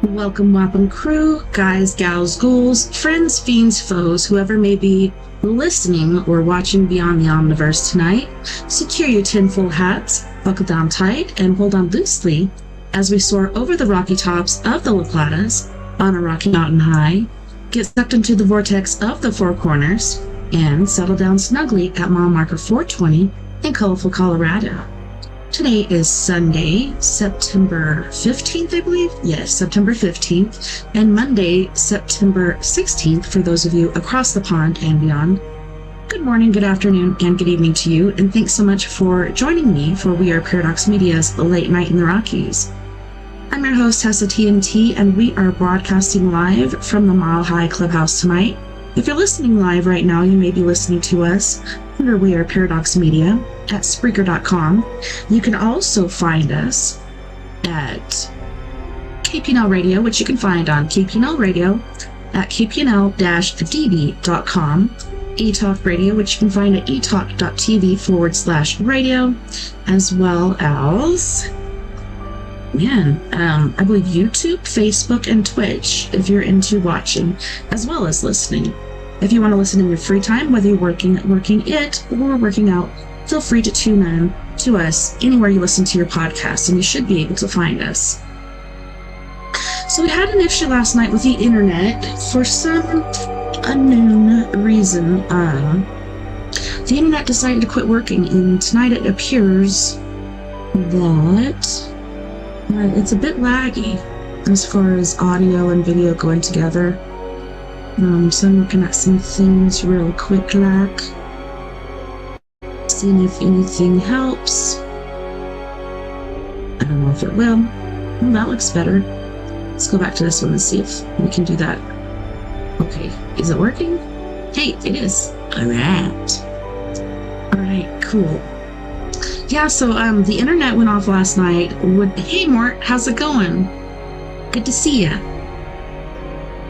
Welcome, Wapping crew, guys, gals, ghouls, friends, fiends, foes, whoever may be listening or watching beyond the Omniverse tonight. Secure your tinfoil hats, buckle down tight, and hold on loosely as we soar over the rocky tops of the La Platas on a rocky mountain high, get sucked into the vortex of the Four Corners, and settle down snugly at mile marker 420 in colorful Colorado. Today is Sunday, September 15th, I believe. Yes, September 15th, and Monday, September 16th, for those of you across the pond and beyond. Good morning, good afternoon, and good evening to you, and thanks so much for joining me for We Are Paradox Media's Late Night in the Rockies. I'm your host, TessaTNT, and we are broadcasting live from the Mile High Clubhouse tonight. If you're listening live right now, you may be listening to us under We Are Paradox Media at Spreaker.com. You can also find us at KPNL Radio, which you can find on KPNL Radio at kpnl-db.com. eTalk Radio, which you can find at etalk.tv/radio, as well as, I believe YouTube, Facebook, and Twitch, if you're into watching, as well as listening. If you want to listen in your free time, whether you're working it, or working out, feel free to tune in to us anywhere you listen to your podcast, and you should be able to find us. So we had an issue last night with the internet for some unknown reason. The internet decided to quit working, and tonight it appears that it's a bit laggy as far as audio and video going together. So I'm looking at some things real quick, like seeing if anything helps. I don't know if it will. Well, that looks better. Let's go back to this one and see if we can do that. Okay, is it working? Hey, it is. Alright, cool. Yeah, so the internet went off last night. Hey Mort, how's it going? Good to see ya.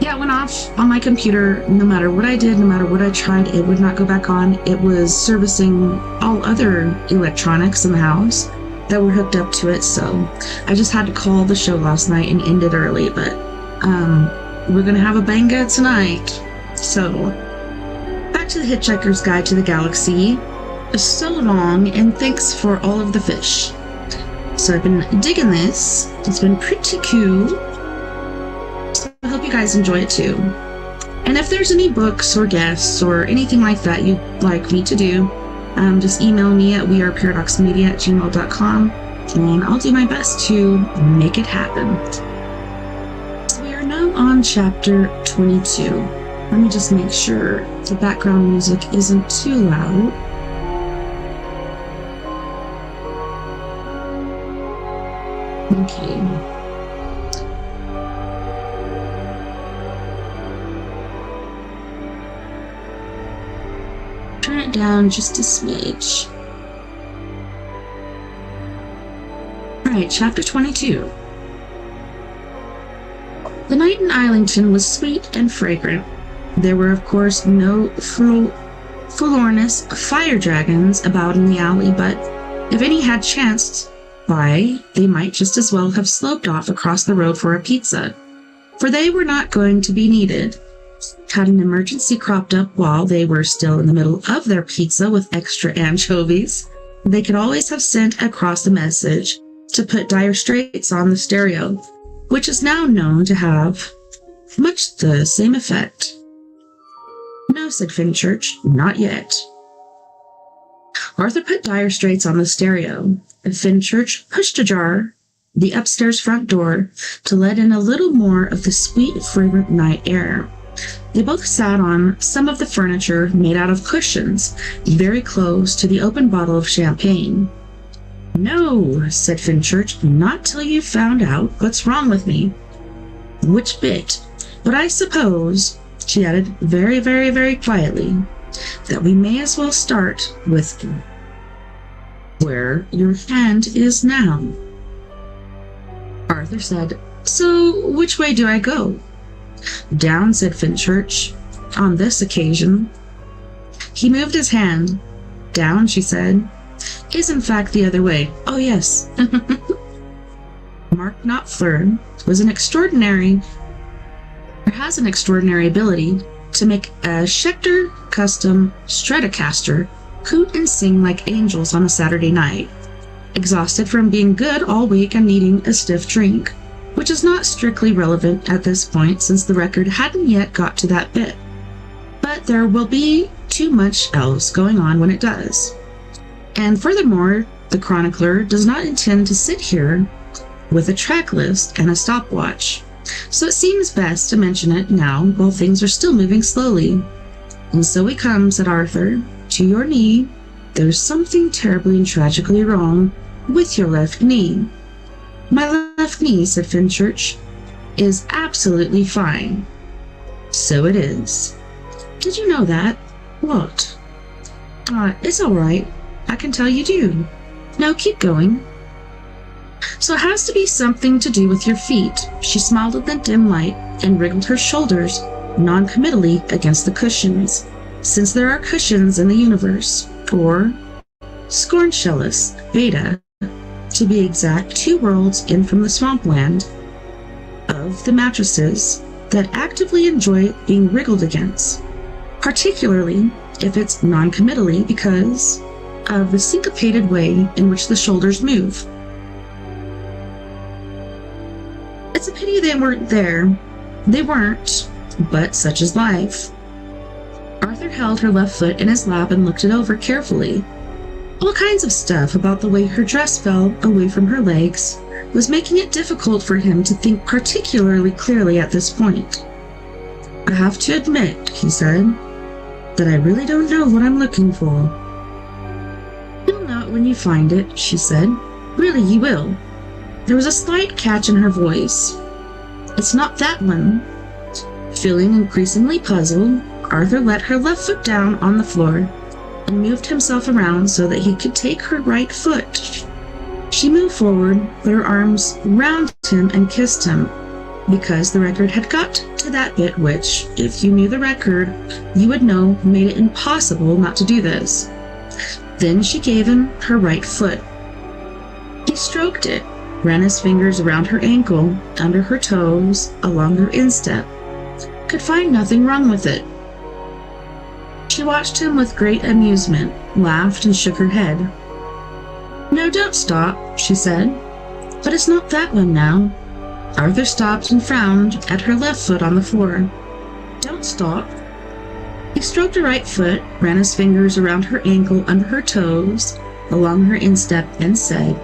Yeah, it went off on my computer. No matter what I did, no matter what I tried, it would not go back on. It was servicing all other electronics in the house that were hooked up to it, so I just had to call the show last night and end it early, but we're gonna have a banger tonight. So, back to the Hitchhiker's Guide to the Galaxy. So long, and thanks for all of the fish. So I've been digging this. It's been pretty cool. So I hope you guys enjoy it too. And if there's any books or guests or anything like that you'd like me to do, just email me at weareparadoxmedia@gmail.com, and I'll do my best to make it happen. So we are now on chapter 22. Let me just make sure the background music isn't too loud. Okay. Turn it down just a smidge. Alright, chapter 22. The night in Islington was sweet and fragrant. There were, of course, no Fulornus fire dragons about in the alley, but if any had chanced by, they might just as well have sloped off across the road for a pizza, for they were not going to be needed. Had an emergency cropped up while they were still in the middle of their pizza with extra anchovies, they could always have sent across a message to put Dire Straits on the stereo, which is now known to have much the same effect. No, said Finchurch, not yet. Arthur put Dire Straits on the stereo, and Finchurch pushed ajar the upstairs front door to let in a little more of the sweet, fragrant night air. They both sat on some of the furniture made out of cushions, very close to the open bottle of champagne. No, said Finchurch, not till you've found out what's wrong with me. Which bit? But I suppose, she added very, very, very quietly, that we may as well start with where your hand is now. Arthur said, so which way do I go? Down, said Finchurch, on this occasion. He moved his hand. Down, she said, is in fact the other way. Oh, yes. Mark Knopfler has an extraordinary ability to make a Schecter custom Stratocaster hoot and sing like angels on a Saturday night, exhausted from being good all week and needing a stiff drink, which is not strictly relevant at this point since the record hadn't yet got to that bit. But there will be too much else going on when it does. And furthermore, the chronicler does not intend to sit here with a track list and a stopwatch, so it seems best to mention it now while things are still moving slowly. And so we come, said Arthur, to your knee. There's something terribly and tragically wrong with your left knee. My left knee, said Fenchurch, is absolutely fine. So it is. Did you know that? What? It's all right. I can tell you do. No, keep going. So it has to be something to do with your feet. She smiled at the dim light and wriggled her shoulders non-committally against the cushions, since there are cushions in the universe, or Scornshellus Beta, to be exact, 2 worlds in from the swampland of the mattresses that actively enjoy being wriggled against, particularly if it's non-committally because of the syncopated way in which the shoulders move. It's a pity they weren't there. They weren't, but such is life. Arthur held her left foot in his lap and looked it over carefully. All kinds of stuff about the way her dress fell away from her legs was making it difficult for him to think particularly clearly at this point. I have to admit, he said, that I really don't know what I'm looking for. You'll know it when you find it, she said. Really, you will. There was a slight catch in her voice. It's not that one. Feeling increasingly puzzled, Arthur let her left foot down on the floor and moved himself around so that he could take her right foot. She moved forward, put her arms round him and kissed him, because the record had got to that bit which, if you knew the record, you would know made it impossible not to do this. Then she gave him her right foot. He stroked it, ran his fingers around her ankle, under her toes, along her instep. Could find nothing wrong with it. She watched him with great amusement, laughed, and shook her head. No, don't stop, she said. But it's not that one now. Arthur stopped and frowned at her left foot on the floor. Don't stop. He stroked her right foot, ran his fingers around her ankle, under her toes, along her instep, and said,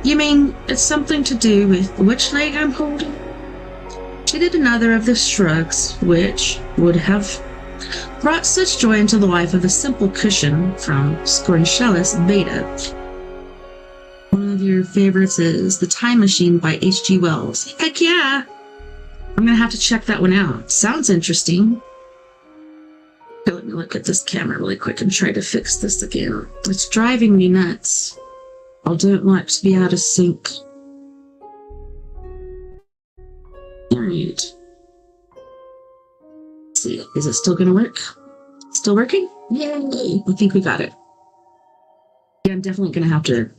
You mean it's something to do with which leg I'm holding? She did another of the shrugs, which would have brought such joy into the life of the simple cushion from Scornshellus Beta. One of your favorites is The Time Machine by H.G. Wells. Heck yeah! I'm gonna have to check that one out. Sounds interesting. Okay, let me look at this camera really quick and try to fix this again. It's driving me nuts. I don't like to be out of sync. Alright. Let's see, is it still gonna work? Still working? Yay! I think we got it. Yeah, I'm definitely gonna have to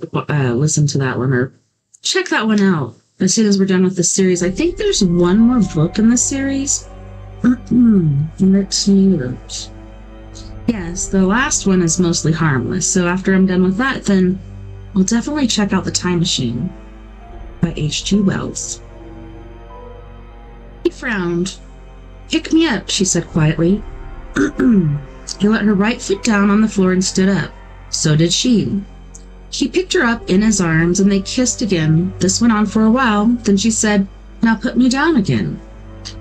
listen to that one or check that one out as soon as we're done with the series. I think there's one more book in the series. Let's see. Yes, the last one is mostly harmless, so after I'm done with that, then I'll definitely check out The Time Machine by H.G. Wells. He frowned. Pick me up, she said quietly. He let her right foot down on the floor and stood up. So did she. He picked her up in his arms and they kissed again. This went on for a while. Then she said, Now put me down again.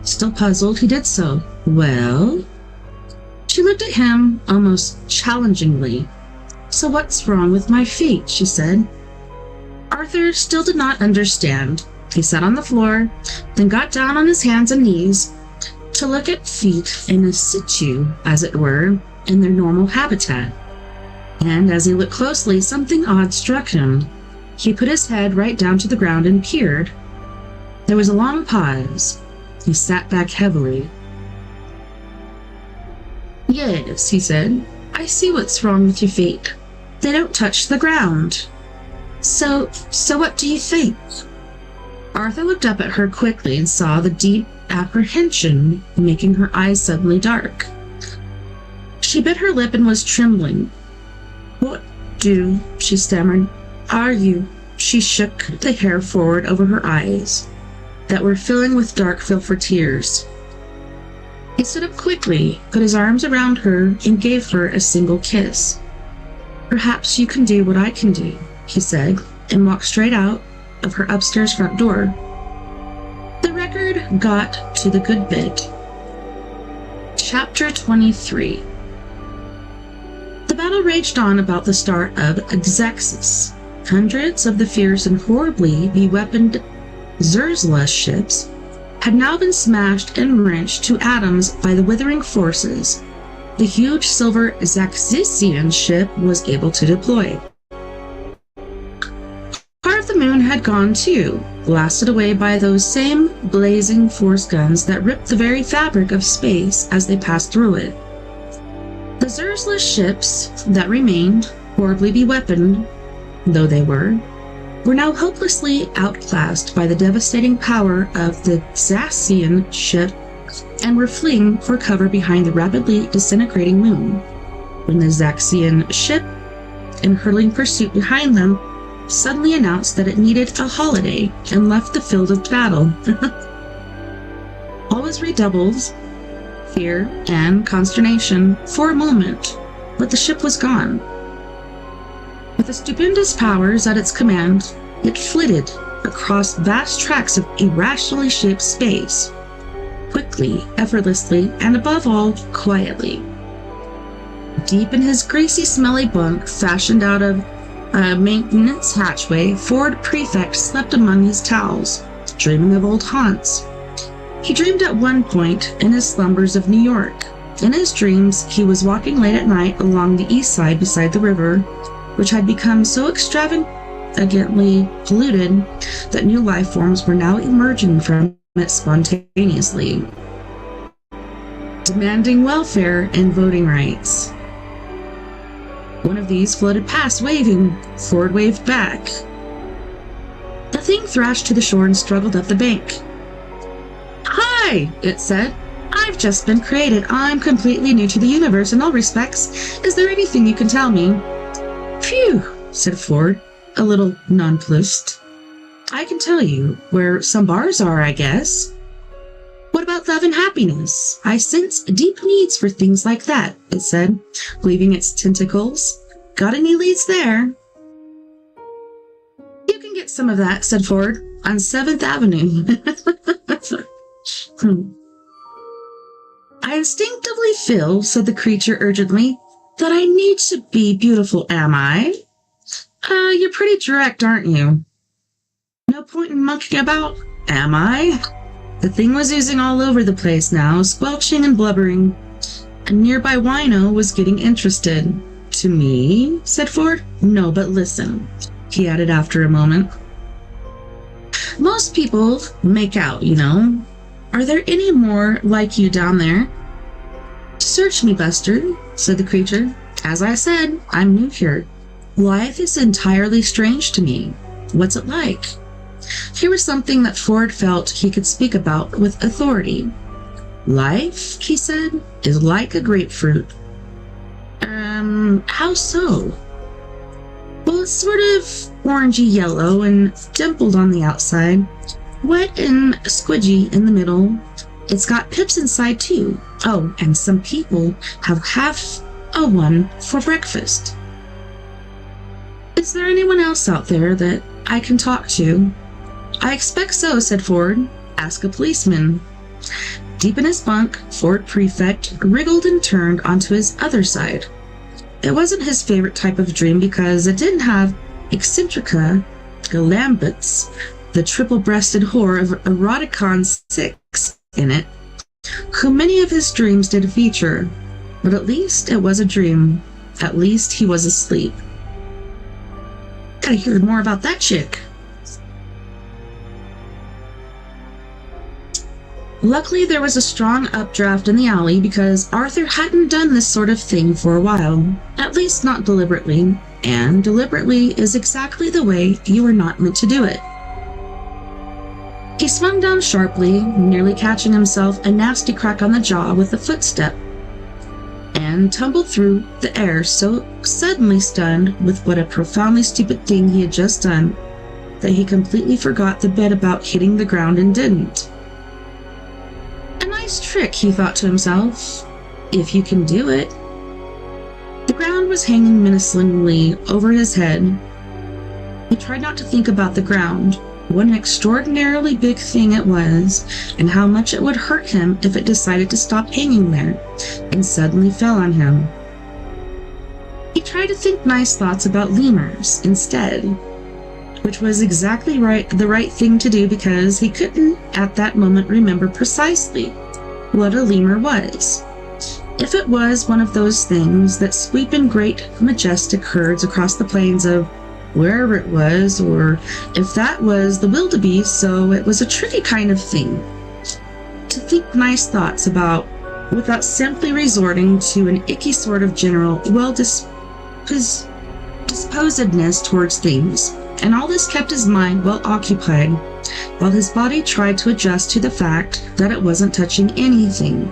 Still puzzled, he did so. Well? She looked at him almost challengingly. So what's wrong with my feet? She said. Arthur still did not understand. He sat on the floor, then got down on his hands and knees to look at feet in a situ, as it were, in their normal habitat. And as he looked closely, something odd struck him. He put his head right down to the ground and peered. There was a long pause. He sat back heavily. Yes, he said. I see what's wrong with your feet. They don't touch the ground. So what do you think? Arthur looked up at her quickly and saw the deep apprehension making her eyes suddenly dark. She bit her lip and was trembling. "What she stammered. "Are you?" She shook the hair forward over her eyes that were filling with dark filter tears. He stood up quickly, put his arms around her, and gave her a single kiss. "Perhaps you can do what I can do," he said, and walked straight out of her upstairs front door. The record got to the good bit. Chapter 23. The battle raged on about the start of Xexis. Hundreds of the fierce and horribly beweaponed Zerzla ships had now been smashed and wrenched to atoms by the withering forces the huge silver Xaxisian ship was able to deploy. Part of the moon had gone too, blasted away by those same blazing force guns that ripped the very fabric of space as they passed through it. The Zerzla ships that remained, horribly beweaponed though they were now hopelessly outclassed by the devastating power of the Xaxian ship and were fleeing for cover behind the rapidly disintegrating moon, when the Xaxian ship, in hurtling pursuit behind them, suddenly announced that it needed a holiday and left the field of battle. All was redoubled fear and consternation for a moment, but the ship was gone. With the stupendous powers at its command, it flitted across vast tracts of irrationally shaped space, quickly, effortlessly, and above all, quietly. Deep in his greasy, smelly bunk, fashioned out of a maintenance hatchway, Ford Prefect slept among his towels, dreaming of old haunts. He dreamed at one point in his slumbers of New York. In his dreams, he was walking late at night along the east side beside the river, which had become so extravagantly polluted that new life forms were now emerging from it spontaneously, demanding welfare and voting rights. One of these floated past, waving. Ford waved back. The thing thrashed to the shore and struggled up the bank. "Hi," it said. "I've just been created. I'm completely new to the universe in all respects. Is there anything you can tell me?" "Phew," said Ford, a little nonplussed. "I can tell you where some bars are, I guess." "What about love and happiness? I sense deep needs for things like that," it said, weaving its tentacles. "Got any leads there?" "You can get some of that," said Ford, "on 7th Avenue. "I instinctively feel," said the creature urgently, "that I need to be beautiful, am I?" You're pretty direct, aren't you?" "No point in monkeying about, am I?" The thing was oozing all over the place now, squelching and blubbering. A nearby wino was getting interested. "To me?" said Ford. "No, but listen," he added after a moment. "Most people make out, you know. Are there any more like you down there?" "Search me, Buster," said the creature. "As I said, I'm new here. Life is entirely strange to me. What's it like?" Here was something that Ford felt he could speak about with authority. "Life," he said, "is like a grapefruit." How so?" "Well, it's sort of orangey yellow and dimpled on the outside, wet and squidgy in the middle. It's got pips inside too. Oh, and some people have half a one for breakfast." "Is there anyone else out there that I can talk to?" "I expect so," said Ford. "Ask a policeman." Deep in his bunk, Ford Prefect wriggled and turned onto his other side. It wasn't his favorite type of dream because it didn't have Eccentrica Galambits, the triple-breasted whore of Eroticon 6, in it, who many of his dreams did feature. But at least it was a dream. At least he was asleep. Gotta hear more about that chick. Luckily, there was a strong updraft in the alley because Arthur hadn't done this sort of thing for a while, at least not deliberately, and deliberately is exactly the way you are not meant to do it. He swung down sharply, nearly catching himself a nasty crack on the jaw with a footstep, and tumbled through the air, so suddenly stunned with what a profoundly stupid thing he had just done that he completely forgot the bit about hitting the ground and didn't. A nice trick, he thought to himself, if you can do it. The ground was hanging menacingly over his head. He tried not to think about the ground, what an extraordinarily big thing it was, and how much it would hurt him if it decided to stop hanging there and suddenly fell on him. He tried to think nice thoughts about lemurs instead, which was exactly the right thing to do because he couldn't at that moment remember precisely what a lemur was. If it was one of those things that sweep in great majestic herds across the plains of wherever it was, or if that was the wildebeest, so it was a tricky kind of thing to think nice thoughts about without simply resorting to an icky sort of general disposedness towards things, and all this kept his mind well occupied while his body tried to adjust to the fact that it wasn't touching anything.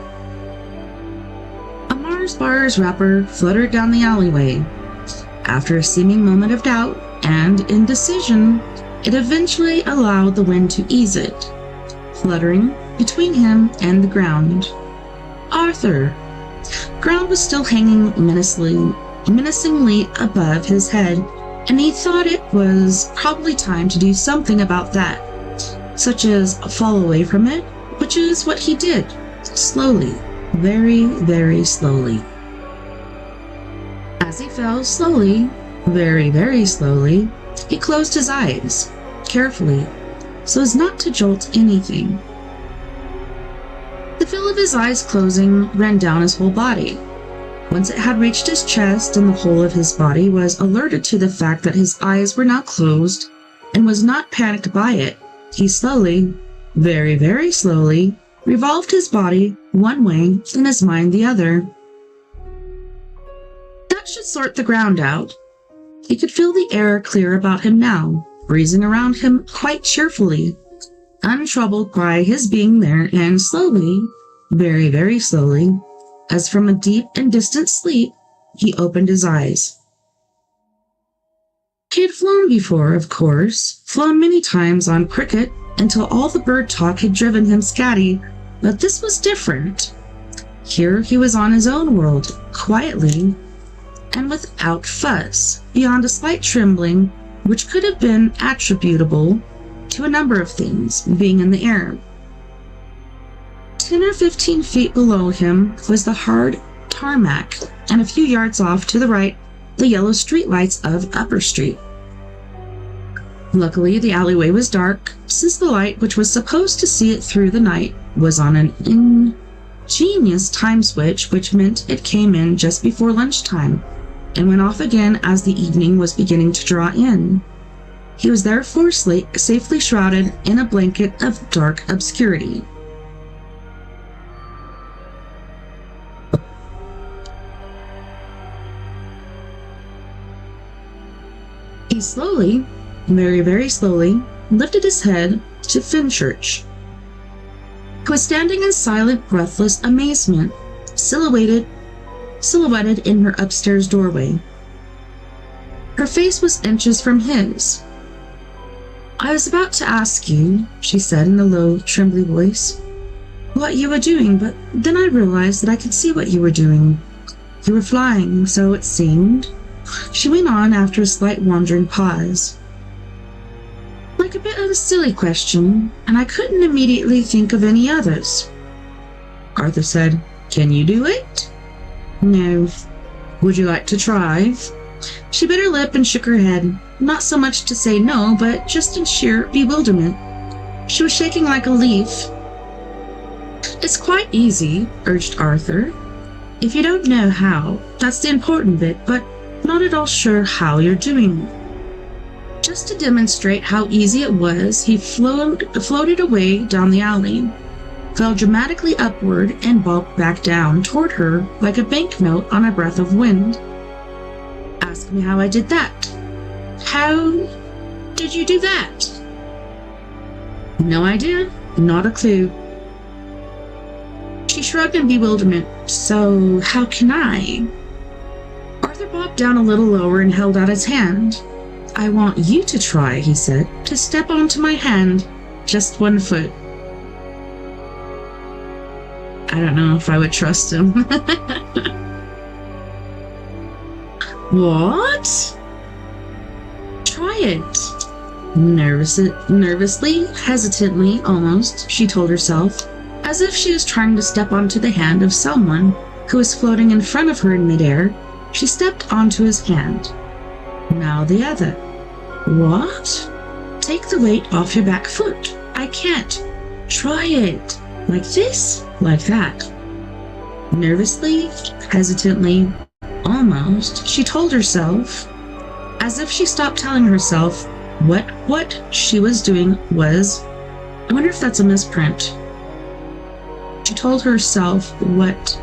A Mars bar's wrapper fluttered down the alleyway. After a seeming moment of doubt and indecision, it eventually allowed the wind to ease it, fluttering between him and the ground. Arthur! Ground was still hanging menacingly above his head, and he thought it was probably time to do something about that, such as fall away from it, which is what he did, slowly, very, very slowly. As he fell slowly, very, very slowly, he closed his eyes, carefully, so as not to jolt anything. The feel of his eyes closing ran down his whole body. Once it had reached his chest, and the whole of his body was alerted to the fact that his eyes were now closed and was not panicked by it, he slowly, very, very slowly, revolved his body one way and his mind the other. That should sort the ground out. He could feel the air clear about him now, breezing around him quite cheerfully, untroubled by his being there, and slowly, very, very slowly, as from a deep and distant sleep, he opened his eyes. He had flown before, of course, flown many times on cricket until all the bird talk had driven him scatty, but this was different. Here he was on his own world, quietly, and without fuss, beyond a slight trembling, which could have been attributable to a number of things being in the air. 10 or 15 feet below him was the hard tarmac, and a few yards off to the right, the yellow streetlights of Upper Street. Luckily, the alleyway was dark, since the light, which was supposed to see it through the night, was on an ingenious time switch, which meant it came in just before lunchtime and went off again as the evening was beginning to draw in. He was therefore safely shrouded in a blanket of dark obscurity. He slowly, very, very slowly, lifted his head to Fenchurch, who was standing in silent, breathless amazement, silhouetted in her upstairs doorway. Her face was inches from his. "I was about to ask you," she said in a low, trembly voice, "what you were doing, but then I realized that I could see what you were doing. You were flying, so it seemed," she went on after a slight wandering pause. "Like a bit of a silly question, and I couldn't immediately think of any others." Arthur said, "Can you do it?" "No." "Would you like to try?" She bit her lip and shook her head, not so much to say no, but just in sheer bewilderment. She was shaking like a leaf. "It's quite easy," urged Arthur. "If you don't know how, that's the important bit, but not at all sure how you're doing it." Just to demonstrate how easy it was, he floated away down the alley, fell dramatically upward, and bobbed back down toward her like a banknote on a breath of wind. "Ask me how I did that." "How did you do that?" No idea. Not a clue. She shrugged in bewilderment. So, how can I? Arthur bobbed down a little lower and held out his hand. I want you to try, he said, to step onto my hand. Just 1 foot. I don't know if I would trust him. What? Try it. Nervously, hesitantly almost, she told herself, as if she was trying to step onto the hand of someone who was floating in front of her in midair. She stepped onto his hand. Now the other. What? Take the weight off your back foot. I can't. Try it. Like this? Like that. Nervously, hesitantly, almost, she told herself, as if she stopped telling herself what she was doing was, I wonder if that's a misprint. She told herself what,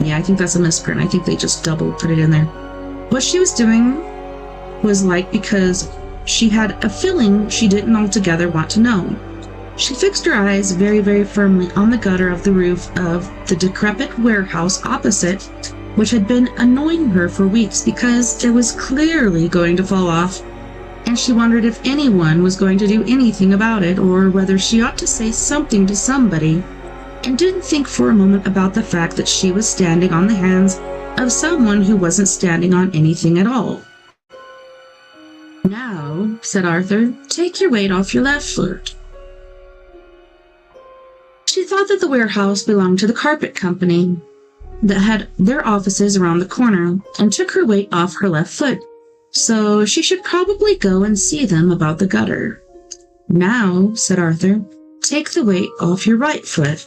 yeah, I think that's a misprint. I think they just double put it in there. What she was doing was like because she had a feeling she didn't altogether want to know. She fixed her eyes very, very firmly on the gutter of the roof of the decrepit warehouse opposite, which had been annoying her for weeks because it was clearly going to fall off, and she wondered if anyone was going to do anything about it or whether she ought to say something to somebody, and didn't think for a moment about the fact that she was standing on the hands of someone who wasn't standing on anything at all. Now, said Arthur, take your weight off your left foot. She thought that the warehouse belonged to the carpet company that had their offices around the corner, and took her weight off her left foot, so she should probably go and see them about the gutter. Now, said Arthur, take the weight off your right foot.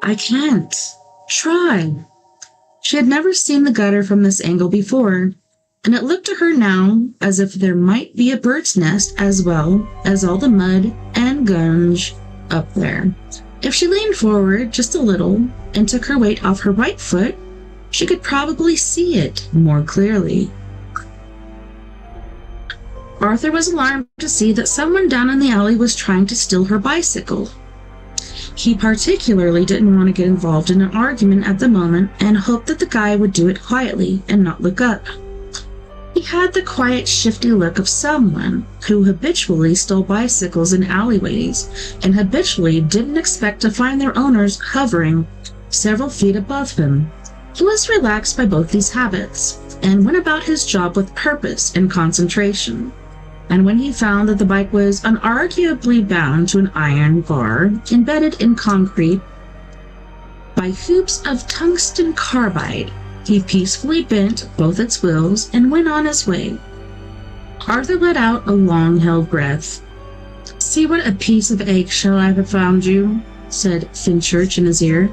I can't. Try. She had never seen the gutter from this angle before, and it looked to her now as if there might be a bird's nest as well as all the mud and gunge up there. If she leaned forward just a little and took her weight off her right foot, she could probably see it more clearly. Arthur was alarmed to see that someone down in the alley was trying to steal her bicycle. He particularly didn't want to get involved in an argument at the moment and hoped that the guy would do it quietly and not look up. He had the quiet, shifty look of someone who habitually stole bicycles in alleyways and habitually didn't expect to find their owners hovering several feet above him. He was relaxed by both these habits and went about his job with purpose and concentration. And when he found that the bike was unarguably bound to an iron bar embedded in concrete by hoops of tungsten carbide, he peacefully bent both its wheels and went on his way. Arthur let out a long-held breath. See what a piece of eggshell I have found you, said Finchurch in his ear.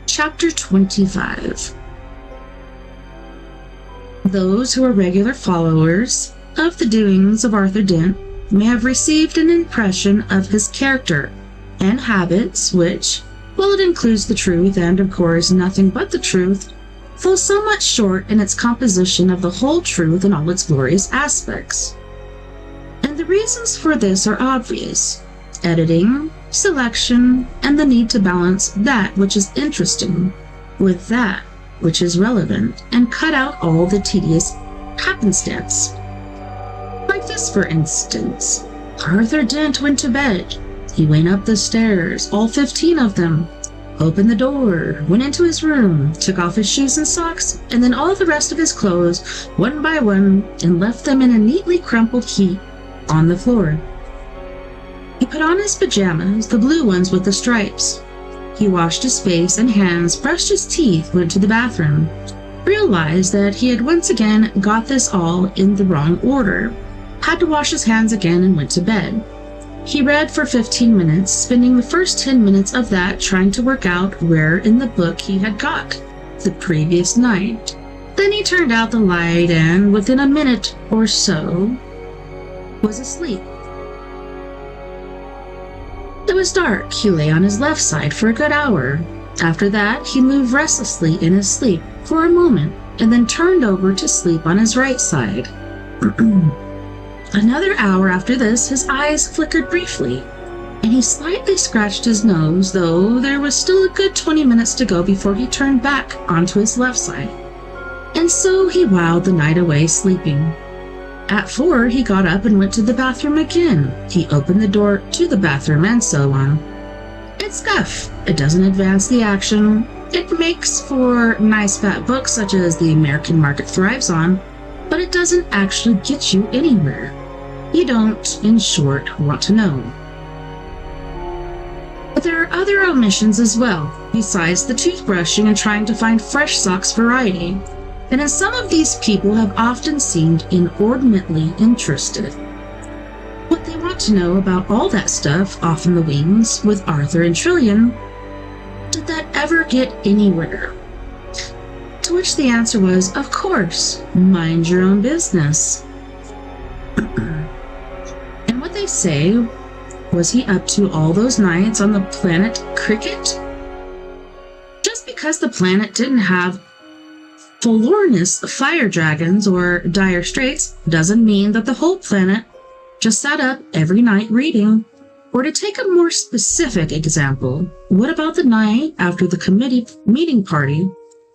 Chapter 25. Those who are regular followers of the doings of Arthur Dent may have received an impression of his character and habits which, while it includes the truth and, of course, nothing but the truth, falls somewhat short in its composition of the whole truth in all its glorious aspects. And the reasons for this are obvious: editing, selection, and the need to balance that which is interesting with that which is relevant and cut out all the tedious happenstance. Like this, for instance. Arthur Dent went to bed. He went up the stairs, all 15 of them, opened the door, went into his room, took off his shoes and socks, and then all the rest of his clothes, one by one, and left them in a neatly crumpled heap on the floor. He put on his pajamas, the blue ones with the stripes. He washed his face and hands, brushed his teeth, went to the bathroom, realized that he had once again got this all in the wrong order, had to wash his hands again, and went to bed. He read for 15 minutes, spending the first 10 minutes of that trying to work out where in the book he had got the previous night. Then he turned out the light and, within a minute or so, was asleep. It was dark. He lay on his left side for a good hour. After that, he moved restlessly in his sleep for a moment and then turned over to sleep on his right side. Another hour after this, his eyes flickered briefly, and he slightly scratched his nose, though there was still a good 20 minutes to go before he turned back onto his left side. And so he whiled the night away sleeping. At 4, he got up and went to the bathroom again. He opened the door to the bathroom and so on. It's guff. It doesn't advance the action. It makes for nice fat books such as the American market thrives on, but it doesn't actually get you anywhere. You don't, in short, want to know. But there are other omissions as well, besides the toothbrushing and trying to find fresh socks variety. And in some of these people have often seemed inordinately interested. What they want to know about all that stuff off in the wings with Arthur and Trillian, did that ever get anywhere? To which the answer was, of course, mind your own business. And what they say, was he up to all those nights on the planet Cricket? Just because the planet didn't have Forlornus fire dragons or dire straits doesn't mean that the whole planet just sat up every night reading. Or to take a more specific example, what about the night after the committee meeting party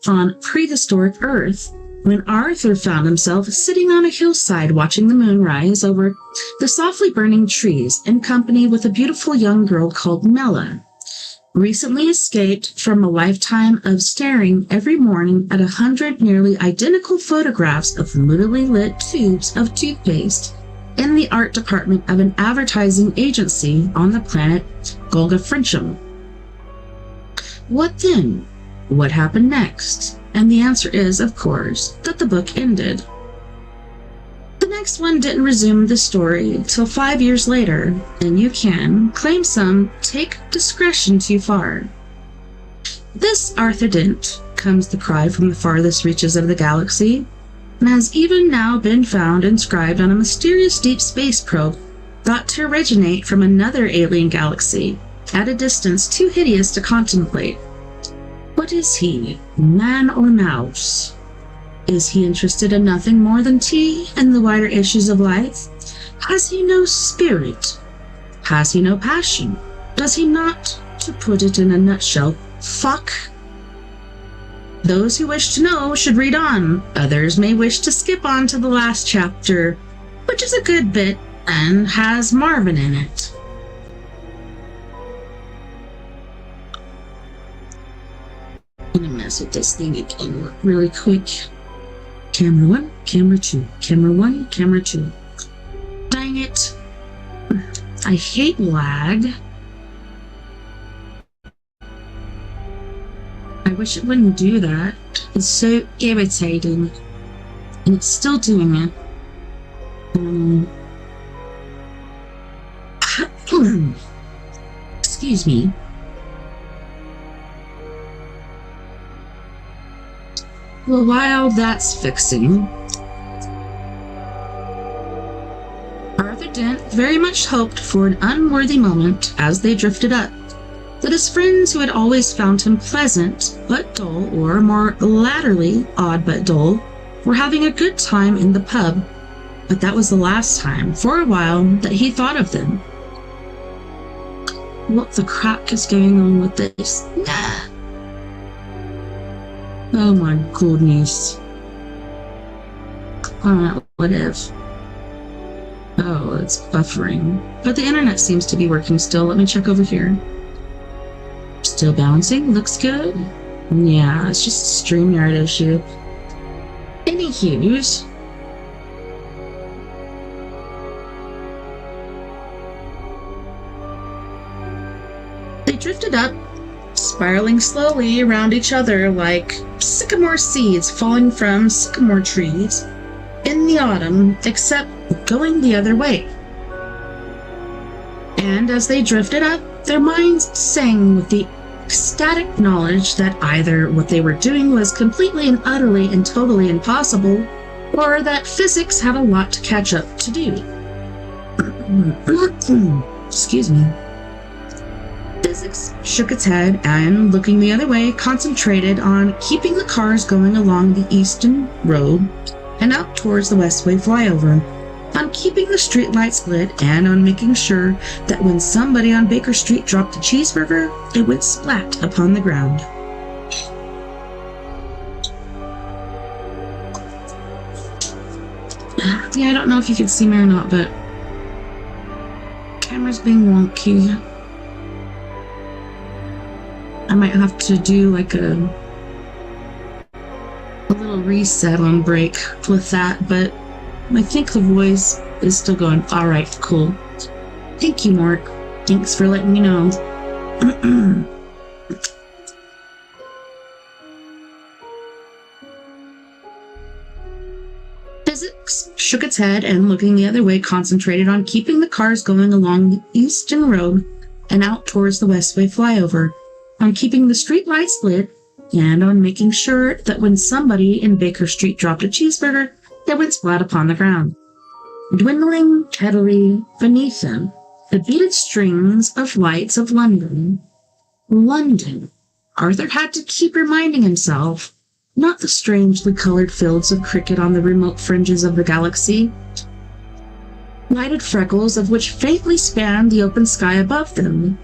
on prehistoric Earth, when Arthur found himself sitting on a hillside watching the moon rise over the softly burning trees in company with a beautiful young girl called Mella, recently escaped from a lifetime of staring every morning at 100 nearly identical photographs of moodily lit tubes of toothpaste in the art department of an advertising agency on the planet Golga Frenchum. What then? What happened next? And the answer is, of course, that the book ended. The next one didn't resume the story till 5 years later, and you can, claim some, take discretion too far. This Arthur Dent, comes the cry from the farthest reaches of the galaxy, and has even now been found inscribed on a mysterious deep space probe thought to originate from another alien galaxy, at a distance too hideous to contemplate. What is he, man or mouse? Is he interested in nothing more than tea and the wider issues of life? Has he no spirit? Has he no passion? Does he not, to put it in a nutshell, fuck? Those who wish to know should read on. Others may wish to skip on to the last chapter, which is a good bit and has Marvin in it. I'm gonna mess with this thing again really quick. Camera 1, camera 2, camera 1, camera 2. Dang it. I hate lag. I wish it wouldn't do that. It's so irritating. And it's still doing it. Excuse me. Well, while that's fixing, Arthur Dent very much hoped for an unworthy moment as they drifted up, that his friends who had always found him pleasant but dull, or more latterly odd but dull, were having a good time in the pub, but that was the last time, for a while, that he thought of them. What the crap is going on with this? Nah. Oh my goodness. Whatever. Oh, it's buffering. But the internet seems to be working still. Let me check over here. Still bouncing. Looks good. Yeah, it's just a StreamYard issue. Anywho's. They drifted up, spiraling slowly around each other like sycamore seeds falling from sycamore trees in the autumn, except going the other way. And as they drifted up, their minds sang with the ecstatic knowledge that either what they were doing was completely and utterly and totally impossible, or that physics had a lot to catch up to do. Excuse me. Physics shook its head and, looking the other way, concentrated on keeping the cars going along the eastern road and up towards the Westway flyover. on keeping the streetlights lit and on making sure that when somebody on Baker Street dropped a cheeseburger, it went splat upon the ground. Yeah, I don't know if you can see me or not, but camera's being wonky. I might have to do like a little reset on break with that, but I think the voice is still going. All right, cool. Thank you, Mark. Thanks for letting me know. Physics shook its head and, looking the other way, concentrated on keeping the cars going along the Easton Road and out towards the Westway flyover, on keeping the street lights lit, and on making sure that when somebody in Baker Street dropped a cheeseburger, it went splat upon the ground. Dwindling heavily beneath them, the beaded strings of lights of London. London. Arthur had to keep reminding himself. Not the strangely colored fields of cricket on the remote fringes of the galaxy. Lighted freckles of which faintly spanned the open sky above them.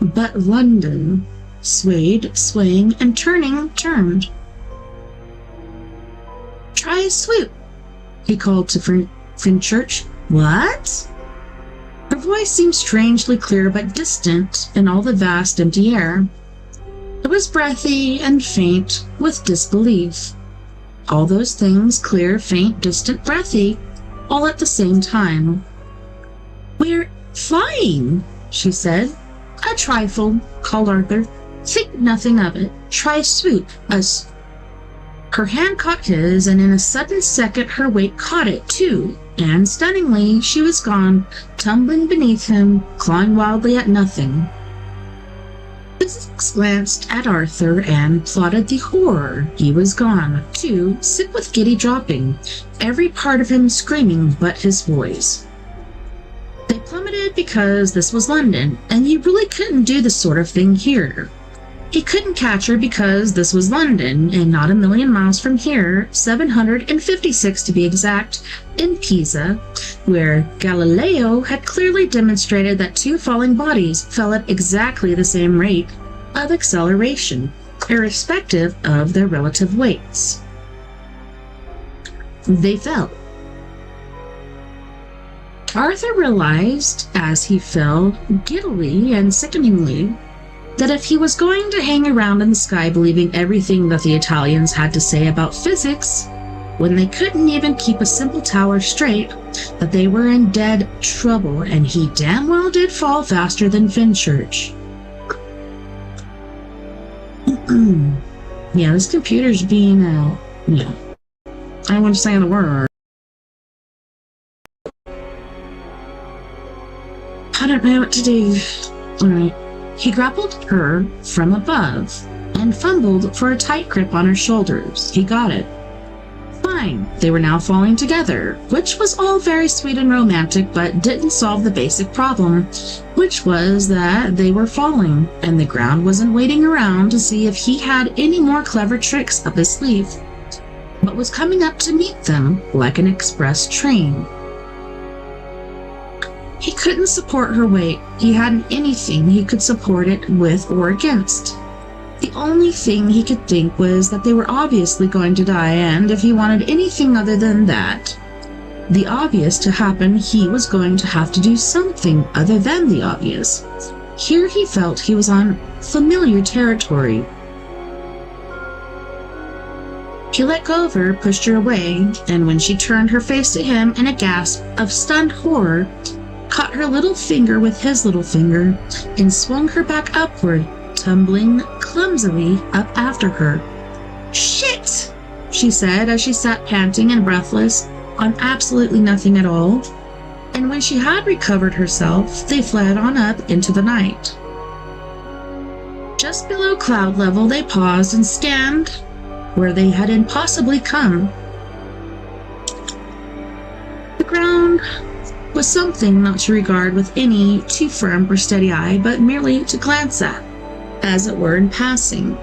But London. Swayed, swaying, and turned. Try a swoop, he called to Finchurch. What? Her voice seemed strangely clear but distant in all the vast empty air. It was breathy and faint with disbelief. All those things, clear, faint, distant, breathy, all at the same time. We're flying, she said. A trifle, called Arthur. Think nothing of it. Try swoop, us. Her hand caught his, and in a sudden second her weight caught it, too, and stunningly she was gone, tumbling beneath him, clawing wildly at nothing. Physics glanced at Arthur and plotted the horror. He was gone, too, sick with giddy dropping, every part of him screaming but his voice. They plummeted because this was London, and you really couldn't do this sort of thing here. He couldn't catch her because this was London, and not a million miles from here, 756 to be exact, in Pisa, where Galileo had clearly demonstrated that two falling bodies fell at exactly the same rate of acceleration, irrespective of their relative weights. They fell. Arthur realized, as he fell, giddily and sickeningly, that if he was going to hang around in the sky believing everything that the Italians had to say about physics, when they couldn't even keep a simple tower straight, that they were in dead trouble, and he damn well did fall faster than Finchurch. Yeah, this computer's being, yeah. I don't want to say the word. I don't know what to do. Alright. He grappled her from above and fumbled for a tight grip on her shoulders. He got it. Fine. They were now falling together, which was all very sweet and romantic, but didn't solve the basic problem, which was that they were falling, and the ground wasn't waiting around to see if he had any more clever tricks up his sleeve, but was coming up to meet them like an express train. He couldn't support her weight. He hadn't anything he could support it with or against. The only thing he could think was that they were obviously going to die, and if he wanted anything other than that, the obvious to happen, he was going to have to do something other than the obvious. Here he felt he was on familiar territory. He let go of her, pushed her away, and when she turned her face to him in a gasp of stunned horror, caught her little finger with his little finger, and swung her back upward, tumbling clumsily up after her. Shit! She said as she sat panting and breathless on absolutely nothing at all, and when she had recovered herself, they fled on up into the night. Just below cloud level, they paused and scanned where they had impossibly come. The ground was something not to regard with any too firm or steady eye, but merely to glance at, as it were in passing.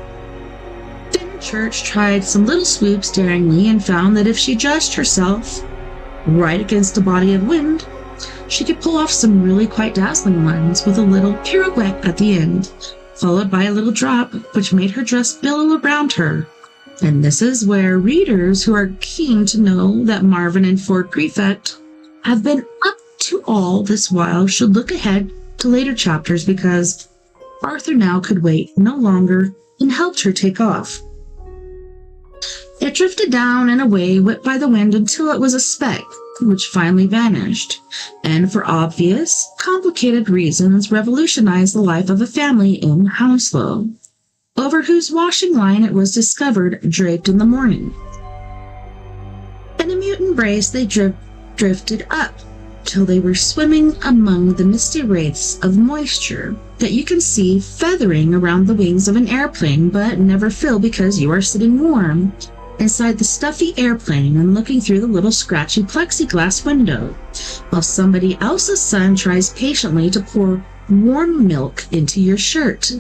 Finchurch tried some little swoops daringly and found that if she judged herself right against a body of wind. She could pull off some really quite dazzling ones with a little pirouette at the end, followed by a little drop, which made her dress billow around her. And this is where readers who are keen to know that Marvin and Ford Prefect have been up to all this while should look ahead to later chapters, because Arthur now could wait no longer and helped her take off. It drifted down and away, whipped by the wind, until it was a speck, which finally vanished, and for obvious, complicated reasons revolutionized the life of a family in Hounslow, over whose washing line it was discovered draped in the morning. In a mute embrace they drifted up, till they were swimming among the misty wraiths of moisture that you can see feathering around the wings of an airplane but never fill because you are sitting warm inside the stuffy airplane and looking through the little scratchy plexiglass window, while somebody else's son tries patiently to pour warm milk into your shirt.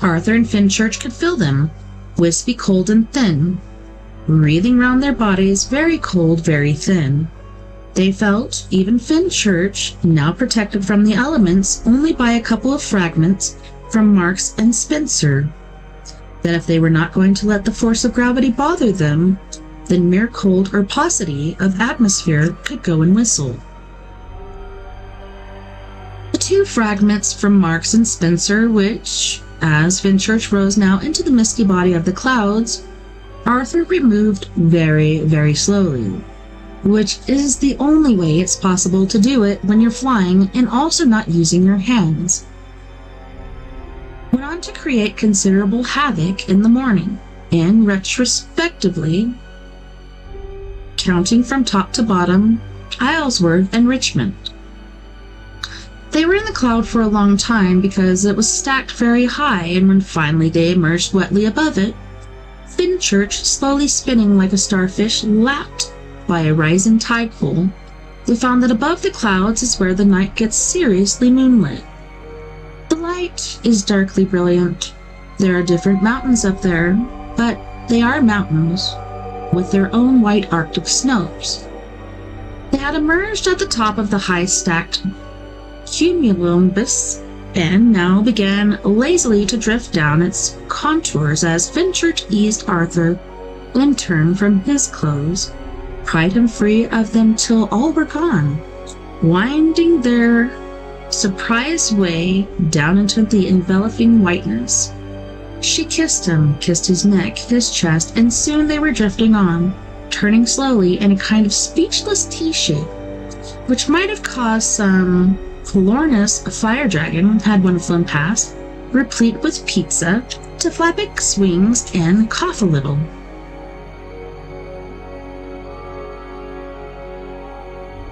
Arthur and Fenchurch could feel them, wispy, cold, and thin, wreathing round their bodies, very cold, very thin. They felt, even Fenchurch, now protected from the elements only by a couple of fragments from Marx and Spencer, that if they were not going to let the force of gravity bother them, then mere cold or paucity of atmosphere could go and whistle. The two fragments from Marx and Spencer, which, as Fenchurch rose now into the misty body of the clouds, Arthur removed very, very slowly, which is the only way it's possible to do it when you're flying and also not using your hands, went on to create considerable havoc in the morning, and retrospectively, counting from top to bottom, Islesworth and Richmond. They were in the cloud for a long time because it was stacked very high, and when finally they emerged wetly above it, Fenchurch, slowly spinning like a starfish lapped by a rising tide pool, they found that above the clouds is where the night gets seriously moonlit. The light is darkly brilliant. There are different mountains up there, but they are mountains with their own white Arctic snows. They had emerged at the top of the high-stacked cumulonimbus and now began lazily to drift down its contours as Fenchurch eased Arthur in turn from his clothes, pried him free of them till all were gone, winding their surprised way down into the enveloping whiteness. She kissed him, kissed his neck, his chest, and soon they were drifting on, turning slowly in a kind of speechless T-shape, which might have caused some Colornus, a fire dragon, had one flown past, replete with pizza, to flap its wings and cough a little.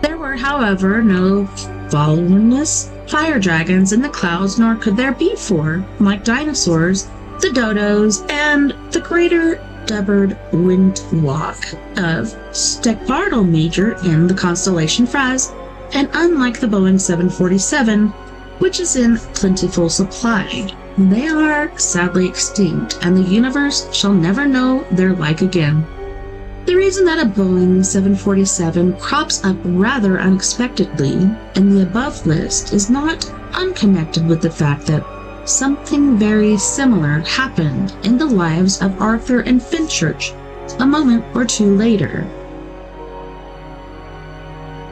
There were, however, no voluminous fire dragons in the clouds, nor could there be, for, like dinosaurs, the dodos and the greater dubbered windwalk of Stekbardel Major in the constellation Fraz, and unlike the Boeing 747, which is in plentiful supply, they are sadly extinct, and the universe shall never know their like again. The reason that a Boeing 747 crops up rather unexpectedly in the above list is not unconnected with the fact that something very similar happened in the lives of Arthur and Fenchurch a moment or two later.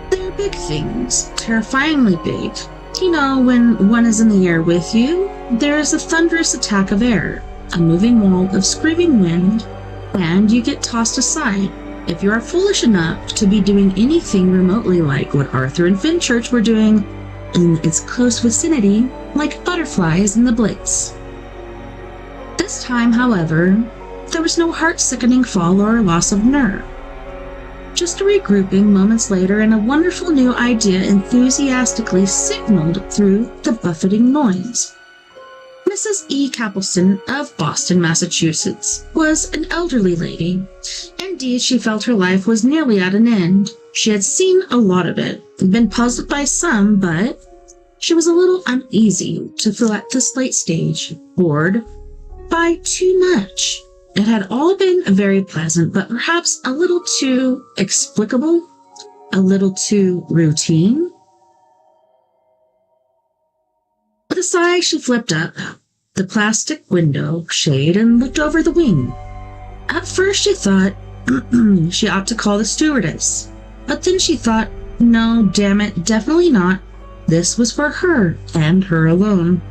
They're big things, terrifyingly big. You know, when one is in the air with you, there is a thunderous attack of air, a moving wall of screaming wind, and you get tossed aside if you are foolish enough to be doing anything remotely like what Arthur and Fenchurch were doing in its close vicinity, like butterflies in the Blitz. This time, however, there was no heart-sickening fall or loss of nerve. Just a regrouping moments later, and a wonderful new idea enthusiastically signaled through the buffeting noise. Mrs. E. Capelston of Boston, Massachusetts, was an elderly lady. Indeed, she felt her life was nearly at an end. She had seen a lot of it, been puzzled by some, but she was a little uneasy to feel at this late stage, bored by too much, It had all been very pleasant, but perhaps a little too explicable, a little too routine. With a sigh, she flipped up the plastic window shade and looked over the wing. At first, she thought she ought to call the stewardess, but then she thought, no, damn it, definitely not. This was for her and her alone.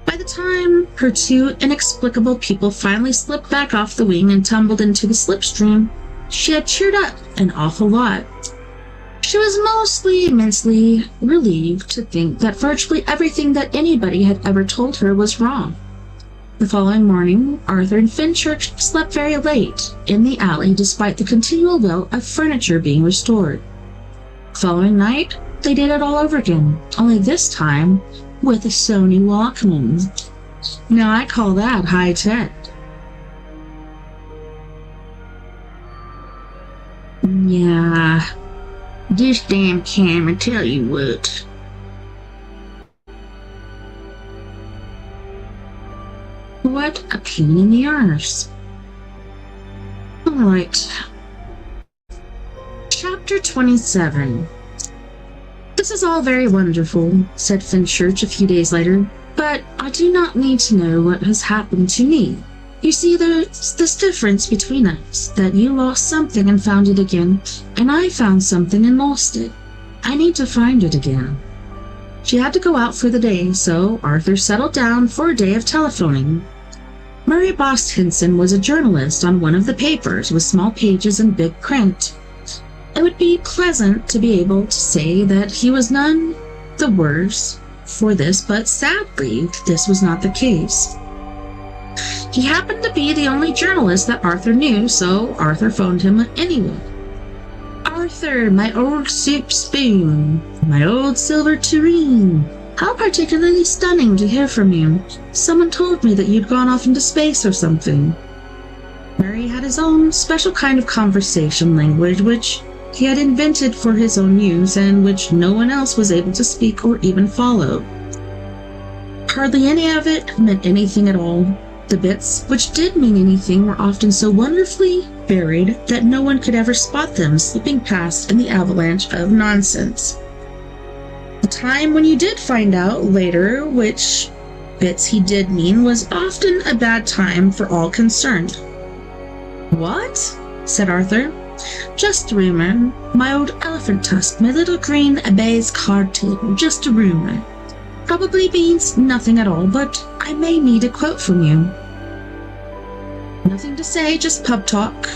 By the time her two inexplicable people finally slipped back off the wing and tumbled into the slipstream, she had cheered up an awful lot. She was mostly immensely relieved to think that virtually everything that anybody had ever told her was wrong. The following morning, Arthur and Fenchurch slept very late in the alley despite the continual will of furniture being restored. The following night, they did it all over again, only this time with a Sony Walkman. Now I call that high tech. Yeah, this damn camera, tell you what. What a pain in the arse. Alright. Chapter 27. This is all very wonderful, said Fenchurch a few days later, but I do not need to know what has happened to me. You see, there's this difference between us, that you lost something and found it again, and I found something and lost it. I need to find it again. She had to go out for the day, so Arthur settled down for a day of telephoning. Murray Bost Henson was a journalist on one of the papers with small pages and big print. It would be pleasant to be able to say that he was none the worse for this, but sadly, this was not the case. He happened to be the only journalist that Arthur knew, so Arthur phoned him anyway. Arthur, my old soup spoon, my old silver tureen. How particularly stunning to hear from you. Someone told me that you'd gone off into space or something. Murray had his own special kind of conversation language, which he had invented for his own use and which no one else was able to speak or even follow. Hardly any of it meant anything at all. The bits which did mean anything were often so wonderfully buried that no one could ever spot them slipping past in the avalanche of nonsense. The time when you did find out later which bits he did mean was often a bad time for all concerned. What? Said Arthur. Just a rumor. My old elephant tusk, my little green baize card table, just a rumor. Probably means nothing at all, but I may need a quote from you. Nothing to say, just pub talk.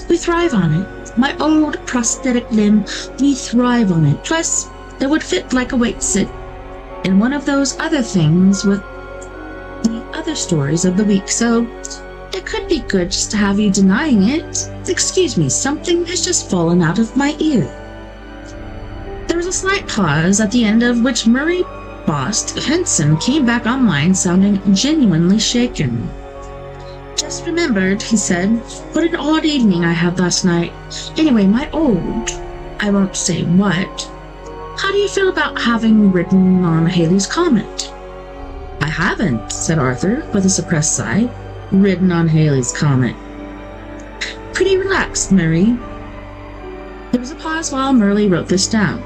We thrive on it. My old prosthetic limb, we thrive on it. Plus, it would fit like a weight sit in one of those other things with the other stories of the week, so it could be good just to have you denying it. Excuse me, something has just fallen out of my ear. There was a slight pause, at the end of which Murray Bost Henson came back online sounding genuinely shaken. Just remembered, he said, what an odd evening I had last night. Anyway, my old, I won't say what. How do you feel about having ridden on Halley's Comet? I haven't, said Arthur with a suppressed sigh. Ridden on Halley's Comet. Pretty relaxed, Murray. There was a pause while Murray wrote this down.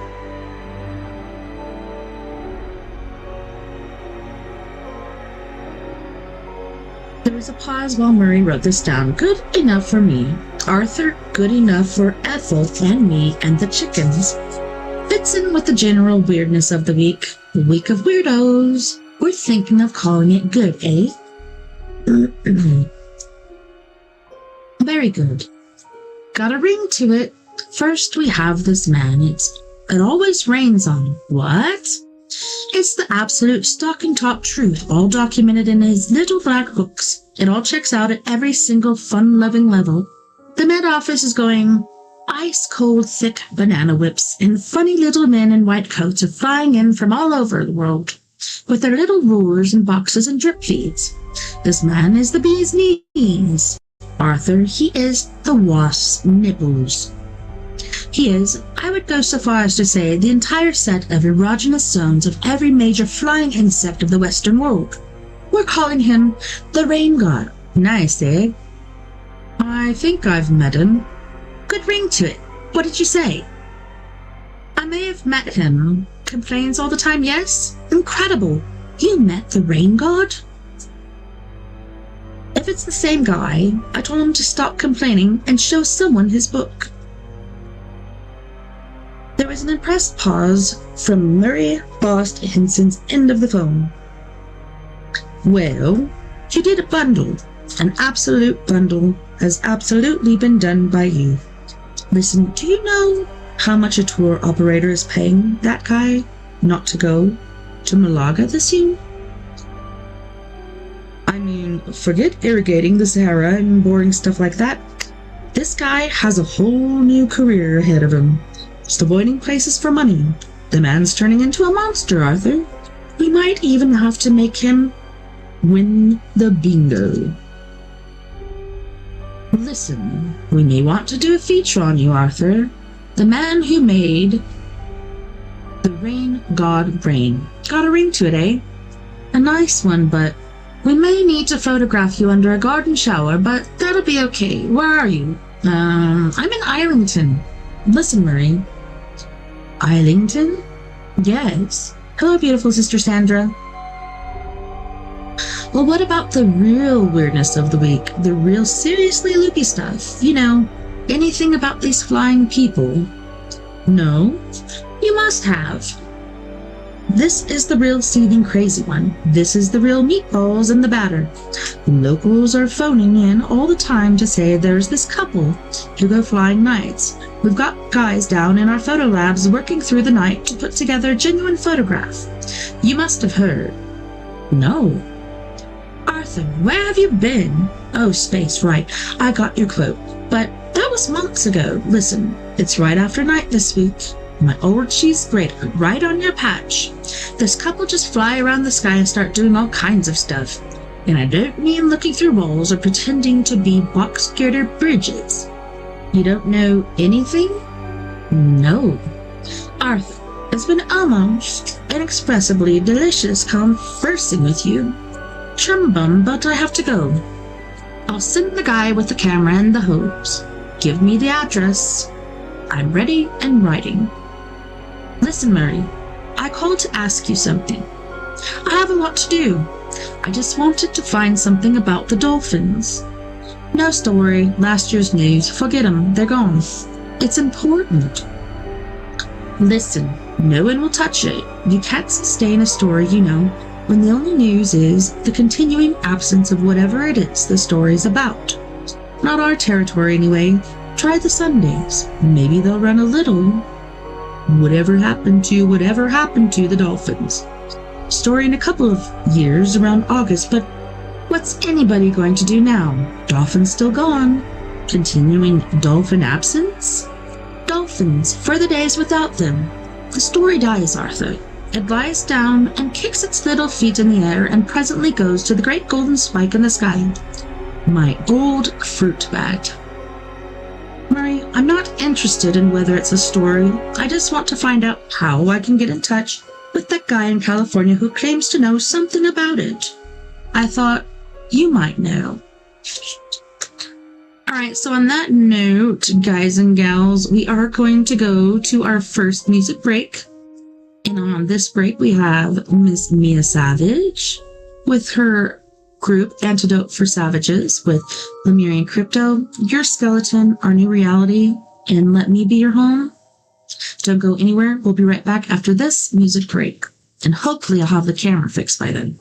Good enough for me. Arthur, good enough for Ethel and me and the chickens. Fits in with the general weirdness of the week. The week of weirdos. We're thinking of calling it good, eh? Very good. Got a ring to it. First we have this man. It always rains on him. What? It's the absolute stocking top truth, all documented in his little black books. It all checks out at every single fun-loving level. The Met Office is going ice-cold, thick banana whips, and funny little men in white coats are flying in from all over the world with their little rulers and boxes and drip feeds. This man is the bee's knees. Arthur, he is the wasp's nipples. He is, I would go so far as to say, the entire set of erogenous zones of every major flying insect of the Western world. We're calling him the rain god, Nice, eh? I think I've met him. Good ring to it. What did you say? I may have met him. Complains all the time, yes? Incredible. You met the rain god? If it's the same guy, I told him to stop complaining and show someone his book. There was an impressed pause from Murray Bost Henson's end of the phone. Well, you did a bundle. An absolute bundle has absolutely been done by you. Listen, do you know how much a tour operator is paying that guy not to go to Malaga this year? I mean, forget irrigating the Sahara and boring stuff like that. This guy has a whole new career ahead of him. Just avoiding places for money. The man's turning into a monster, Arthur. We might even have to make him win the bingo. Listen, we may want to do a feature on you, Arthur. The man who made the rain god rain. Got a ring to it, eh? A nice one, but we may need to photograph you under a garden shower, but that'll be okay. Where are you? I'm in Islington. Listen, Murray. Islington? Yes. Hello, beautiful Sister Sandra. Well, what about the real weirdness of the week? The real seriously loopy stuff? You know, anything about these flying people? No? You must have. This is the real seething crazy one. This is the real meatballs in the batter. The locals are phoning in all the time to say there's this couple who go flying nights. We've got guys down in our photo labs working through the night to put together a genuine photograph. You must have heard. No. Arthur, where have you been? Oh, space, right. I got your quote. But that was months ago. Listen, it's right after night this week. My old cheese grater, right on your patch. This couple just fly around the sky and start doing all kinds of stuff. And I don't mean looking through walls or pretending to be box-girder bridges. You don't know anything? No. Arthur, it's been almost inexpressibly delicious conversing with you. Chumbum, but I have to go. I'll send the guy with the camera and the hose. Give me the address. I'm ready and writing. Listen, Murray, I called to ask you something. I have a lot to do. I just wanted to find something about the dolphins. No story, last year's news, forget them, they're gone. It's important. Listen, no one will touch it. You can't sustain a story, you know, when the only news is the continuing absence of whatever it is the story's about. Not our territory anyway. Try the Sundays. Maybe they'll run a little. Whatever happened to the dolphins? Story in a couple of years around August, but what's anybody going to do now? Dolphins still gone. Continuing dolphin absence? Dolphins, for the days without them. The story dies, Arthur. It lies down and kicks its little feet in the air and presently goes to the great golden spike in the sky. My old fruit bat. Murray, I'm not interested in whether it's a story. I just want to find out how I can get in touch with that guy in California who claims to know something about it. I thought you might know. Alright, so on that note, guys and gals, we are going to go to our first music break. And on this break, we have Miss Mia Savage with her group Antidote for Savages with Lemurian Crypto, Your Skeleton, Our New Reality, and Let Me Be Your Home. Don't go anywhere. We'll be right back after this music break. And hopefully I'll have the camera fixed by then.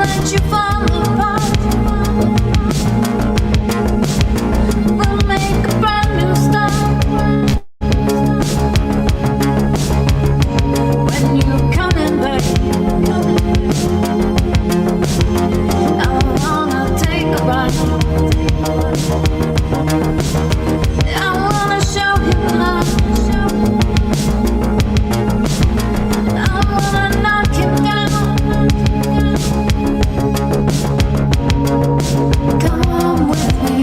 let you fall apart. We'll make a brand new start. When you're coming back, I wanna take a ride. I wanna show him love. I wanna knock him down. Come with me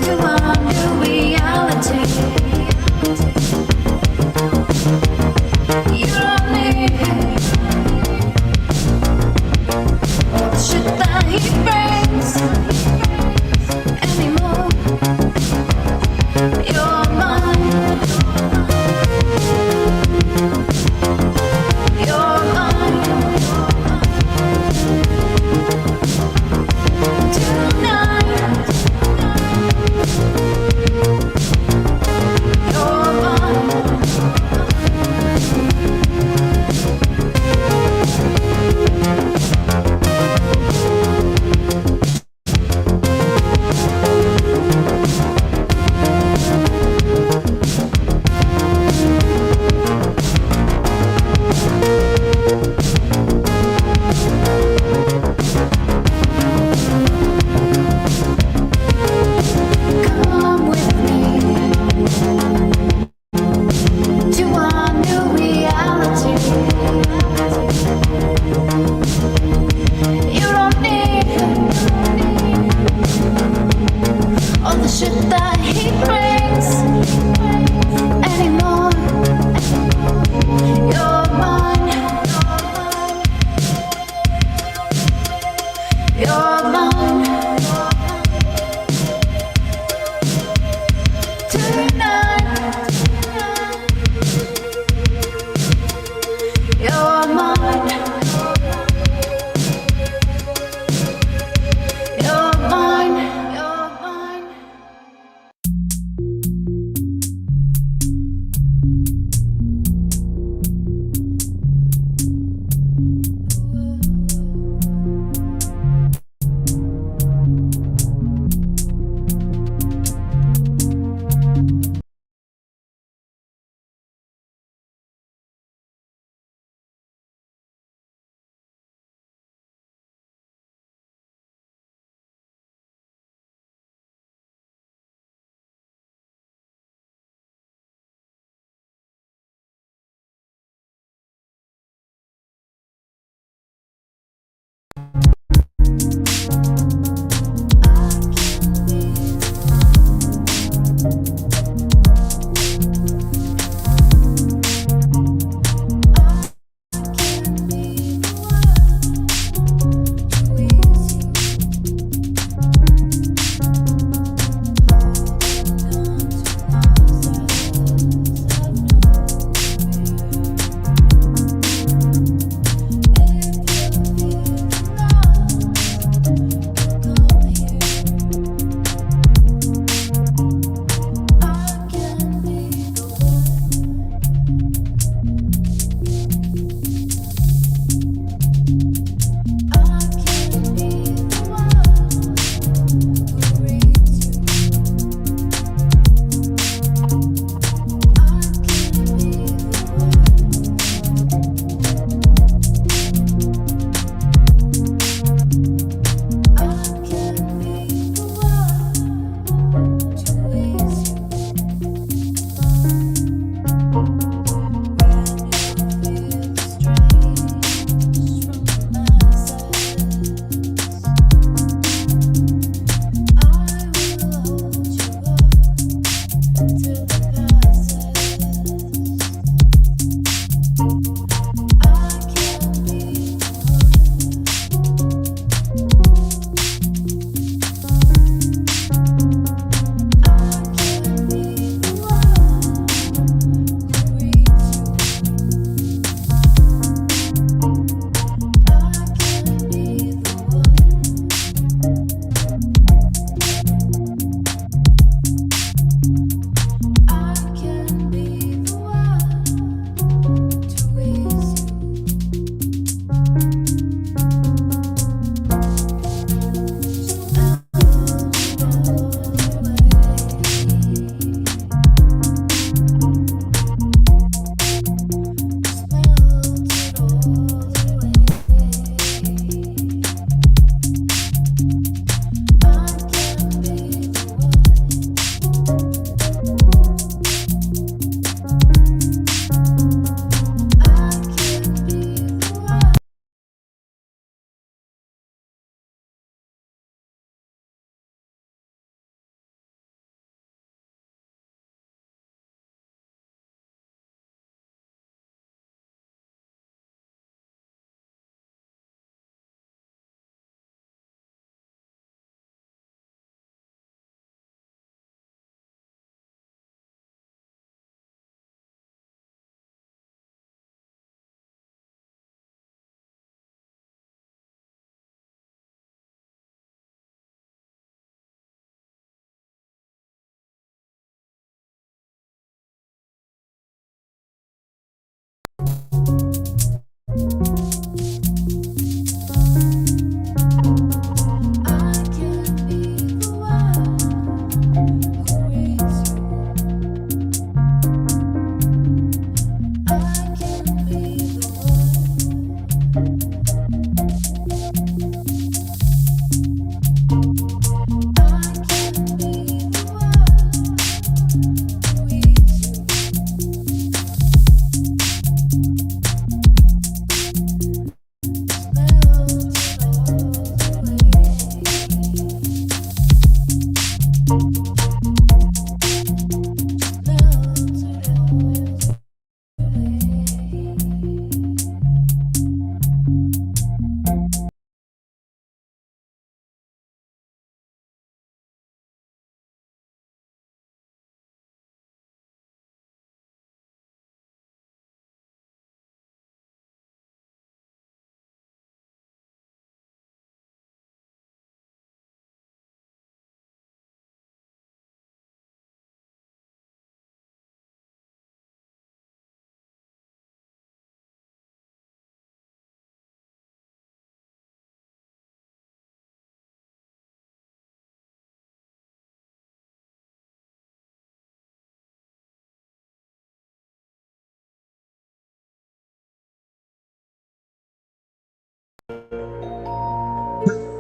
to our new reality. You don't need all the shit that he brings anymore. You're mine. You're mine. Tonight. You're mine. Come with me to our new reality. You don't need all the shit that he brings anymore. You're mine. You're mine. Tonight. You're mine. You're mine. You're mine.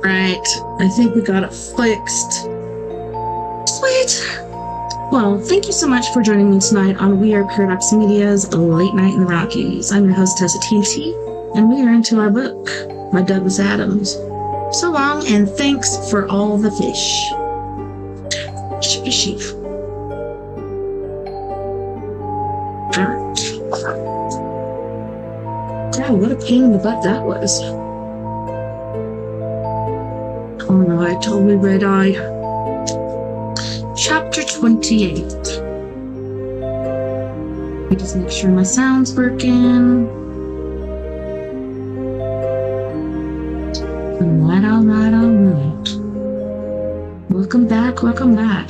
Right, I think we got it fixed. Sweet! Well, thank you so much for joining me tonight on We Are Paradox Media's Late Night in the Rockies. I'm your host, TessaTNT, and we are into our book by Douglas Adams. So long, and thanks for all the fish. Sheep. God, what a pain in the butt that was. Oh no, I totally red-eyed. Chapter 28. Let me just make sure my sound's working. Alright. Welcome back.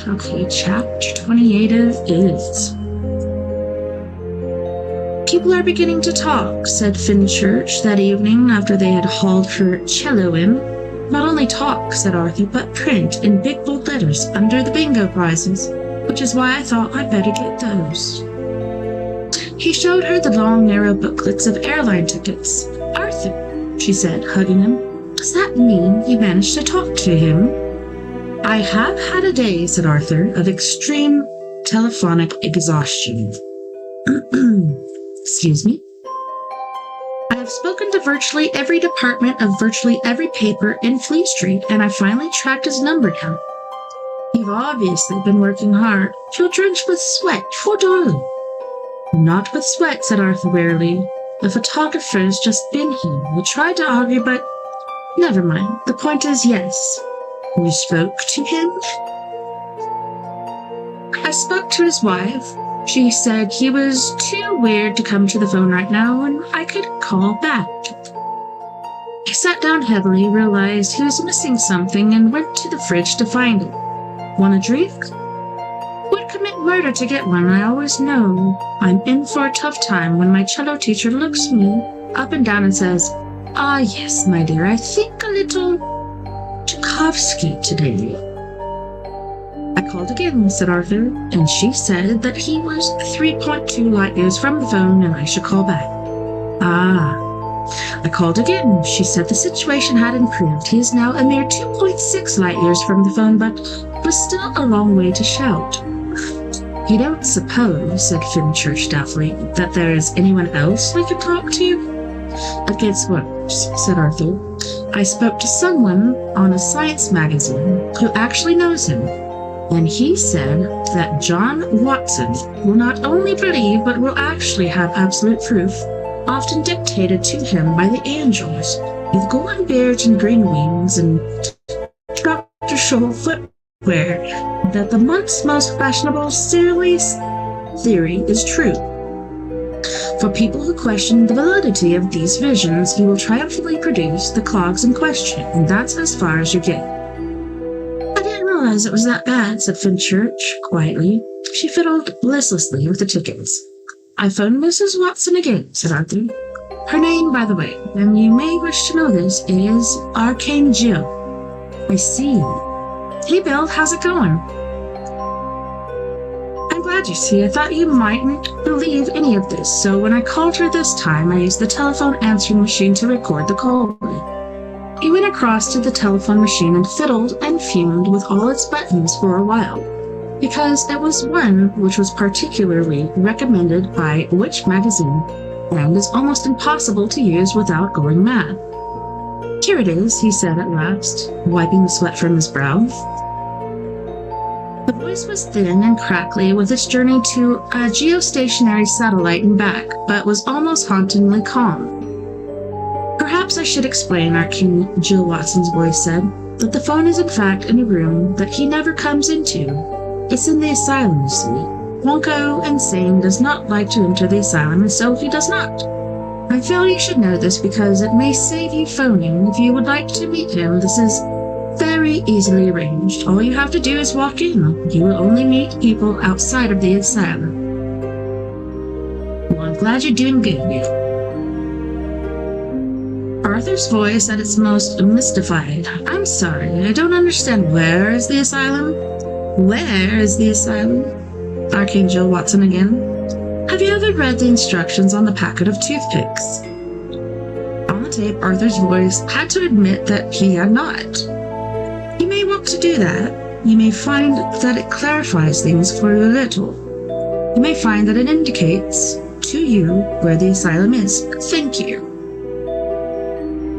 Okay, chapter 28 is. People are beginning to talk, said Finchurch that evening after they had hauled her cello in. Not only talk, said Arthur, but print in big bold letters under the bingo prizes, which is why I thought I'd better get those. He showed her the long, narrow booklets of airline tickets. Arthur, she said, hugging him, does that mean you managed to talk to him? I have had a day, said Arthur, of extreme telephonic exhaustion. Excuse me? I have spoken to virtually every department of virtually every paper in Fleet Street, and I finally tracked his number down. You've obviously been working hard. You're drenched with sweat, poor darling. Not with sweat, said Arthur wearily. The photographer's just been here. We tried to argue, but never mind. The point is, yes. You spoke to him? I spoke to his wife. She said he was too weird to come to the phone right now and I could call back. I sat down heavily, realized he was missing something, and went to the fridge to find it. Want a drink? Would commit murder to get one. I always know I'm in for a tough time when my cello teacher looks me up and down and says, ah, yes, my dear, I think a little Tchaikovsky today. I called again, said Arthur, and she said that he was 3.2 light years from the phone and I should call back. Ah. I called again. She said the situation had improved. He is now a mere 2.6 light years from the phone, but was still a long way to shout. You don't suppose, said Finchurch doubtfully, that there is anyone else we could talk to? It gets worse, said Arthur. I spoke to someone on a science magazine who actually knows him. And he said that John Watson will not only believe, but will actually have absolute proof, often dictated to him by the angels, with golden beards and green wings and Dr. Scholl footwear, that the month's most fashionable serious theory is true. For people who question the validity of these visions, he will triumphantly produce the clogs in question, and that's as far as you get. It was that bad, said Finchurch quietly. She fiddled listlessly with the tickets. I phoned Mrs. Watson again, said Arthur. Her name, by the way, and you may wish to know this, is Arcane Jill. I see. Hey, Bill, how's it going? I'm glad you see. I thought you mightn't believe any of this, so when I called her this time, I used the telephone answering machine to record the call. He went across to the telephone machine and fiddled and fumed with all its buttons for a while, because it was one which was particularly recommended by Witch magazine and is almost impossible to use without going mad. Here it is, he said at last, wiping the sweat from his brow. The voice was thin and crackly with its journey to a geostationary satellite and back, but was almost hauntingly calm. Perhaps I should explain, Archangel Watson's voice said, that the phone is in fact in a room that he never comes into. It's in the asylum, you see. Wonko Insane does not like to enter the asylum, and so he does not. I feel you should know this because it may save you phoning. If you would like to meet him, this is very easily arranged. All you have to do is walk in. You will only meet people outside of the asylum. Well, I'm glad you're doing good. Arthur's voice at its most mystified. I'm sorry, I don't understand. Where is the asylum? Where is the asylum? Archangel Watson again. Have you ever read the instructions on the packet of toothpicks? On the tape, Arthur's voice had to admit that he had not. You may want to do that. You may find that it clarifies things for you a little. You may find that it indicates to you where the asylum is. Thank you.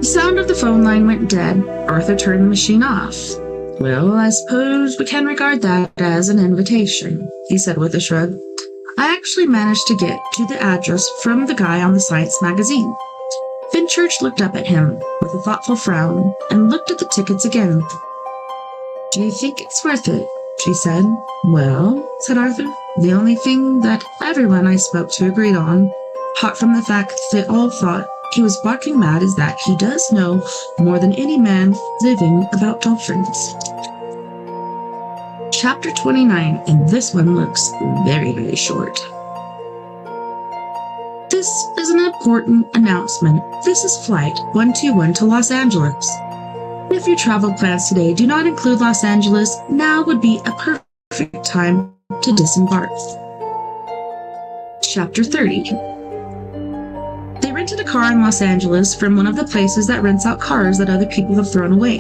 The sound of the phone line went dead. Arthur turned the machine off. Well, I suppose we can regard that as an invitation, he said with a shrug. I actually managed to get to the address from the guy on the Science magazine. Finchurch looked up at him with a thoughtful frown and looked at the tickets again. Do you think it's worth it? She said. Well, said Arthur, the only thing that everyone I spoke to agreed on, apart from the fact that they all thought he was barking mad, is that he does know more than any man living about dolphins. Chapter 29, and this one looks very, very short. This is an important announcement. This is Flight 121 to Los Angeles. If your travel plans today do not include Los Angeles, now would be a perfect time to disembark. Chapter 30. They rented a car in Los Angeles from one of the places that rents out cars that other people have thrown away.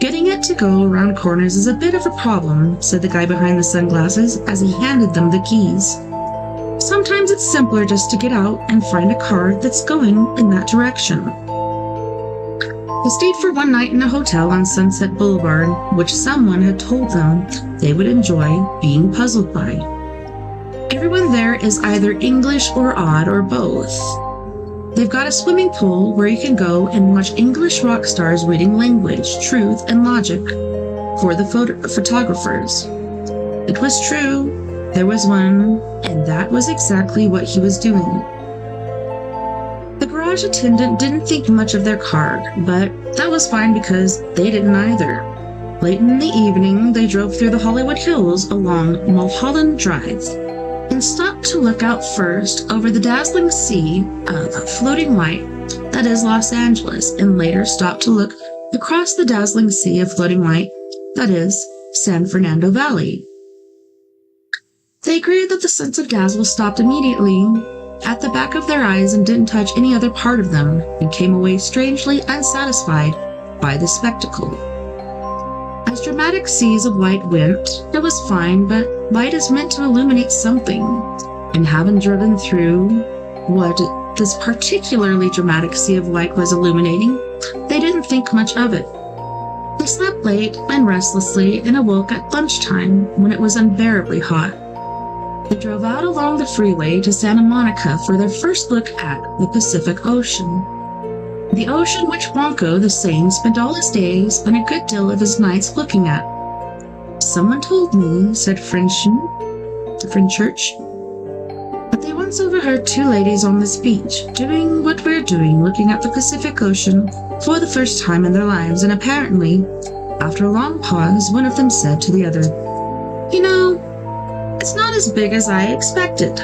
Getting it to go around corners is a bit of a problem, said the guy behind the sunglasses as he handed them the keys. Sometimes it's simpler just to get out and find a car that's going in that direction. They stayed for one night in a hotel on Sunset Boulevard, which someone had told them they would enjoy being puzzled by. Everyone there is either English or odd or both. They've got a swimming pool where you can go and watch English rock stars reading language, truth, and logic for the photographers. It was true. There was one, and that was exactly what he was doing. The garage attendant didn't think much of their car, but that was fine because they didn't either. Late in the evening, they drove through the Hollywood Hills along Mulholland Drive and stopped to look out first over the dazzling sea of floating light that is Los Angeles, and later stopped to look across the dazzling sea of floating light that is San Fernando Valley. They agreed that the sense of dazzle stopped immediately at the back of their eyes and didn't touch any other part of them, and came away strangely unsatisfied by the spectacle. As dramatic seas of light went, it was fine, but light is meant to illuminate something, and having driven through what this particularly dramatic sea of light was illuminating, they didn't think much of it. They slept late and restlessly and awoke at lunchtime when it was unbearably hot. They drove out along the freeway to Santa Monica for their first look at the Pacific Ocean. The ocean which Wonko the Sane spent all his days and a good deal of his nights looking at. Someone told me, said Finchurch, that they once overheard two ladies on this beach doing what we're doing, looking at the Pacific Ocean for the first time in their lives, and apparently, after a long pause, one of them said to the other, "You know, it's not as big as I expected."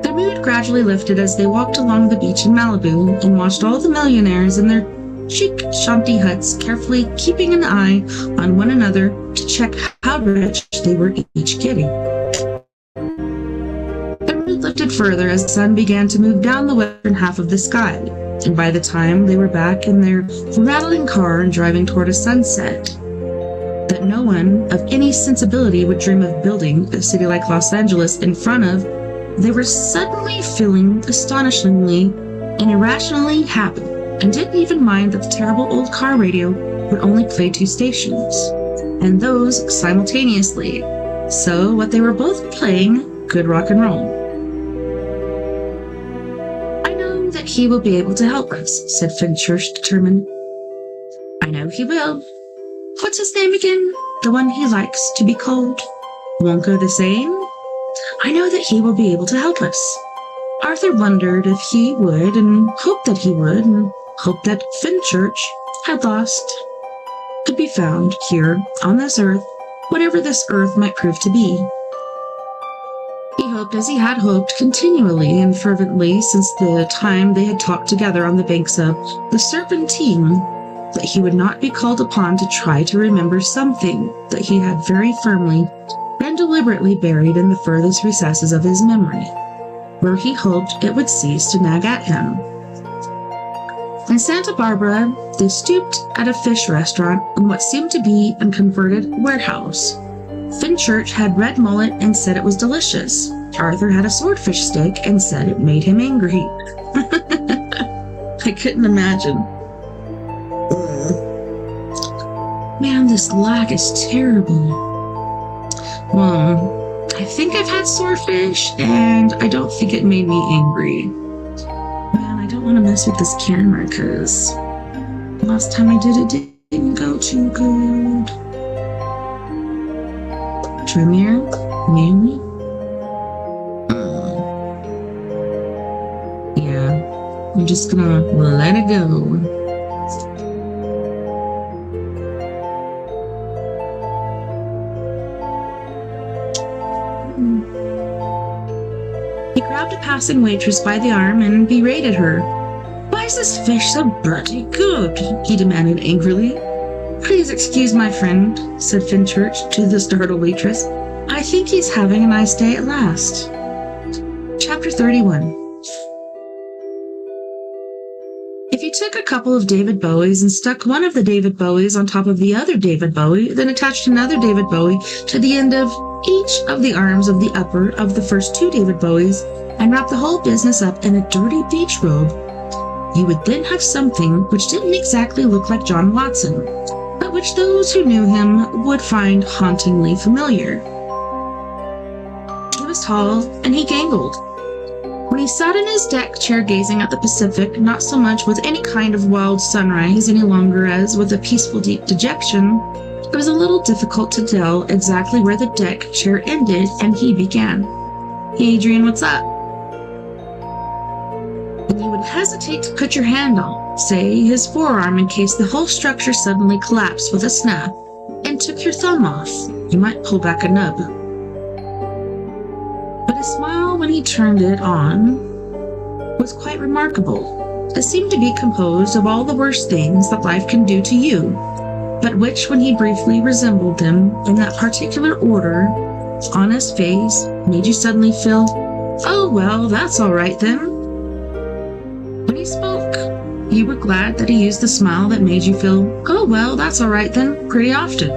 Their mood gradually lifted as they walked along the beach in Malibu and watched all the millionaires in their chic shanty huts carefully keeping an eye on one another to check how rich they were each getting. Their mood lifted further as the sun began to move down the western half of the sky, and by the time they were back in their rattling car and driving toward a sunset that no one of any sensibility would dream of building a city like Los Angeles in front of, they were suddenly feeling astonishingly and irrationally happy, and didn't even mind that the terrible old car radio would only play 2 stations, and those simultaneously. So what they were both playing, good rock and roll. I know that he will be able to help us, said Fenchurch, determined. I know he will. What's his name again? The one he likes to be called? Won't go the same? I know that he will be able to help us. Arthur wondered if he would, and hoped that he would, and hoped that Fenchurch had lost could be found here on this earth, whatever this earth might prove to be. He hoped as he had hoped continually and fervently since the time they had talked together on the banks of the Serpentine, that he would not be called upon to try to remember something that he had very firmly and deliberately buried in the furthest recesses of his memory, where he hoped it would cease to nag at him. In Santa Barbara, they stooped at a fish restaurant in what seemed to be a converted warehouse. Fenchurch had red mullet and said it was delicious. Arthur had a swordfish steak and said it made him angry. I couldn't imagine. Man, this lag is terrible. Well, I think I've had swordfish, and I don't think it made me angry. Man, I don't want to mess with this camera, because last time I did it didn't go too good. Premiere? Mainly? Yeah, I'm just gonna let it go. He grabbed a passing waitress by the arm and berated her. Why is this fish so bloody good? He demanded angrily. Please excuse my friend, said Fenchurch to the startled waitress. I think he's having a nice day at last. Chapter 31. If you took a couple of David Bowies and stuck one of the David Bowies on top of the other David Bowie, then attached another David Bowie to the end of each of the arms of the upper of the first 2 David Bowies, and wrapped the whole business up in a dirty beach robe, you would then have something which didn't exactly look like John Watson, but which those who knew him would find hauntingly familiar. He was tall, and he gangled. When he sat in his deck chair gazing at the Pacific, not so much with any kind of wild sunrise any longer as with a peaceful deep dejection, it was a little difficult to tell exactly where the deck chair ended and he began. Hey Adrian, what's up? And you would hesitate to put your hand on, say, his forearm in case the whole structure suddenly collapsed with a snap and took your thumb off. You might pull back a nub. But his smile when he turned it on was quite remarkable. It seemed to be composed of all the worst things that life can do to you, but which, when he briefly resembled them in that particular order on his face, made you suddenly feel, oh, well, that's all right then. When he spoke, you were glad that he used the smile that made you feel, oh, well, that's all right then, pretty often.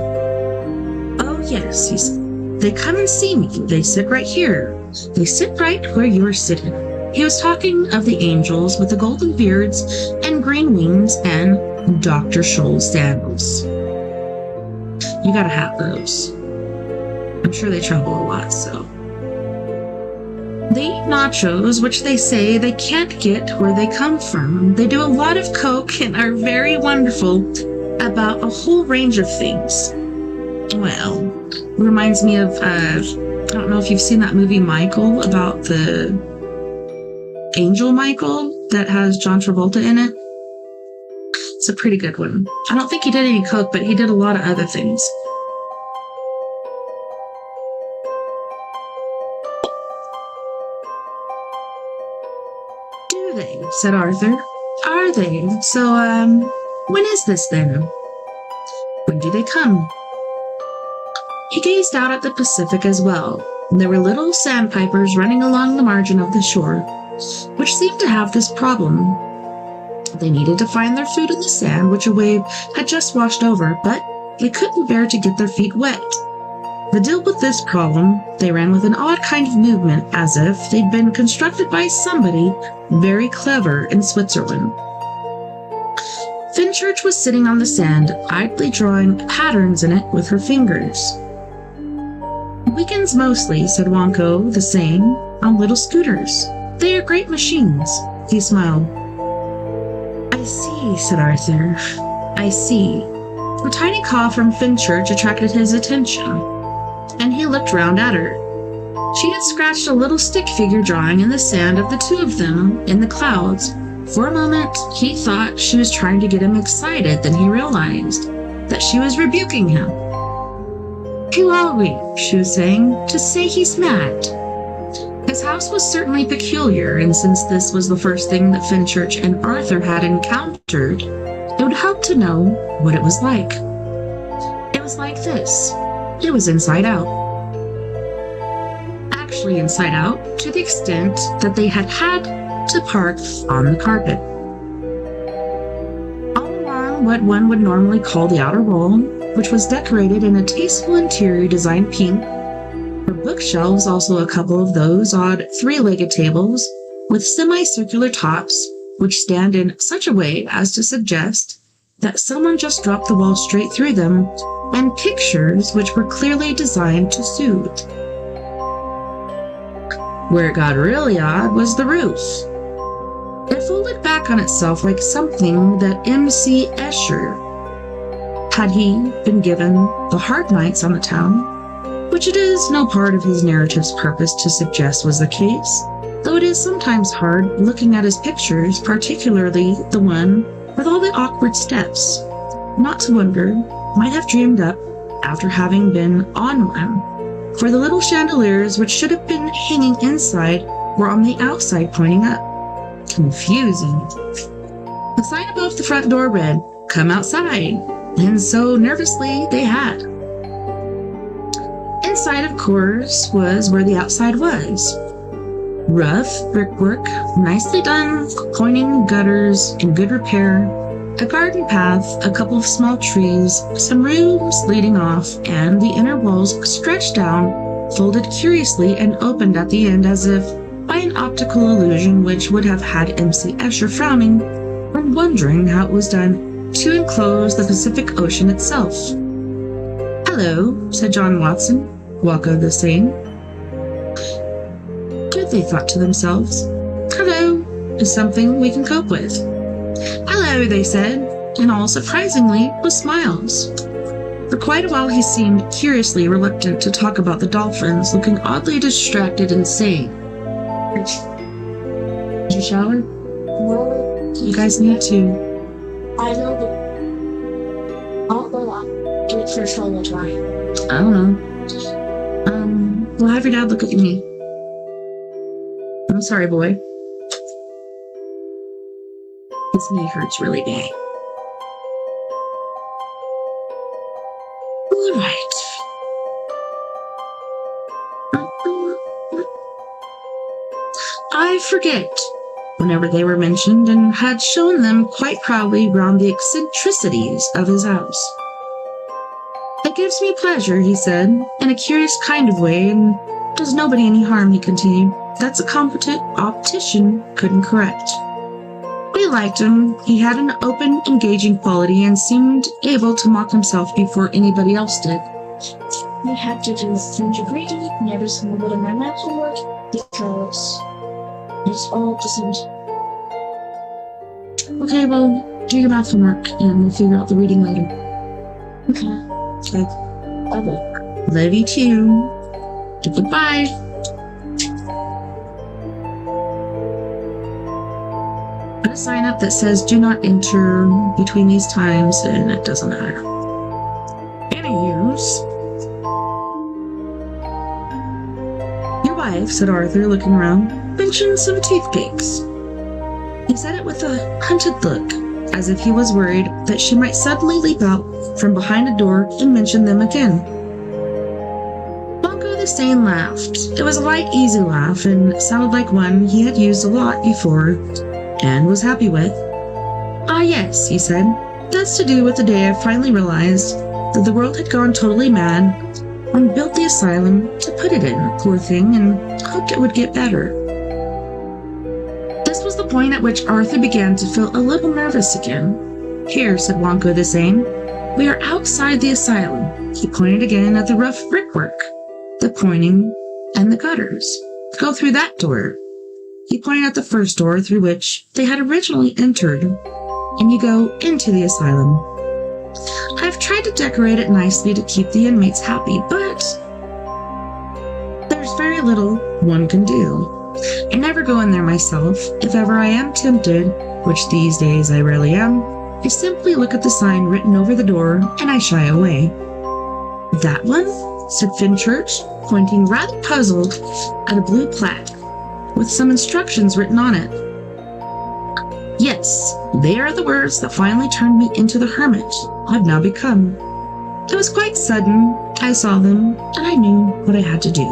Oh, yes, he said. They come and see me. They sit right here. They sit right where you're sitting. He was talking of the angels with the golden beards and green wings and Dr. Scholl's sandals. You gotta have those. I'm sure they travel a lot, so. They eat nachos, which they say they can't get where they come from. They do a lot of coke and are very wonderful about a whole range of things. Well, it reminds me of, I don't know if you've seen that movie Michael, about the angel Michael that has John Travolta in it. It's a pretty good one. I don't think he did any coke, but he did a lot of other things. Do they? Said Arthur. Are they? So, when is this then? When do they come? He gazed out at the Pacific as well. There were little sandpipers running along the margin of the shore, which seemed to have this problem. They needed to find their food in the sand, which a wave had just washed over, but they couldn't bear to get their feet wet. To deal with this problem, they ran with an odd kind of movement, as if they'd been constructed by somebody very clever in Switzerland. Fenchurch was sitting on the sand, idly drawing patterns in it with her fingers. Weekends mostly, said Wonko, the same, on little scooters. They are great machines. He smiled. I see, said Arthur. I see. A tiny caw from Fenchurch attracted his attention, and he looked round at her. She had scratched a little stick figure drawing in the sand of the two of them in the clouds. For a moment, he thought she was trying to get him excited, then he realized that she was rebuking him. Who are we, she was saying, to say he's mad? His house was certainly peculiar, and since this was the first thing that Fenchurch and Arthur had encountered, it would help to know what it was like. It was like this. It was inside out. Actually inside out, to the extent that they had to park on the carpet. All along what one would normally call the outer wall, which was decorated in a tasteful interior designed pink, were bookshelves, also a couple of those odd three-legged tables with semicircular tops, which stand in such a way as to suggest that someone just dropped the wall straight through them, and pictures which were clearly designed to soothe. Where it got really odd was the roof. It folded back on itself like something that M.C. Escher, had he been given the hard nights on the town, which it is no part of his narrative's purpose to suggest was the case, though it is sometimes hard looking at his pictures, particularly the one with all the awkward steps, not to wonder, might have dreamed up after having been on one, for the little chandeliers which should have been hanging inside were on the outside pointing up. Confusing. The sign above the front door read, "Come outside," and so nervously they had. Inside, of course, was where the outside was. Rough brickwork, nicely done, coining gutters in good repair, a garden path, a couple of small trees, some rooms leading off, and the inner walls stretched down, folded curiously, and opened at the end as if by an optical illusion which would have had M.C. Escher frowning and wondering how it was done to enclose the Pacific Ocean itself. Hello, said John Watson, Wonko the same. Good, they thought to themselves. Hello is something we can cope with. Hello, they said, and all surprisingly with smiles. For quite a while he seemed curiously reluctant to talk about the dolphins, looking oddly distracted and saying, Did you shower? No, You guys need to. I know, but I'll go on. Do it for all the time. I don't know. We'll have your dad look at me. I'm sorry, boy. His knee hurts really bad. All right. I forget whenever they were mentioned and had shown them quite proudly round the eccentricities of his house. It gives me pleasure, he said, in a curious kind of way, and does nobody any harm, he continued. That's a competent optician couldn't correct. We liked him. He had an open, engaging quality and seemed able to mock himself before anybody else did. We had to do gingerbread never seen a bit of my math homework because it's all the same. Okay, well, do your math homework and we'll figure out the reading later. Okay. Okay. I will. Love you too. Goodbye. Put a sign up that says do not enter between these times, and it doesn't matter. Any use? Your wife, said Arthur, looking around, mentioned some toothpicks. He said it with a hunted look, as if he was worried that she might suddenly leap out from behind a door and mention them again. Wonko the Sane laughed. It was a light, easy laugh, and sounded like one he had used a lot before and was happy with. Ah, yes, he said. That's to do with the day I finally realized that the world had gone totally mad and built the asylum to put it in, poor thing, and hoped it would get better. This was the point at which Arthur began to feel a little nervous again. Here, said Wonko the Sane. We are outside the asylum. He pointed again at the rough brickwork, the pointing, and the gutters. Go through that door. He pointed at the first door through which they had originally entered, and you go into the asylum. I've tried to decorate it nicely to keep the inmates happy, but there's very little one can do. I never go in there myself. If ever I am tempted, which these days I rarely am, I simply look at the sign written over the door and I shy away. That one? Said Finchurch, pointing rather puzzled at a blue plaque with some instructions written on it. Yes, they are the words that finally turned me into the hermit I've now become. It was quite sudden. I saw them, and I knew what I had to do.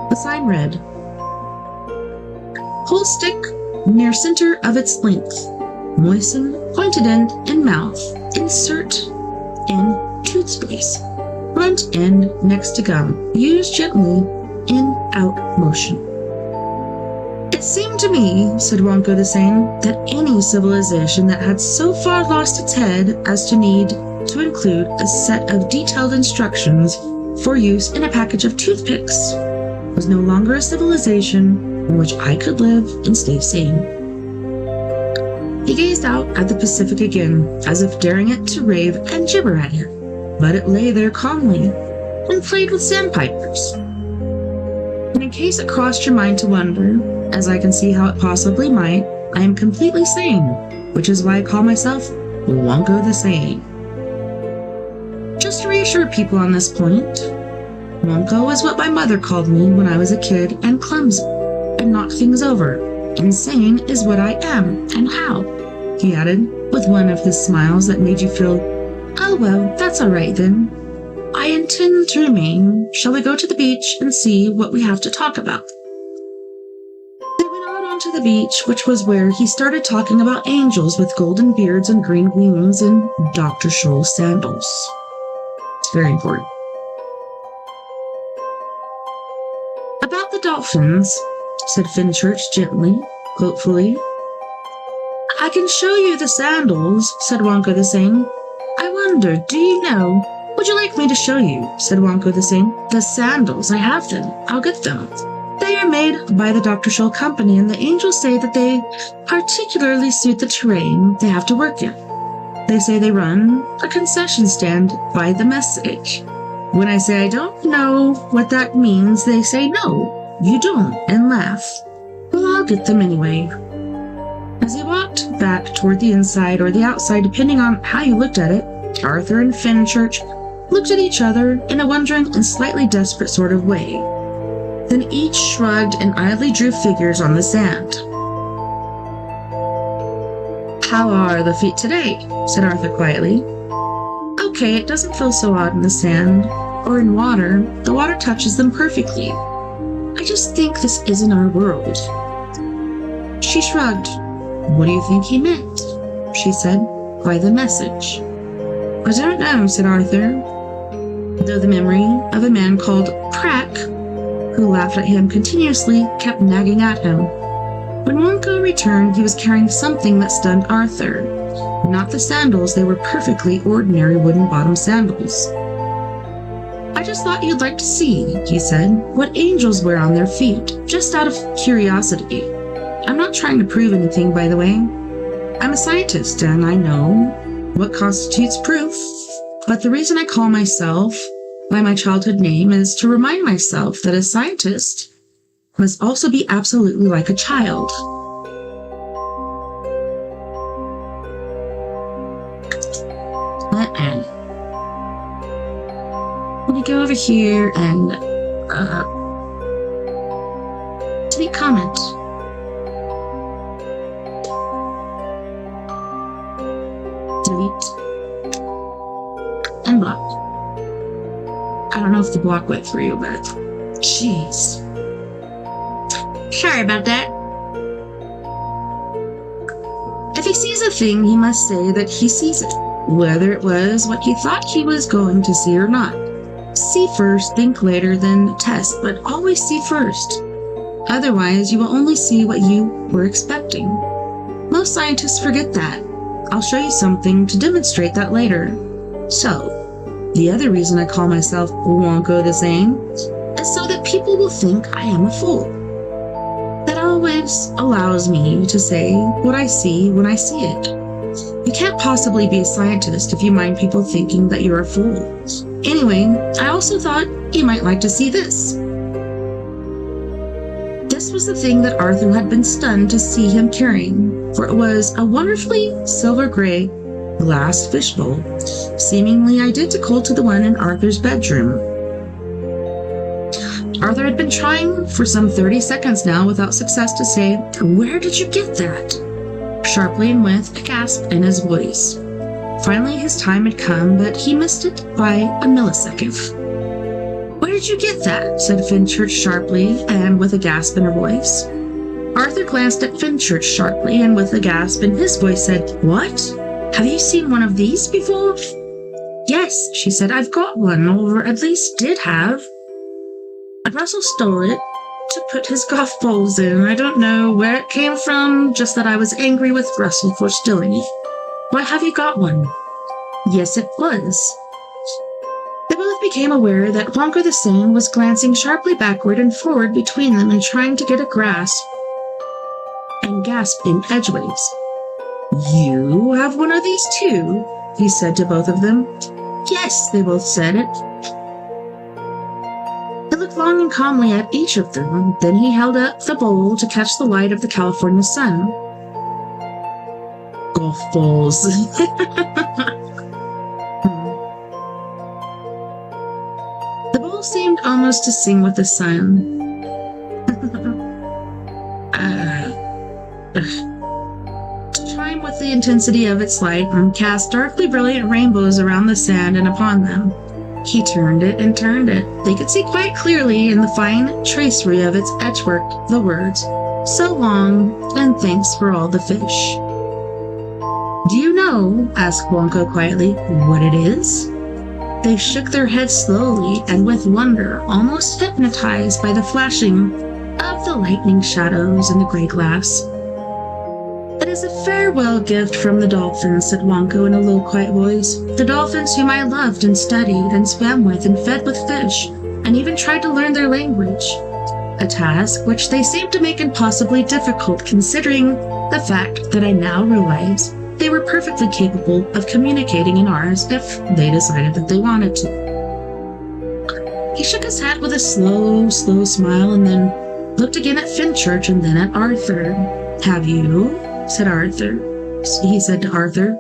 The sign read, "Pull stick near center of its length. Moisten pointed end in mouth. Insert in tooth space. Front end next to gum. Use gently in-out motion." It seemed to me, said Wonko the Sane, that any civilization that had so far lost its head as to need to include a set of detailed instructions for use in a package of toothpicks was no longer a civilization in which I could live and stay sane. He gazed out at the Pacific again, as if daring it to rave and gibber at it, but it lay there calmly and played with sandpipers. And in case it crossed your mind to wonder, as I can see how it possibly might, I am completely sane, which is why I call myself Wonko the Sane. Just to reassure people on this point, Wonko is what my mother called me when I was a kid and clumsy and knocked things over. Insane is what I am and how, he added, with one of his smiles that made you feel, oh well, that's all right then. I intend to remain. Shall we go to the beach and see what we have to talk about? They went out onto the beach, which was where he started talking about angels with golden beards and green wings and Dr. Scholl sandals. It's very important. About the dolphins, said Finchurch gently, hopefully. I can show you the sandals, said Wonko the Sane. I wonder, do you know? Would you like me to show you? Said Wonko the Sane. The sandals, I have them. I'll get them. They are made by the Dr. Scholl Company, and the angels say that they particularly suit the terrain they have to work in. They say they run a concession stand by the message. When I say I don't know what that means, they say no, you don't, and laugh. Well, I'll get them anyway. As he walked back toward the inside or the outside, depending on how you looked at it, Arthur and Finchurch looked at each other in a wondering and slightly desperate sort of way. Then each shrugged and idly drew figures on the sand. How are the feet today? Said Arthur quietly. Okay, it doesn't feel so odd in the sand or in water. The water touches them perfectly. I just think this isn't our world. She shrugged. What do you think he meant? She said. By the message. I don't know, said Arthur, though the memory of a man called Crack, who laughed at him continuously, kept nagging at him. When Wonko returned, he was carrying something that stunned Arthur. Not the sandals, they were perfectly ordinary wooden-bottom sandals. I just thought you'd like to see, he said, what angels wear on their feet, just out of curiosity. I'm not trying to prove anything, by the way. I'm a scientist, and I know what constitutes proof. But the reason I call myself by my childhood name is to remind myself that a scientist must also be absolutely like a child. Let me go over here and delete comment. Delete and block. I don't know if the block went through, but jeez. Sorry about that. If he sees a thing, he must say that he sees it, whether it was what he thought he was going to see or not. See first, think later, then test, but always see first. Otherwise, you will only see what you were expecting. Most scientists forget that. I'll show you something to demonstrate that later. So, the other reason I call myself Wonko the Sane is so that people will think I am a fool. That always allows me to say what I see when I see it. You can't possibly be a scientist if you mind people thinking that you're a fool. Anyway, I also thought you might like to see this. This was the thing that Arthur had been stunned to see him carrying, for it was a wonderfully silver-gray glass fishbowl, seemingly identical to the one in Arthur's bedroom. Arthur had been trying for some 30 seconds now without success to say, "Where did you get that?" sharply and with a gasp in his voice. Finally, his time had come, but he missed it by a millisecond. "Where did you get that?" said Fenchurch sharply and with a gasp in her voice. Arthur glanced at Fenchurch sharply and with a gasp in his voice said, "What? Have you seen one of these before?" "Yes," she said, "I've got one, or at least did have. Russell stole it to put his golf balls in. I don't know where it came from, just that I was angry with Russell for stealing it." "Why have you got one?" "Yes, it was." They both became aware that Wonko the Sane was glancing sharply backward and forward between them and trying to get a grasp and gasped in edgeways. "You have one of these too?" he said to both of them. "Yes," they both said it. He looked long and calmly at each of them. Then he held up the bowl to catch the light of the California sun. Golf balls. The bowl seemed almost to sing with the sun. To chime with the intensity of its light and cast darkly brilliant rainbows around the sand and upon them. He turned it and turned it. They could see quite clearly in the fine tracery of its edgework the words, "So long, and thanks for all the fish." "Do you know," asked Wonko quietly, "what it is?" They shook their heads slowly and with wonder, almost hypnotized by the flashing of the lightning shadows in the gray glass. "It is a farewell gift from the dolphins," said Wonko in a low, quiet voice. "The dolphins whom I loved and studied and swam with and fed with fish, and even tried to learn their language. A task which they seemed to make impossibly difficult considering the fact that I now realize they were perfectly capable of communicating in ours if they decided that they wanted to." He shook his head with a slow smile and then looked again at Fenchurch and then at Arthur. "Have you?" said Arthur. He said to Arthur,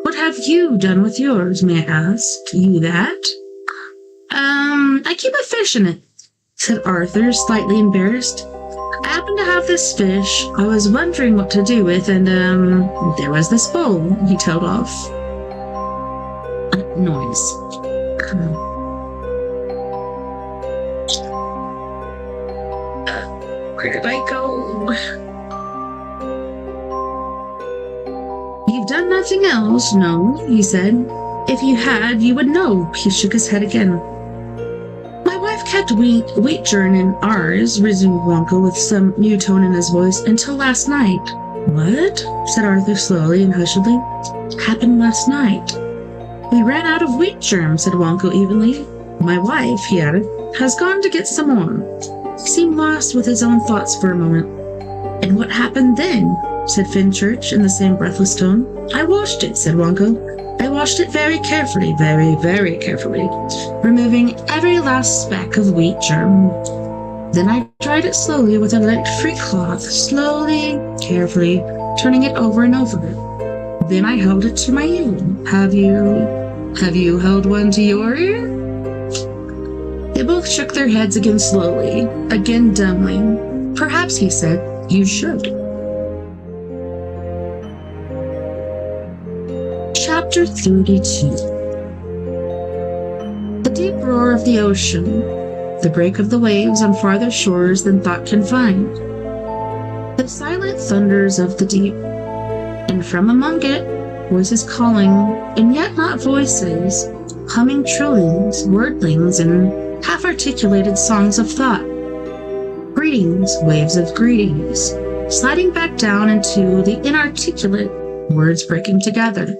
"What have you done with yours, may I ask? You that?" I keep a fish in it," said Arthur, slightly embarrassed. "I happen to have this fish I was wondering what to do with, and, there was this bowl," he told off. Noise. Where did I go? "You've done nothing else, no?" he said. "If you had, you would know." He shook his head again. "My wife kept wheat germ in ours," resumed Wonko with some new tone in his voice, "until last night." "What?" said Arthur slowly and hushedly. "Happened last night." "We ran out of wheat germ," said Wonko evenly. "My wife," he added, "has gone to get some more." He seemed lost with his own thoughts for a moment. "And what happened then?" said Fenchurch in the same breathless tone. "I washed it," said Wonko. "I washed it very carefully, very, very carefully, removing every last speck of wheat germ. Then I dried it slowly with a lint-free cloth, slowly, carefully, turning it over and over. Then I held it to my ear. Have you held one to your ear?" They both shook their heads again slowly, again dumbly. "Perhaps," he said, "you should." Chapter 32. The deep roar of the ocean, the break of the waves on farther shores than thought can find, the silent thunders of the deep, and from among it, voices calling, and yet not voices, humming trillings, wordlings, and half-articulated songs of thought. Greetings, waves of greetings, sliding back down into the inarticulate words breaking together.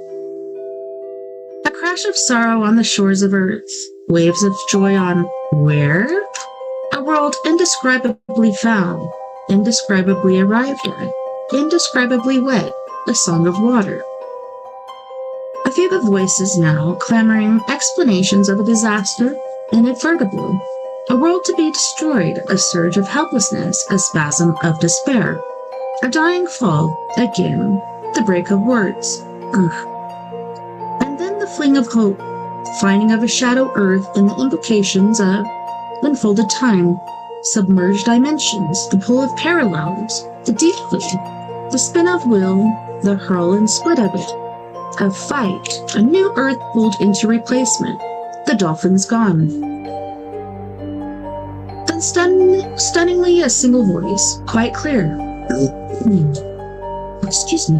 A crash of sorrow on the shores of earth, waves of joy on where? A world indescribably found, indescribably arrived at, indescribably wet, a song of water. I feel the voices now clamoring explanations of a disaster, inadvertible, a world to be destroyed, a surge of helplessness, a spasm of despair, a dying fall, again, the break of words. Ugh. And then the fling of hope, finding of a shadow earth and the implications of unfolded time, submerged dimensions, the pull of parallels, the deep blue, the spin of will, the hurl and split of it, a fight, a new earth pulled into replacement, the dolphins gone. Then stunningly a single voice, quite clear. Excuse me.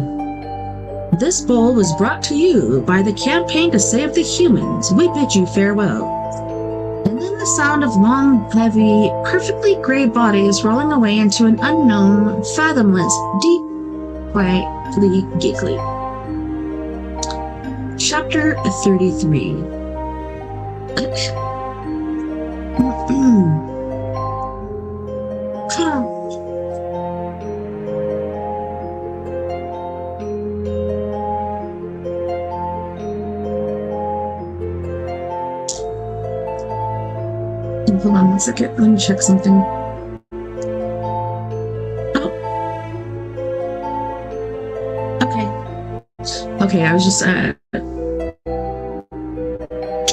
This bowl was brought to you by the campaign to save the humans. We bid you farewell. And then the sound of long, heavy, perfectly gray bodies rolling away into an unknown, fathomless, deep, quietly giggly. Chapter 33. Hold on one second. Let me check something. Oh. Okay, I was just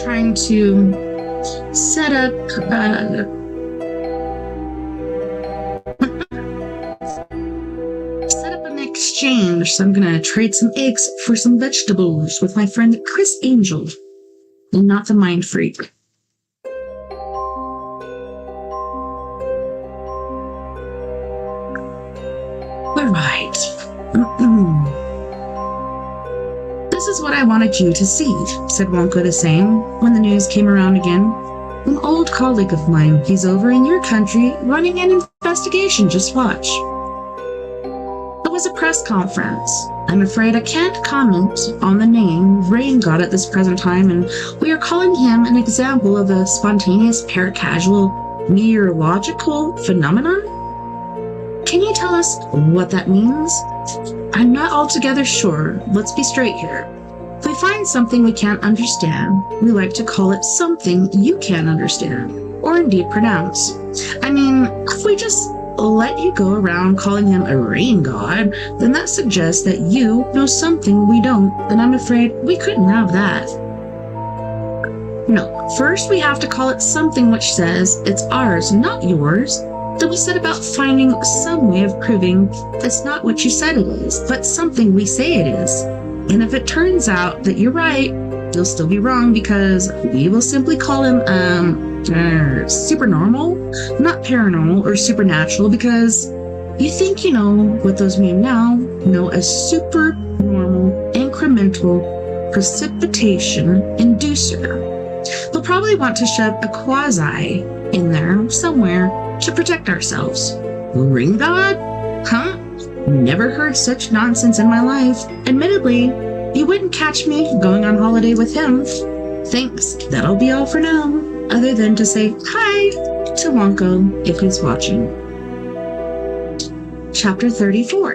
trying to set up an exchange. So I'm gonna trade some eggs for some vegetables with my friend Chris Angel, and not the Mind Freak. All right. This is what I wanted you to see, said Wonka the same, when the news came around again. An old colleague of mine, he's over in your country running an investigation, just watch. It was a press conference. I'm afraid I can't comment on the name Rain God at this present time, and we are calling him an example of a spontaneous paracasual meteorological phenomenon. Can you tell us what that means? I'm not altogether sure. Let's be straight here. If we find something we can't understand, we like to call it something you can't understand, or indeed pronounce. I mean, if we just let you go around calling him a rain god, then that suggests that you know something we don't, and I'm afraid we couldn't have that. No, first we have to call it something which says it's ours, not yours. Then we set about finding some way of proving it's not what you said it is, but something we say it is. And if it turns out that you're right, you'll still be wrong because we will simply call him supernormal, not paranormal or supernatural, because you think you know what those mean now. No, a supernormal incremental precipitation inducer. We'll probably want to shove a quasi in there somewhere to protect ourselves. Ring god? Huh? Never heard such nonsense in my life. Admittedly, you wouldn't catch me going on holiday with him. Thanks, that'll be all for now, other than to say hi to Wonko if he's watching. Chapter 34.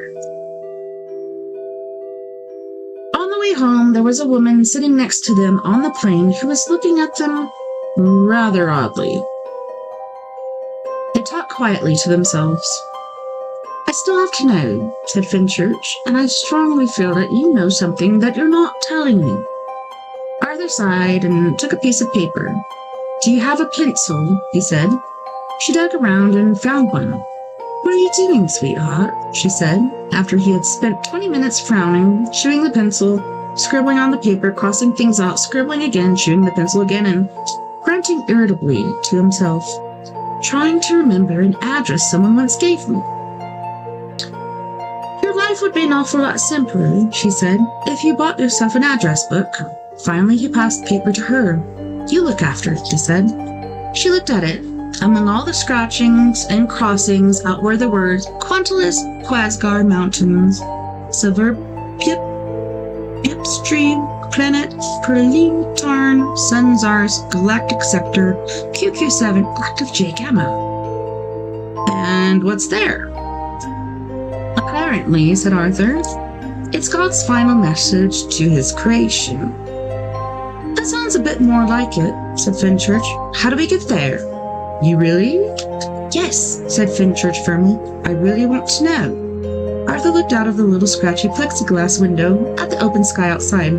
On the way home, there was a woman sitting next to them on the plane who was looking at them rather oddly. They talked quietly to themselves. I still have to know, said Finchurch, and I strongly feel that you know something that you're not telling me. Arthur sighed and took a piece of paper. Do you have a pencil? He said. She dug around and found one. What are you doing, sweetheart? She said, after he had spent 20 minutes frowning, chewing the pencil, scribbling on the paper, crossing things out, scribbling again, chewing the pencil again, and grunting irritably to himself. Trying to remember an address someone once gave me. Your life would be an awful lot simpler, she said, if you bought yourself an address book. Finally, he passed the paper to her. You look after it, he said. She looked at it. Among all the scratchings and crossings out were the words Quantalus Quasgar Mountains, Suburbia Stream, Planet, Perlin, Tarn, Sunzars, Galactic Sector, QQ7, Active J Gamma. And what's there? Apparently, said Arthur, it's God's final message to his creation. That sounds a bit more like it, said Fenchurch. How do we get there? You really? Yes, said Fenchurch firmly. I really want to know. Arthur looked out of the little scratchy plexiglass window at the open sky outside.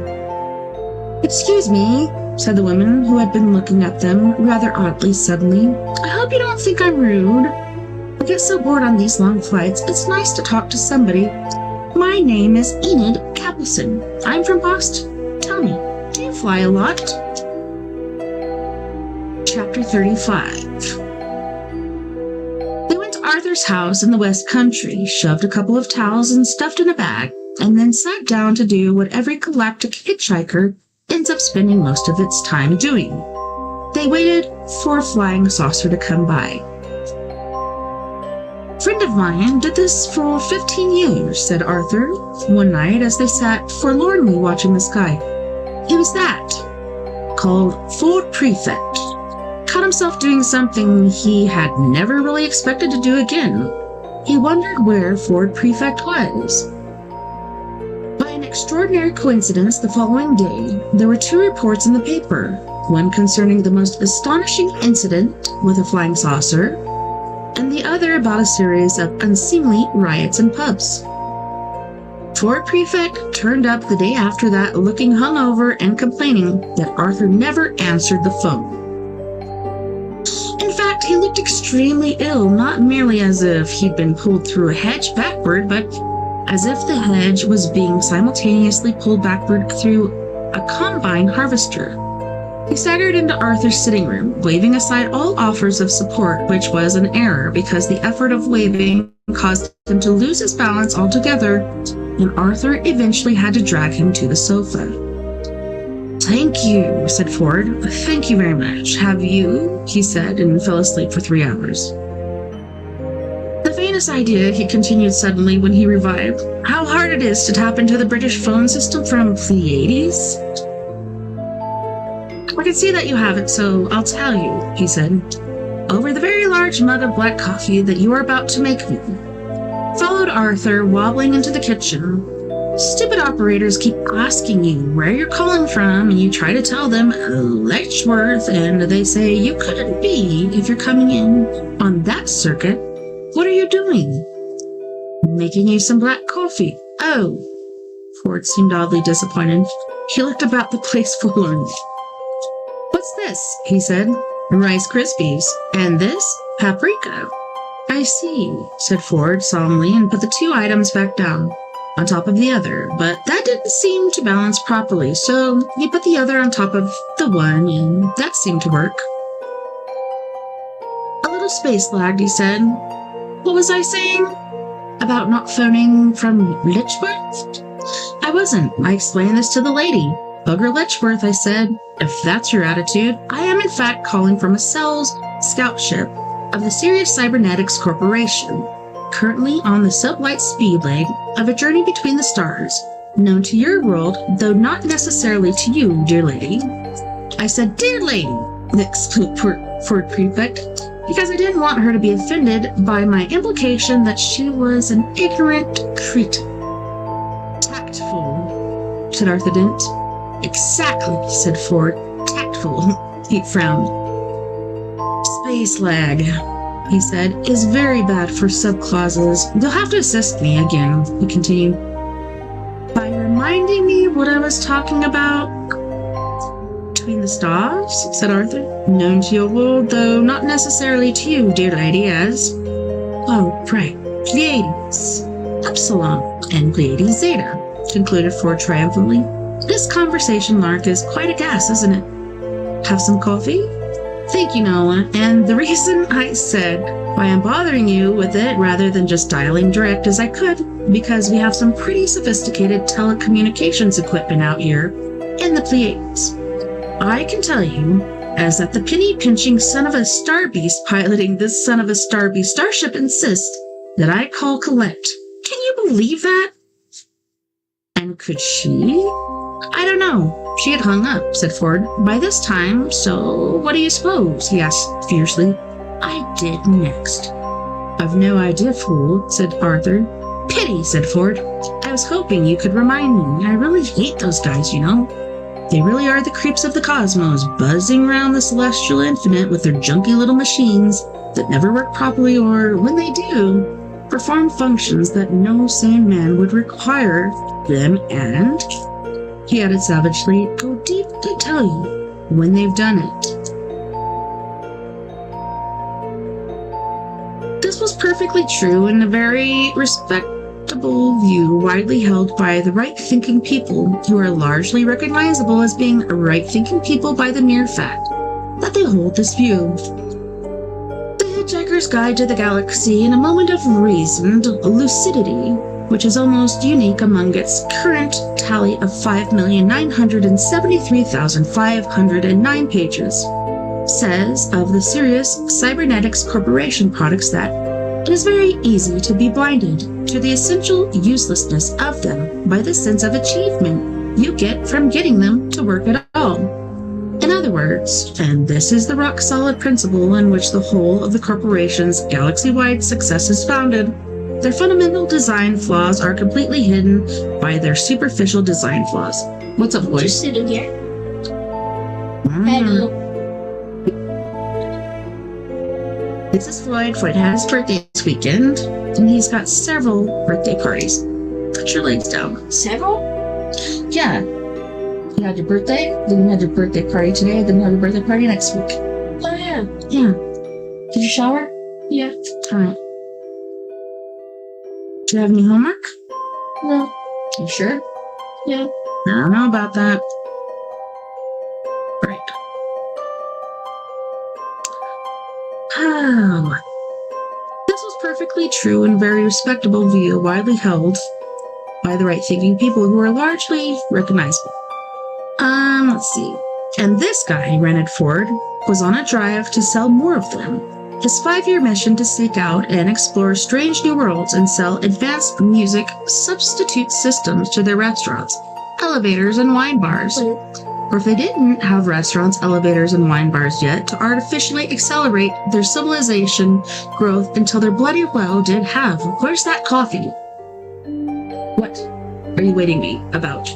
Excuse me, said the woman who had been looking at them rather oddly suddenly. I hope you don't think I'm rude. I get so bored on these long flights, it's nice to talk to somebody. My name is Enid Capelson. I'm from Boston. Tell me, do you fly a lot? Chapter 35. They went to Arthur's house in the West Country, shoved a couple of towels and stuffed in a bag, and then sat down to do what every galactic hitchhiker ends up spending most of its time doing. They waited for a flying saucer to come by. A friend of mine did this for 15 years, said Arthur, one night as they sat forlornly watching the sky. He was that, called Ford Prefect. Caught himself doing something he had never really expected to do again. He wondered where Ford Prefect was. By an extraordinary coincidence, the following day, there were two reports in the paper, one concerning the most astonishing incident with a flying saucer, and the other about a series of unseemly riots in pubs. Ford Prefect turned up the day after that looking hungover and complaining that Arthur never answered the phone. In fact, he looked extremely ill, not merely as if he'd been pulled through a hedge backward, but as if the hedge was being simultaneously pulled backward through a combine harvester. He staggered into Arthur's sitting room, waving aside all offers of support, which was an error because the effort of waving caused him to lose his balance altogether, and Arthur eventually had to drag him to the sofa. Thank you, said Ford. Thank you very much. Have you? He said, and fell asleep for 3 hours. The faintest idea, he continued suddenly when he revived, how hard it is to tap into the British phone system from the 80s? I can see that you haven't, so I'll tell you, he said, over the very large mug of black coffee that you are about to make me. Followed Arthur, wobbling into the kitchen. Stupid operators keep asking you where you're calling from, and you try to tell them Letchworth, and they say you couldn't be if you're coming in on that circuit. What are you doing? Making you some black coffee. Oh. Ford seemed oddly disappointed. He looked about the place forlornly. What's this? He said. Rice Krispies. And this? Paprika. I see, said Ford solemnly and put the two items back down on top of the other, but that didn't seem to balance properly, so he put the other on top of the one, and that seemed to work. A little space lagged, he said. What was I saying? About not phoning from Letchworth? I wasn't. I explained this to the lady. Bugger Letchworth, I said. If that's your attitude, I am in fact calling from a Cells scout ship of the Sirius Cybernetics Corporation, currently on the sublight speed leg of a journey between the stars, known to your world, though not necessarily to you, dear lady. I said, dear lady, exclaimed Ford Prefect, because I didn't want her to be offended by my implication that she was an ignorant cretin. Tactful, said Arthur Dent. Exactly, said Ford. Tactful, he frowned. Space lag, he said, is very bad for subclauses. You'll have to assist me again, he continued. By reminding me what I was talking about? Between the stars, said Arthur. Known to your world, though not necessarily to you, dear lady, as... Oh, right. Pleiades. Epsilon and Pleiades Zeta, concluded Ford triumphantly. This conversation lark is quite a gas, isn't it? Have some coffee? Thank you, Nola. And the reason I said why I'm bothering you with it rather than just dialing direct as I could, because we have some pretty sophisticated telecommunications equipment out here in the Pleiades. I can tell you, as that the penny-pinching son of a star beast piloting this son of a star beast starship insists that I call collect. Can you believe that? And could she? I don't know. She had hung up, said Ford, by this time, so what do you suppose? He asked fiercely. I did next. I've no idea, fool, said Arthur. Pity, said Ford. I was hoping you could remind me. I really hate those guys, you know. They really are the creeps of the cosmos, buzzing around the celestial infinite with their junky little machines that never work properly or, when they do, perform functions that no sane man would require them, and, he added savagely, go deep to tell you when they've done it. This was perfectly true and a very respectable view widely held by the right-thinking people who are largely recognizable as being right-thinking people by the mere fact that they hold this view. The Hitchhiker's Guide to the Galaxy, in a moment of reasoned lucidity, which is almost unique among its current tally of 5,973,509 pages, says of the Sirius Cybernetics Corporation products that it is very easy to be blinded to the essential uselessness of them by the sense of achievement you get from getting them to work at all. In other words, and this is the rock-solid principle on which the whole of the corporation's galaxy-wide success is founded, their fundamental design flaws are completely hidden by their superficial design flaws. What's up, boys? Just sitting here. Mm. Hello. This is Floyd. Floyd had his birthday this weekend, and he's got several birthday parties. Put your legs down. Several? Yeah. You had your birthday, then you had your birthday party today, then you have your birthday party next week. Oh, yeah. Yeah. Did you shower? Yeah. Alright. Do you have any homework? No. You sure? Yeah. I don't know about that. Right. Oh. This was perfectly true and very respectable view widely held by the right-thinking people who are largely recognizable. Let's see. And this guy, Renard Ford, was on a drive to sell more of them. His 5-year mission to seek out and explore strange new worlds and sell advanced music substitute systems to their restaurants, elevators, and wine bars. Or if they didn't have restaurants, elevators, and wine bars yet, to artificially accelerate their civilization growth until their bloody well did have. Where's that coffee? What are you waiting me about?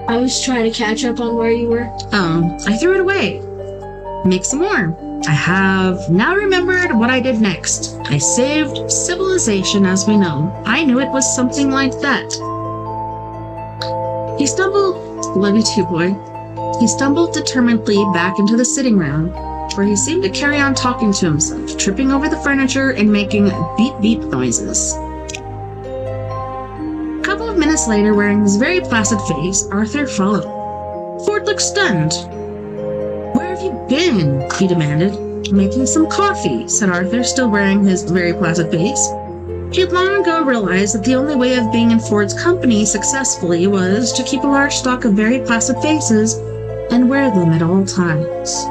I was trying to catch up on where you were. I threw it away. Make some more. I have now remembered what I did next. I saved civilization as we know. I knew it was something like that. He stumbled, love you too, boy. He stumbled determinedly back into the sitting room, where he seemed to carry on talking to himself, tripping over the furniture and making beep-beep noises. A couple of minutes later, wearing his very placid face, Arthur followed. Ford looked stunned. Where have you been? He demanded. Making some coffee, said Arthur, still wearing his very placid face. He had long ago realized that the only way of being in Ford's company successfully was to keep a large stock of very placid faces and wear them at all times.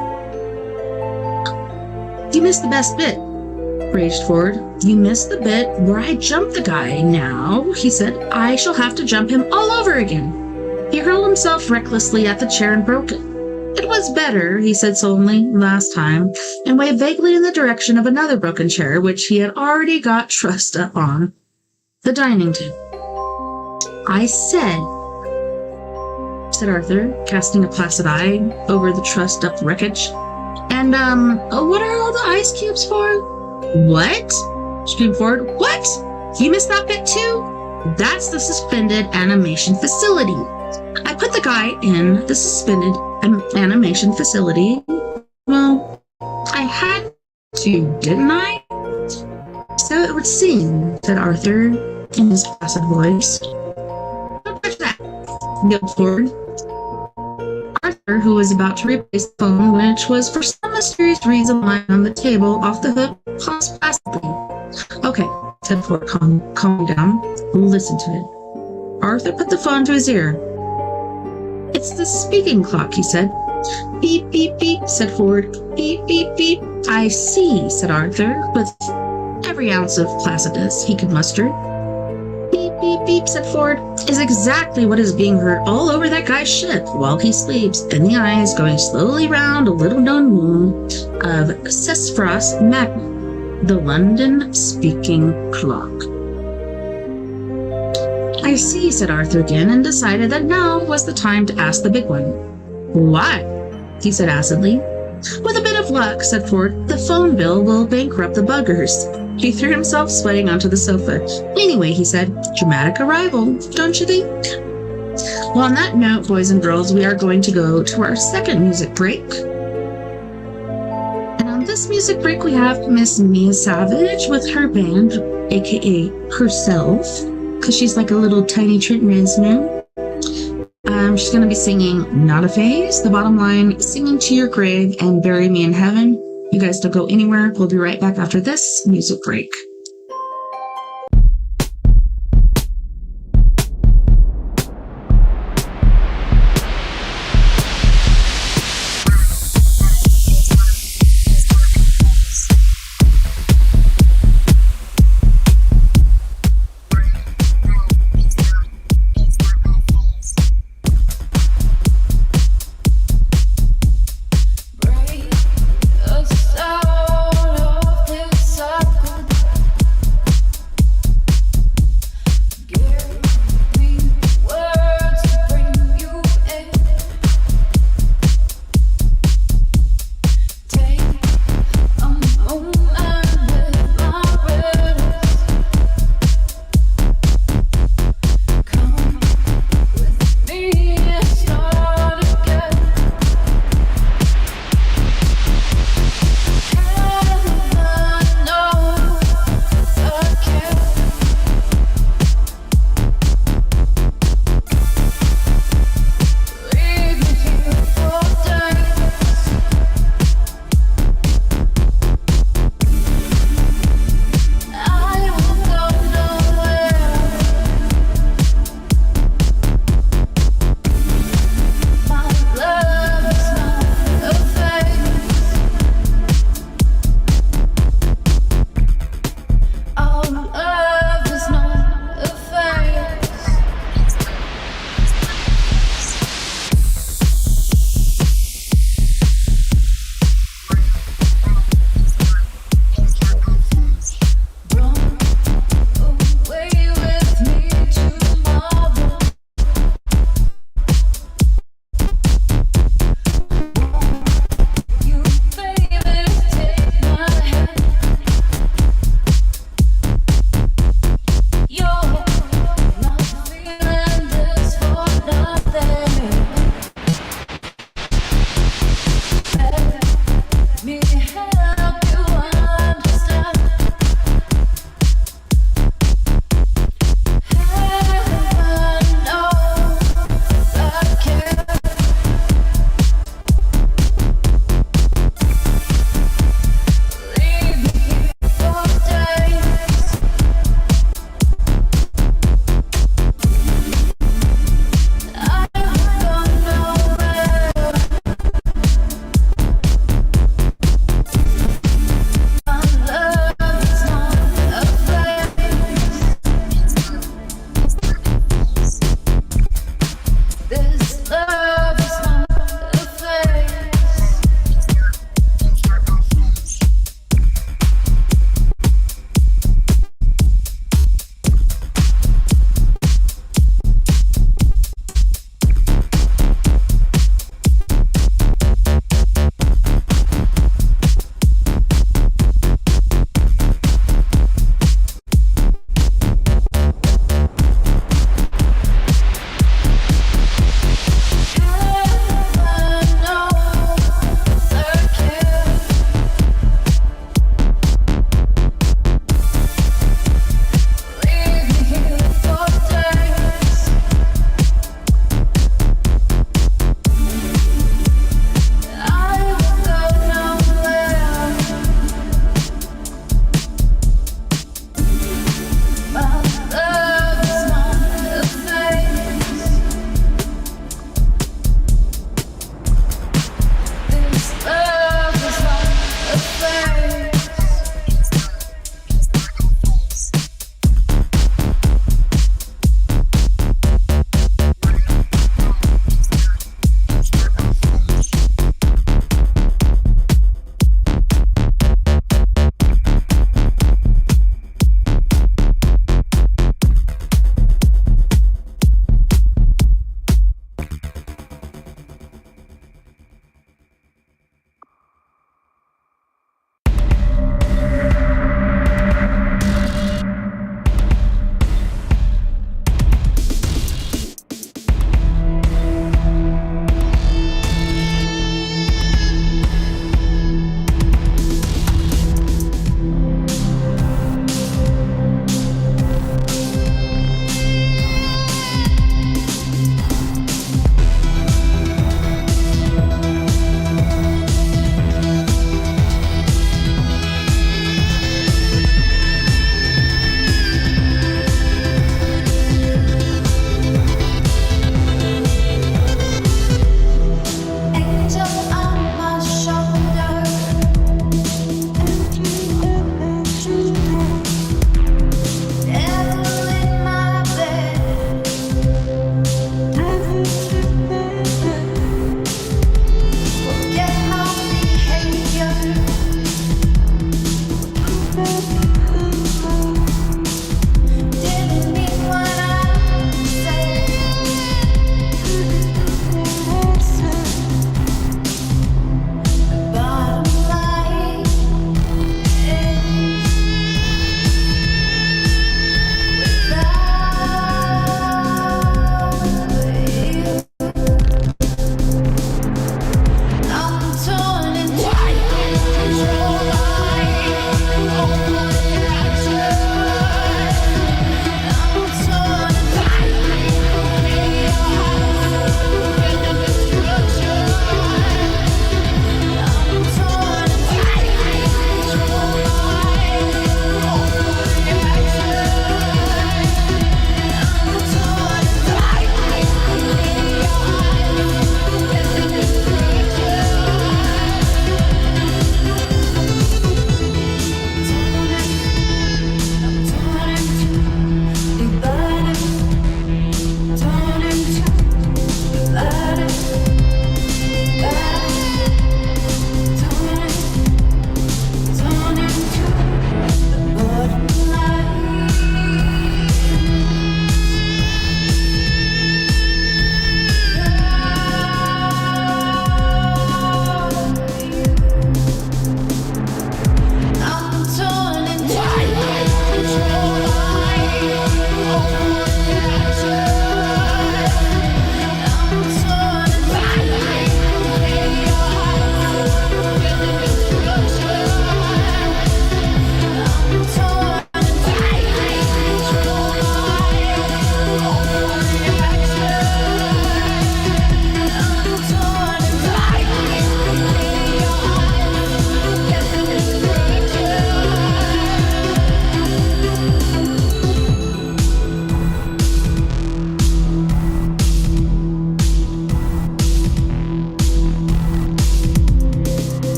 You missed the best bit, raged Ford. You missed the bit where I jumped the guy. Now, he said, I shall have to jump him all over again. He hurled himself recklessly at the chair and broke it. It was better, he said sullenly, last time, and waved vaguely in the direction of another broken chair, which he had already got trussed up on the dining table. I said Arthur, casting a placid eye over the trussed-up wreckage. And, what are all the ice cubes for? What? Screamed Ford. What? You missed that bit too? That's the suspended animation facility. I put the guy in the suspended animation facility. Well, I had to, didn't I? So it would seem, said Arthur in his placid voice. Don't touch that, yelled Ford. Arthur, who was about to replace the phone, which was for some mysterious reason lying on the table off the hook, paused placidly. Okay, said Ford, calming down. Listen to it. Arthur put the phone to his ear. It's the speaking clock, he said. Beep, beep, beep, said Ford. Beep, beep, beep. I see, said Arthur, with every ounce of placidness he could muster. Beep, beep, beep, said Ford, is exactly what is being heard all over that guy's ship while he sleeps, in the eyes going slowly round a little-known moon of Sesfros Magna, the London-speaking clock. I see, said Arthur again, and decided that now was the time to ask the big one. Why? He said acidly. With a bit of luck, said Ford, the phone bill will bankrupt the buggers. He threw himself sweating onto the sofa. Anyway, he said, dramatic arrival, don't you think? Well, on that note, boys and girls, we are going to go to our second music break. And on this music break, we have Miss Mia Savage with her band, aka herself, because she's like a little tiny Trent Reznor. She's going to be singing Not a Phase, The Bottom Line, Singing to Your Grave, and Bury Me in Heaven. You guys don't go anywhere. We'll be right back after this music break. Break us out of this circle.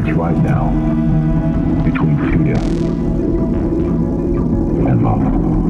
it's right now between fear and love.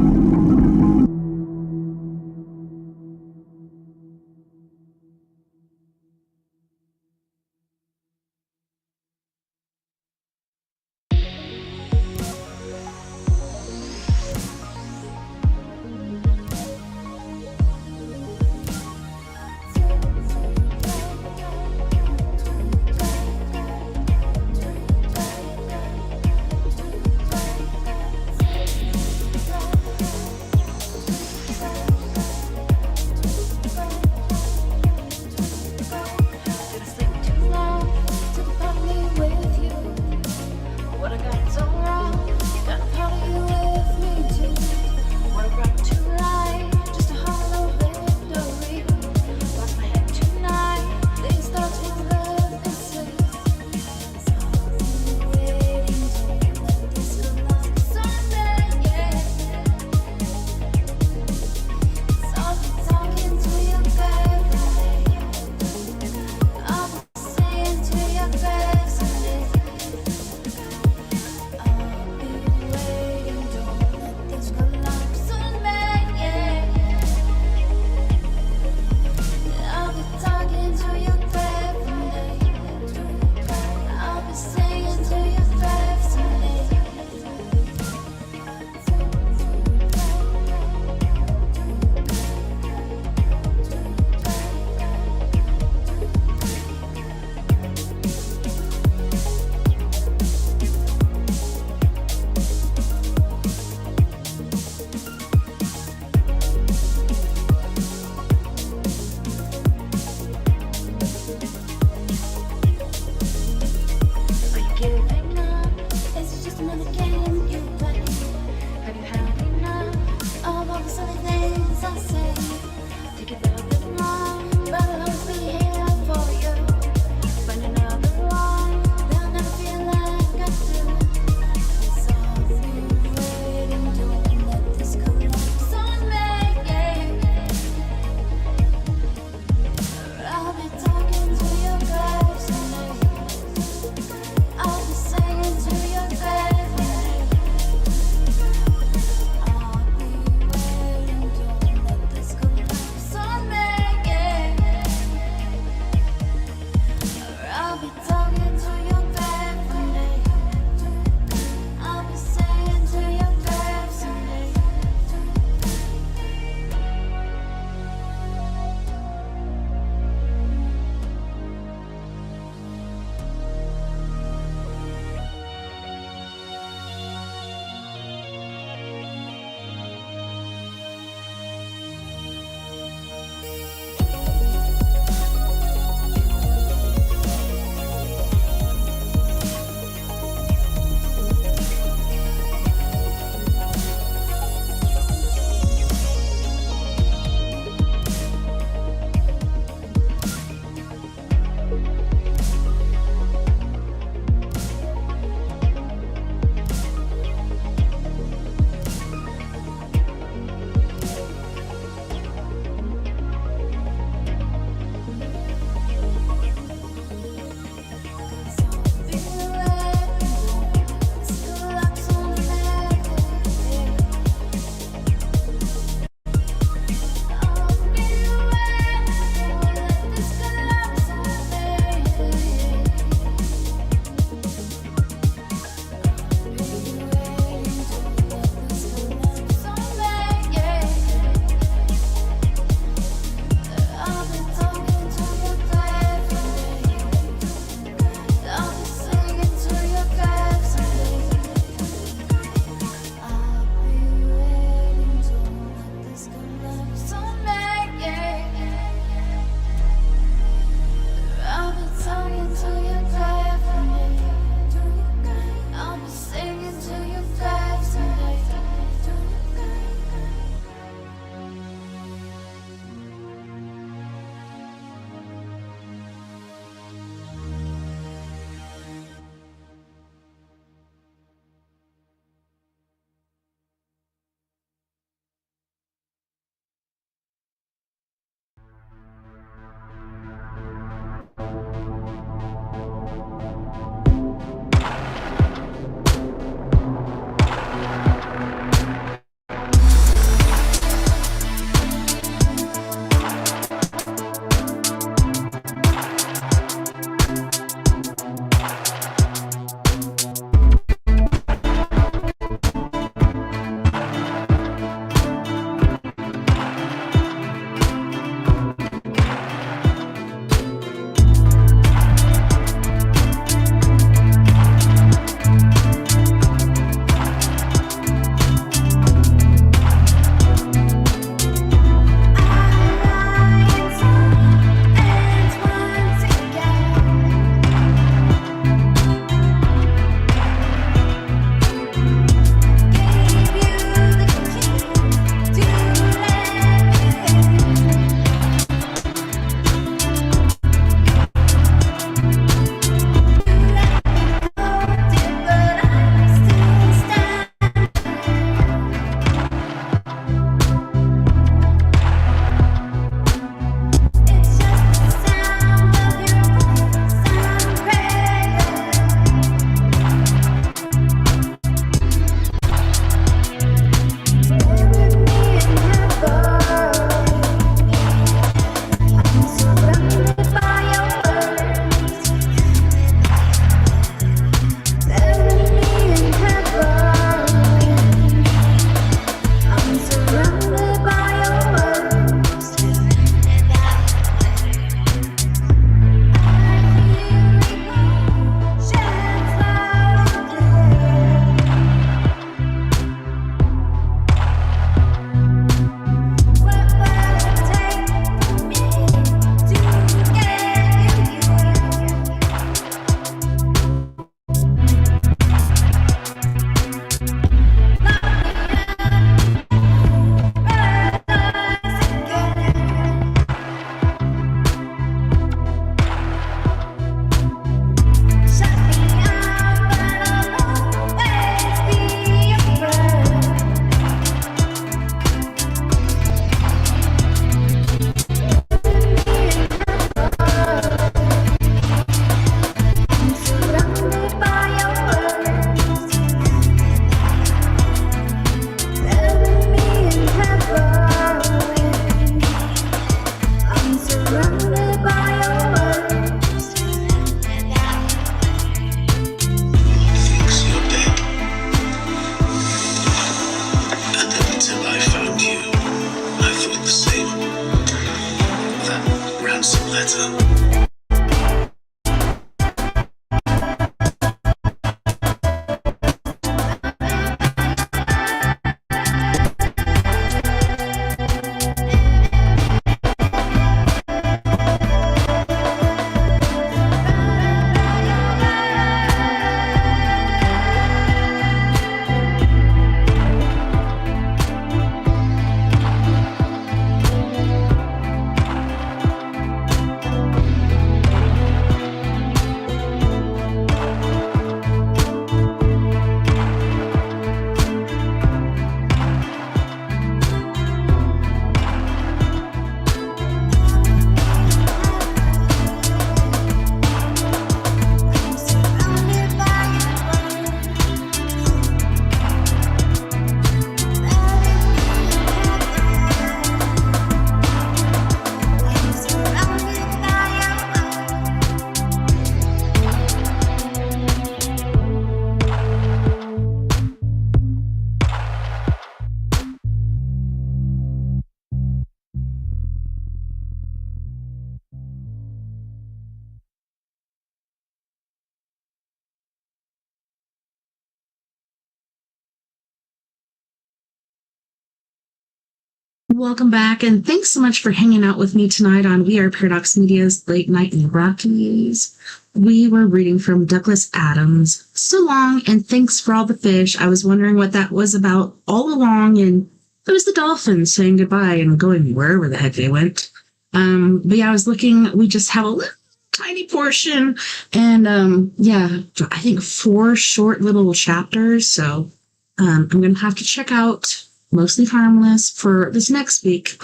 Welcome back, and thanks so much for hanging out with me tonight on We Are Paradox Media's Late Night in the Rockies. We were reading from Douglas Adams. So long, and thanks for all the fish. I was wondering what that was about all along, and it was the dolphins saying goodbye and going wherever the heck they went. But yeah, I was looking, we just have a little tiny portion, and yeah, I think 4 short little chapters, so I'm going to have to check out Mostly Harmless for this next week.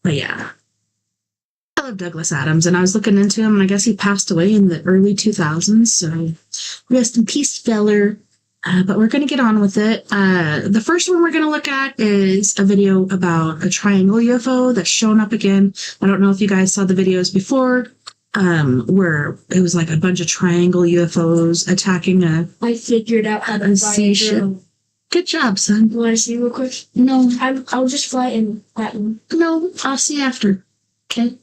But yeah, I love Douglas Adams, and I was looking into him, and I guess he passed away in the early 2000s, so rest in peace, feller. But we're going to get on with it. The first one we're going to look at is a video about a triangle UFO that's shown up again. I don't know if you guys saw the videos before, where it was like a bunch of triangle UFOs attacking I figured out how to a fly sea a ship. drone. Good job, son. You want to see real quick? No, I'll just fly in that one. no, I'll see after. Okay.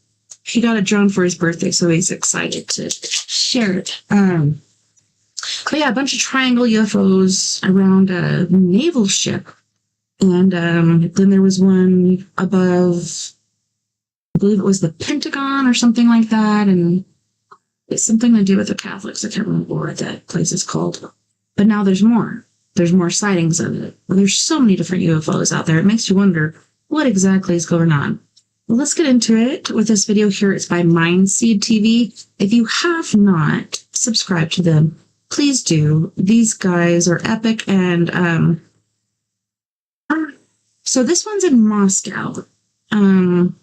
He got a drone for his birthday, so he's excited to share it. But yeah, a bunch of triangle UFOs around a naval ship. And then there was one above, I believe it was the Pentagon or something like that. And it's something to do with the Catholics. I can't remember what that place is called. But now there's more. There's more sightings of it. Well, there's so many different UFOs out there. It makes you wonder what exactly is going on. Well, let's get into it with this video here. It's by Mindseed TV. If you have not subscribed to them, please do. These guys are epic. And so this one's in Moscow. And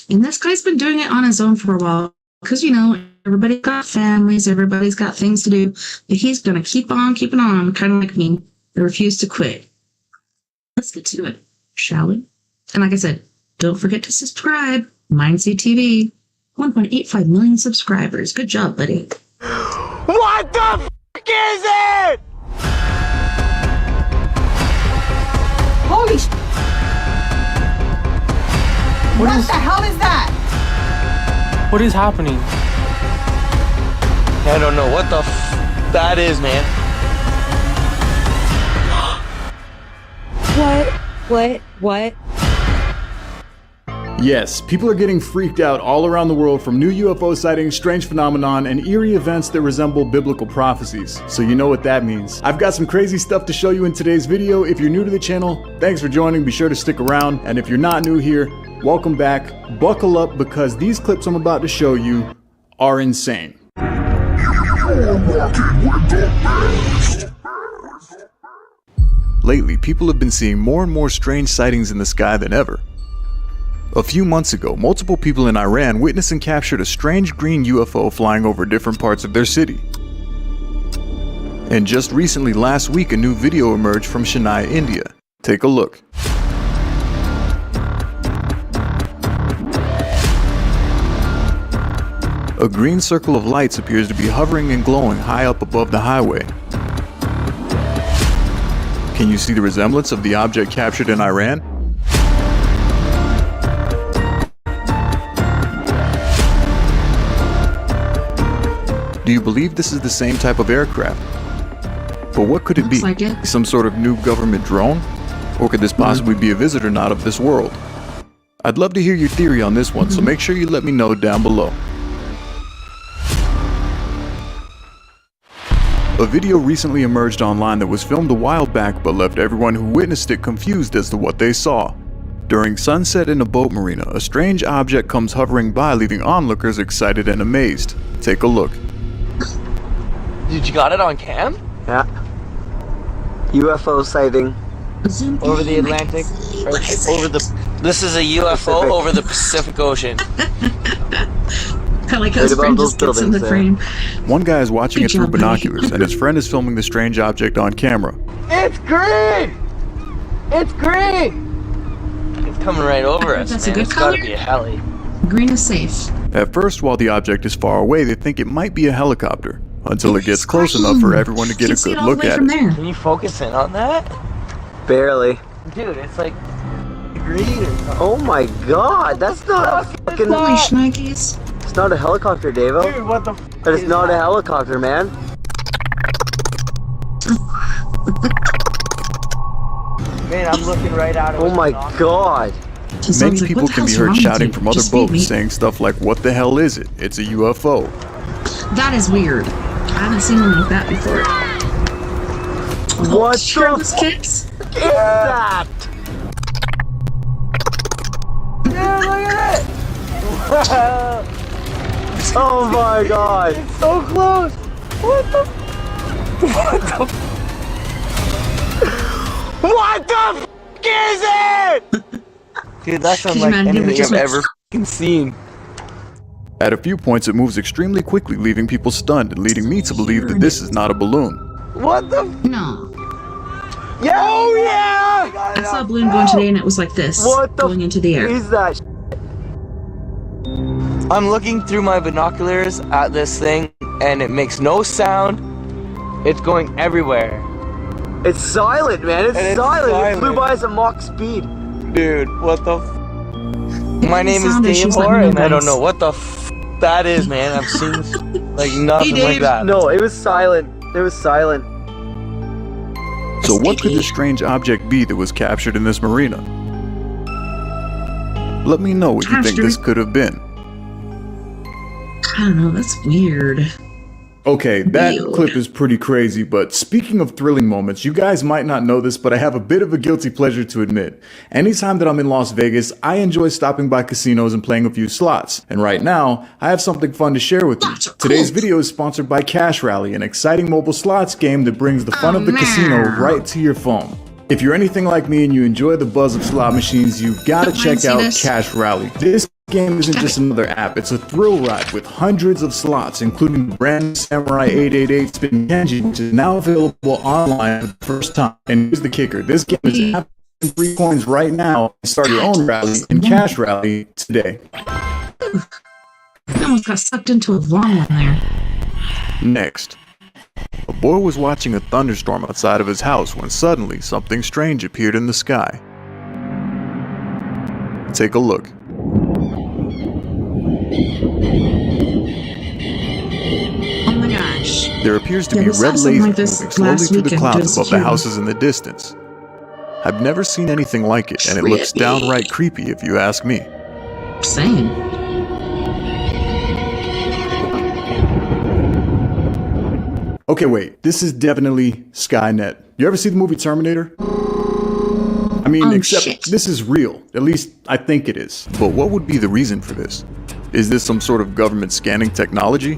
this guy's been doing it on his own for a while. Because, you know, everybody's got families, everybody's got things to do. But he's going to keep on keeping on, kind of like me. I refuse to quit. Let's get to it, shall we? And like I said, don't forget to subscribe. Mindseed TV. 1.85 million subscribers. Good job, buddy. What the f*** is it? Holy sh**. What the hell is that? What is happening? I don't know what the f*** that is, man. What? Yes, people are getting freaked out all around the world from new UFO sightings, strange phenomenon, and eerie events that resemble biblical prophecies. So you know what that means. I've got some crazy stuff to show you in today's video. If you're new to the channel, thanks for joining. Be sure to stick around. And if you're not new here, welcome back. Buckle up because these clips I'm about to show you are insane. Lately, people have been seeing more and more strange sightings in the sky than ever. A few months ago, multiple people in Iran witnessed and captured a strange green UFO flying over different parts of their city. And just recently, last week, a new video emerged from Chennai, India. Take a look. A green circle of lights appears to be hovering and glowing high up above the highway. Can you see the resemblance of the object captured in Iran? Do you believe this is the same type of aircraft? But what could it be? Looks like it. Some sort of new government drone? Or could this possibly be a visitor not of this world? I'd love to hear your theory on this one, so make sure you let me know down below. A video recently emerged online that was filmed a while back but left everyone who witnessed it confused as to what they saw. During sunset in a boat marina, a strange object comes hovering by, leaving onlookers excited and amazed. Take a look. Dude, you got it on cam? Yeah. UFO sighting. Zoom Over the in. Atlantic? Or over the... This is a UFO Pacific. over the Pacific Ocean. I like how Right his above friend those just gets in the buildings frame. One guy is watching Good it through job, buddy. binoculars and his friend is filming the strange object on camera. It's green! It's green! It's coming right over us, That's a man. good It's gotta color. be a heli. Green is safe. At first, while the object is far away, they think it might be a helicopter, until it gets It's close green. enough for everyone to You get can a see good it all the look way at from it. there. Can you focus in on that? Barely. Dude, it's like green or something. Oh my god, that's not a fucking... Holy shnikes. It's not a helicopter, Davo. Dude, what the f*** That is is not a that? helicopter, man. Man, I'm looking right at it. Oh with my binoculars. god. Just Many sounds like, people what the can be hell's heard wrong with shouting you? from other Just feed me. boats saying stuff like, "What the hell is it? It's a UFO." That is weird. I haven't seen one like that before. What Shirtless the kicks? f*** is that? Yeah, look at it! Oh my god. It's so close! What the? What the? What the f*** is it? Dude, that's Could you unlike imagine if it anything just I've went- ever f***ing seen. At a few points, it moves extremely quickly, leaving people stunned and leading me to believe that this is not a balloon. What the? No. Yeah! Oh yeah! I saw a balloon going today and it was like this. What the going into the air. is that? I'm looking through my binoculars at this thing, and it makes no sound. It's going everywhere. It's silent, man. It's And it's silent. It flew silent. by us at Mach speed. Dude, what the f? My name is sound issues, let me Damor, know, and I don't guys. know what the f that is, man. I've seen like nothing Hey, like Dave. that. No, it was silent. It was silent. So what could this strange object be that was captured in this marina? Let me know what you think this could have been. I don't know, that's weird. Okay, that Weird. clip is pretty crazy, but speaking of thrilling moments, you guys might not know this, but I have a bit of a guilty pleasure to admit. Anytime that I'm in Las Vegas, I enjoy stopping by casinos and playing a few slots. And right now, I have something fun to share with you. Slots are Today's cool. video is sponsored by Cash Rally, an exciting mobile slots game that brings the fun Oh, of the casino man. right to your phone. If you're anything like me and you enjoy the buzz of slot machines, you've got to Don't check mind, see out this? Cash Rally. This game isn't just another app, it's a thrill ride with hundreds of slots, including the brand new Samurai 888 Spin Kenji, which is now available online for the first time. And here's the kicker, this game is absolutely free coins right now. Start your own rally in Cash Rally today. I almost got sucked into a long one there. Next. A boy was watching a thunderstorm outside of his house when suddenly something strange appeared in the sky. Take a look. Oh my gosh. There appears to Yeah, be a we saw red something laser like this moving slowly last through the weekend clouds doing above the security. houses in the distance. I've never seen anything like it, and it looks Trippy. downright creepy if you ask me. Same. Okay, wait, this is definitely Skynet. You ever see the movie Terminator? I mean, Oh, except shit. this is real. At least I think it is. But what would be the reason for this? Is this some sort of government scanning technology?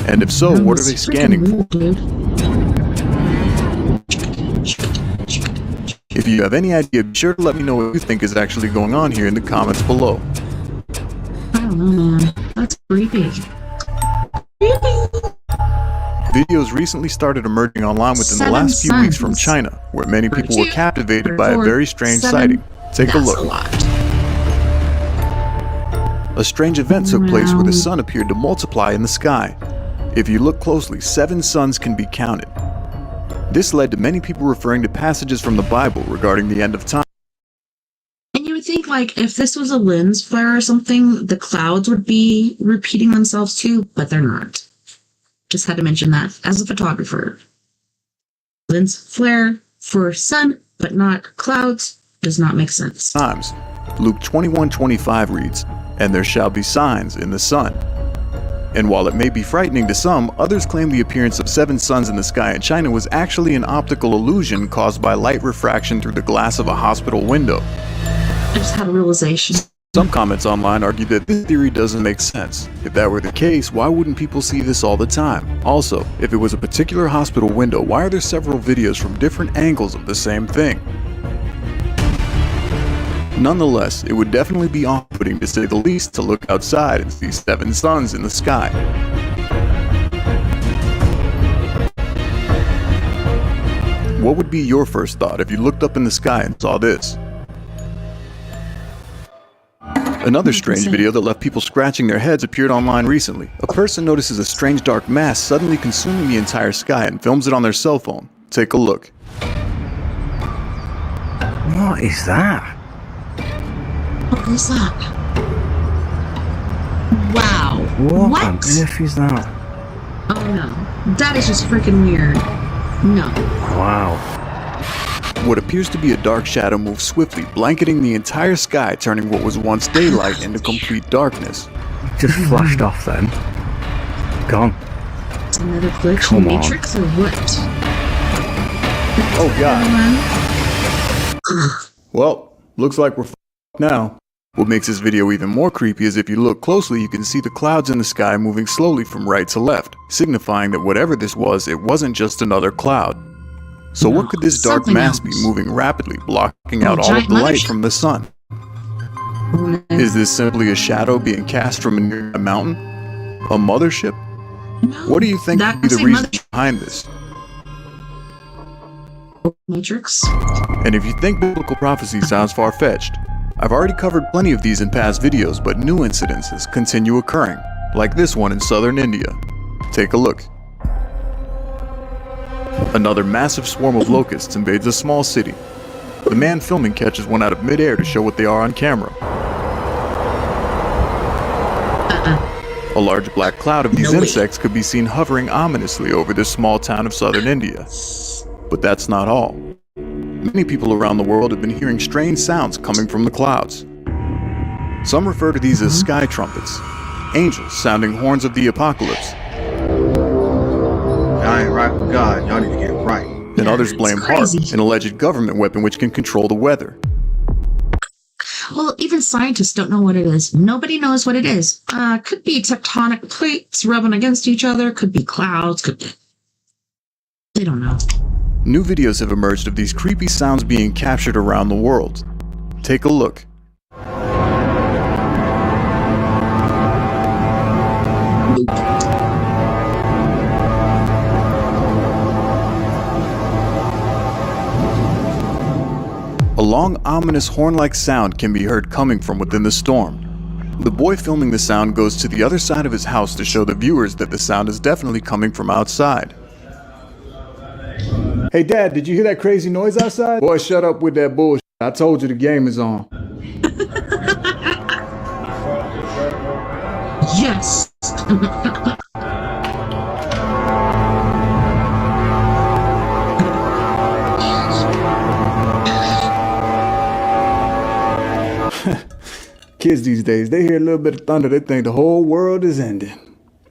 And if so, what are they It's scanning for? freaking weird, dude. If you have any idea, be sure to let me know what you think is actually going on here in the comments below. I don't know, man. That's creepy. Videos recently started emerging online within the 7 last few weeks from suns. China, where many people were 2, captivated by a 4, very strange 7. sighting. Take a That's look. a lot. A strange event took place where the Wow. sun appeared to multiply in the sky. If you look closely, 7 suns can be counted. This led to many people referring to passages from the Bible regarding the end of time. And you would think, like, if this was a lens flare or something, the clouds would be repeating themselves too, but they're not. Just had to mention that as a photographer. Lens flare for sun, but not clouds, does not make sense. Times. Luke 21:25 reads, "And there shall be signs in the sun." And while it may be frightening to some, others claim the appearance of 7 suns in the sky in China was actually an optical illusion caused by light refraction through the glass of a hospital window. I just had a realization. Some comments online argue that this theory doesn't make sense. If that were the case, why wouldn't people see this all the time? Also, if it was a particular hospital window, why are there several videos from different angles of the same thing? Nonetheless, it would definitely be off-putting to say the least to look outside and see 7 suns in the sky. What would be your first thought if you looked up in the sky and saw this? Another strange video that left people scratching their heads appeared online recently. A person notices a strange dark mass suddenly consuming the entire sky and films it on their cell phone. Take a look. What is that? What is that? Wow. What on earth is that? Oh no. That is just freaking weird. No. Wow. What appears to be a dark shadow moves swiftly, blanketing the entire sky, turning what was once daylight into complete darkness. Just flashed off then. Gone. It's another glitch Come in the on. Matrix or what? Oh god. Ugh. Well, looks like we're f***ed now. What makes this video even more creepy is if you look closely, you can see the clouds in the sky moving slowly from right to left, signifying that whatever this was, it wasn't just another cloud. So what could this dark Something mass else. be moving rapidly, blocking out all giant of the light mothership? from the sun? Is this simply a shadow being cast from a nearby mountain? A mothership? What do you think That could be the same reason mothership. behind this? Matrix? And if you think biblical prophecy sounds far-fetched, I've already covered plenty of these in past videos, but new incidences continue occurring, like this one in southern India. Take a look. Another massive swarm of locusts invades a small city. The man filming catches one out of midair to show what they are on camera. A large black cloud of these No way. insects could be seen hovering ominously over this small town of southern India. But that's not all. Many people around the world have been hearing strange sounds coming from the clouds. Some refer to these as sky trumpets, angels sounding horns of the apocalypse, Y'all ain't right with God. Y'all need to get right. and others it's blame HAARP, crazy. an alleged government weapon which can control the weather. Well, even scientists don't know what it is. Nobody knows what it is. Could be tectonic plates rubbing against each other. Could be clouds. Could be... They don't know. New videos have emerged of these creepy sounds being captured around the world. Take a look. A long, ominous horn-like sound can be heard coming from within the storm. The boy filming the sound goes to the other side of his house to show the viewers that the sound is definitely coming from outside. Hey Dad, did you hear that crazy noise outside? Boy, shut up with that bullshit. I told you the game is on. Yes. Kids these days, they hear a little bit of thunder, they think the whole world is ending.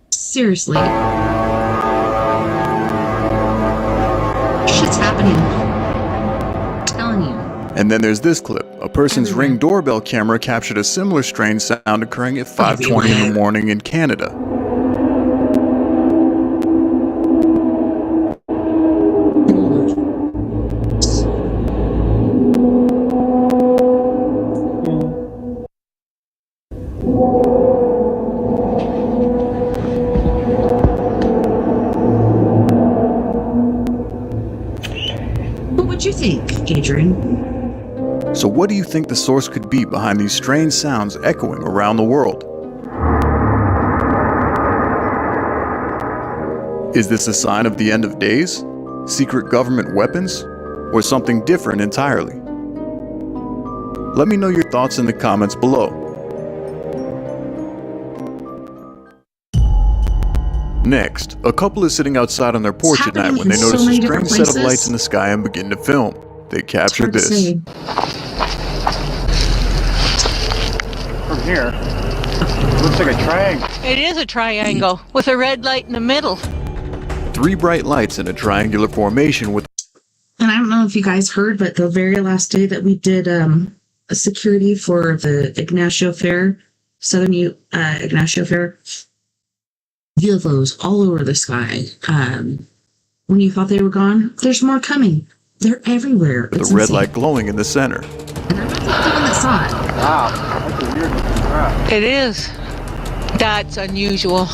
Seriously. Shit's happening. I'm telling you. And then there's this clip. A person's Ring doorbell camera captured a similar strange sound occurring at 5:20 in the morning in Canada. What would you think, Adrian? So what do you think the source could be behind these strange sounds echoing around the world? Is this a sign of the end of days? Secret government weapons? Or something different entirely? Let me know your thoughts in the comments below. Next, a couple is sitting outside on their porch at night when they happening in notice so a many strange different set of places. lights in the sky and begin to film. They capture Hard to this. say. From here, looks like a triangle. It is a triangle with a red light in the middle. 3 bright lights in a triangular formation with And I don't know if you guys heard, but the very last day that we did a security for the Ignacio Fair, Southern Ignacio Fair, UFOs all over the sky. When you thought they were gone, there's more coming. They're everywhere. the It's red insane. light glowing in the center. And I'm not the one that saw it. Wow, that's a weird looking crap. It is. That's unusual.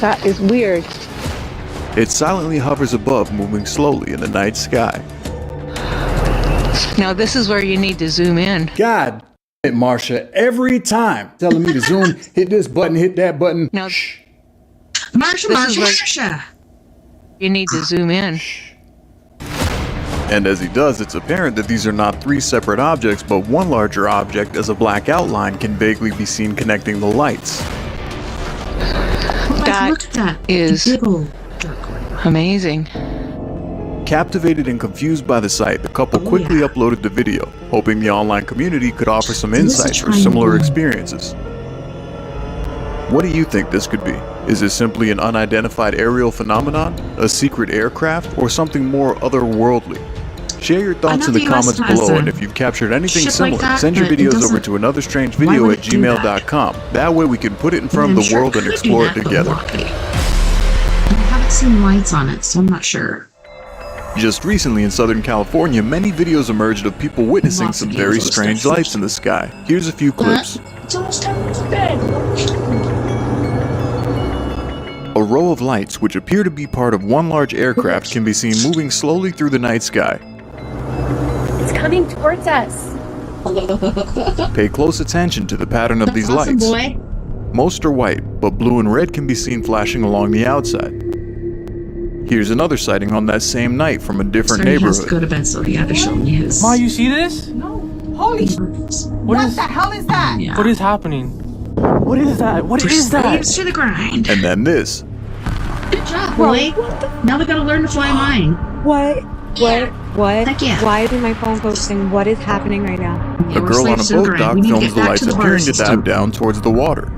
That is weird. It silently hovers above, moving slowly in the night sky. Now this is where you need to zoom in. God damn it, Marsha, every time telling me to zoom, hit this button, hit that button. Now Marsha, This is Marsha, where- Marsha. you need to zoom in. And as he does, it's apparent that these are not 3 separate objects, but one larger object as a black outline can vaguely be seen connecting the lights. Guys, That look at that. is Big old dark one. amazing. Captivated and confused by the sight, the couple quickly uploaded the video, hoping the online community could offer some insights for similar experiences. What do you think this could be? Is it simply an unidentified aerial phenomenon, a secret aircraft, or something more otherworldly? Share your thoughts in the comments below, and if you've captured anything similar, send your videos over to anotherstrangevideo@gmail.com. That way we can put it in front of the world and explore it together. I haven't seen lights on it, so I'm not sure. Just recently in Southern California, many videos emerged of people witnessing some very strange lights in the sky. Here's a few clips. It's almost time to bed. A row of lights, which appear to be part of one large aircraft, can be seen moving slowly through the night sky. It's coming towards us. Pay close attention to the pattern of these lights. Most are white, but blue and red can be seen flashing along the outside. Here's another sighting on that same night from a different neighborhood. He has to go to bed, so he had to show me his. Ma, you see this? No. Holy sh! What the hell is that? Yeah. What is happening? What is that? What is that? Slaves to the grind. And then this. Good job, boy. Now we gotta learn to fly mine. What? Heck yeah. Why is my phone posting? What is happening right now? Yeah, A we're girl on a slaves to the boat grind. dock We need to films get the back lights to the appearing bar to system. dive down towards the water.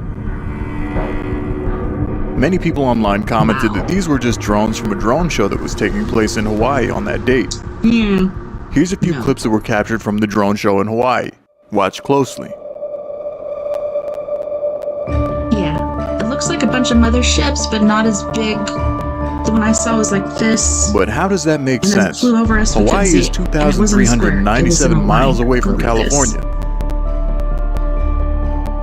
Many people online commented that these were just drones from a drone show that was taking place in Hawaii on that date. Yeah. Here's a few clips that were captured from the drone show in Hawaii. Watch closely. Yeah. It looks like a bunch of motherships, but not as big. The one I saw was like this. But how does that make And then it sense? flew over us, we couldn't Hawaii see is it. And it wasn't square. It was in 2,397 a miles line. away from Look at this. California.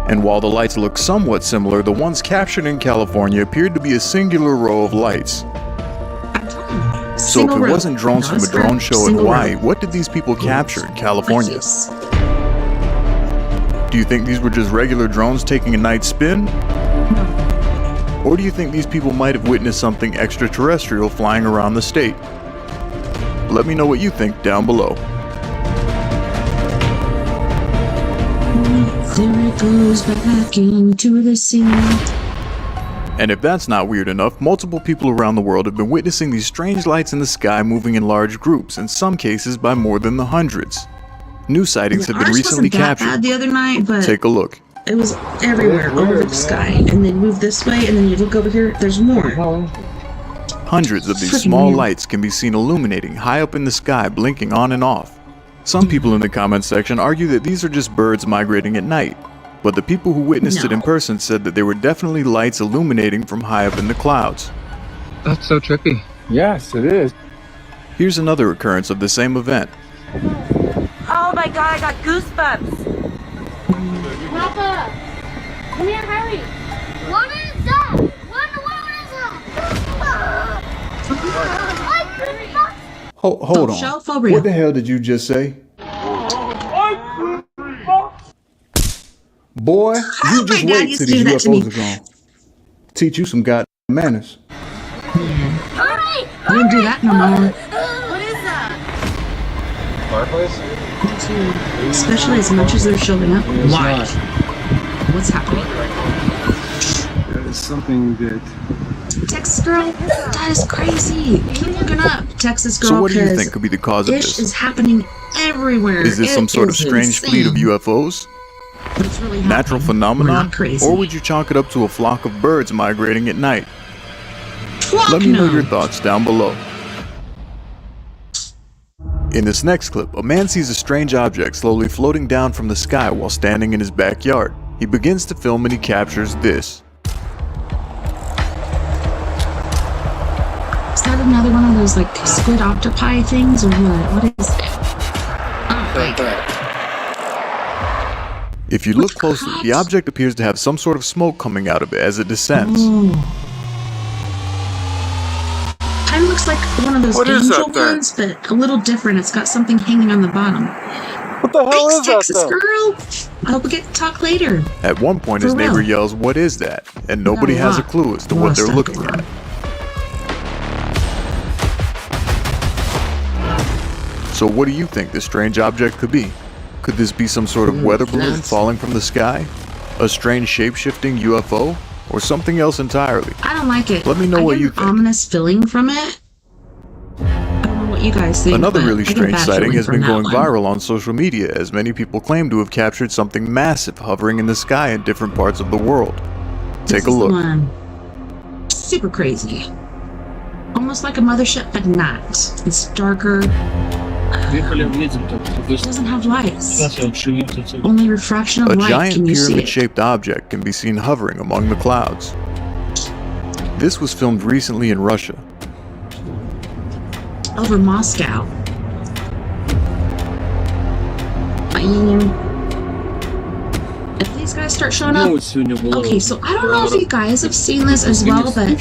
And while the lights look somewhat similar, the ones captured in California appeared to be a singular row of lights. I'm telling you. So Single if it row. wasn't drones from a Not square, drone show in single Hawaii, row. what did these people capture in California? Like this. Do you think these were just regular drones taking a night spin? No. Or do you think these people might have witnessed something extraterrestrial flying around the state? Let me know what you think down below. There it goes back into the sea. And if that's not weird enough, multiple people around the world have been witnessing these strange lights in the sky moving in large groups, in some cases by more than the hundreds. New sightings have been Ours recently wasn't that captured. bad the other night, but Take a look. it was everywhere, all over the sky. And then move this way, and then you look over here, there's more. Hundreds of these Freaking small weird. lights can be seen illuminating high up in the sky, blinking on and off. Some people in the comments section argue that these are just birds migrating at night, but the people who witnessed it in person said that there were definitely lights illuminating from high up in the clouds. That's so trippy. Yes, it is. Here's another occurrence of the same event. Oh my god, I got goosebumps. Papa! Come here, hurry! What is that? What is that? Hold on. Shell phobia. What the hell did you just say? Boy, you just my God wait used till to do these that to me. UFOs are gone. Teach you some goddamn manners. Hurry! I don't do that no more. What is that? Fireplace? Especially as much as they're showing up. Why? What's happening? That is something that... Texas girl? That is crazy. Keep looking up. Texas girl. So what do you 'cause think could be the cause of This this? is happening everywhere. Is this some It sort of is strange fleet of insane. UFOs? It's really Natural happening. We're phenomenon? not crazy. Or would you chalk it up to a flock of birds migrating at night? Fuck Let me know no. your thoughts down below. In this next clip, a man sees a strange object slowly floating down from the sky while standing in his backyard. He begins to film and he captures this. Is that another one of those like squid octopi things or what? What is it? Oh my god. If you look closely, the object appears to have some sort of smoke coming out of it as it descends. Kind of looks like one of those What is angel that thing? ones, but a little different. It's got something hanging on the bottom. What the hell Thanks, is that Texas thing? girl. I hope we get to talk later. At one point, his For neighbor real. yells, "What is that?" And nobody has a clue as to what they're looking at. So what do you think this strange object could be? Could this be some sort of weather balloon falling from the sky? A strange shape-shifting UFO? Or something else entirely? I don't like it. Let me know I what get you an think. ominous feeling from it. I don't know what what you guys think. Another but really I get a strange bad sighting feeling has from been that going one. viral on social media, as many people claim to have captured something massive hovering in the sky in different parts of the world. Take a This is the look. one. Super crazy. Almost like a mothership, but not. It's darker. It doesn't have lights. Only refraction of A light giant can you see it. pyramid-shaped object can be seen hovering among the clouds. This was filmed recently in Russia. Over Moscow. If these guys start showing up, okay, so I don't know if you guys have seen this as well, but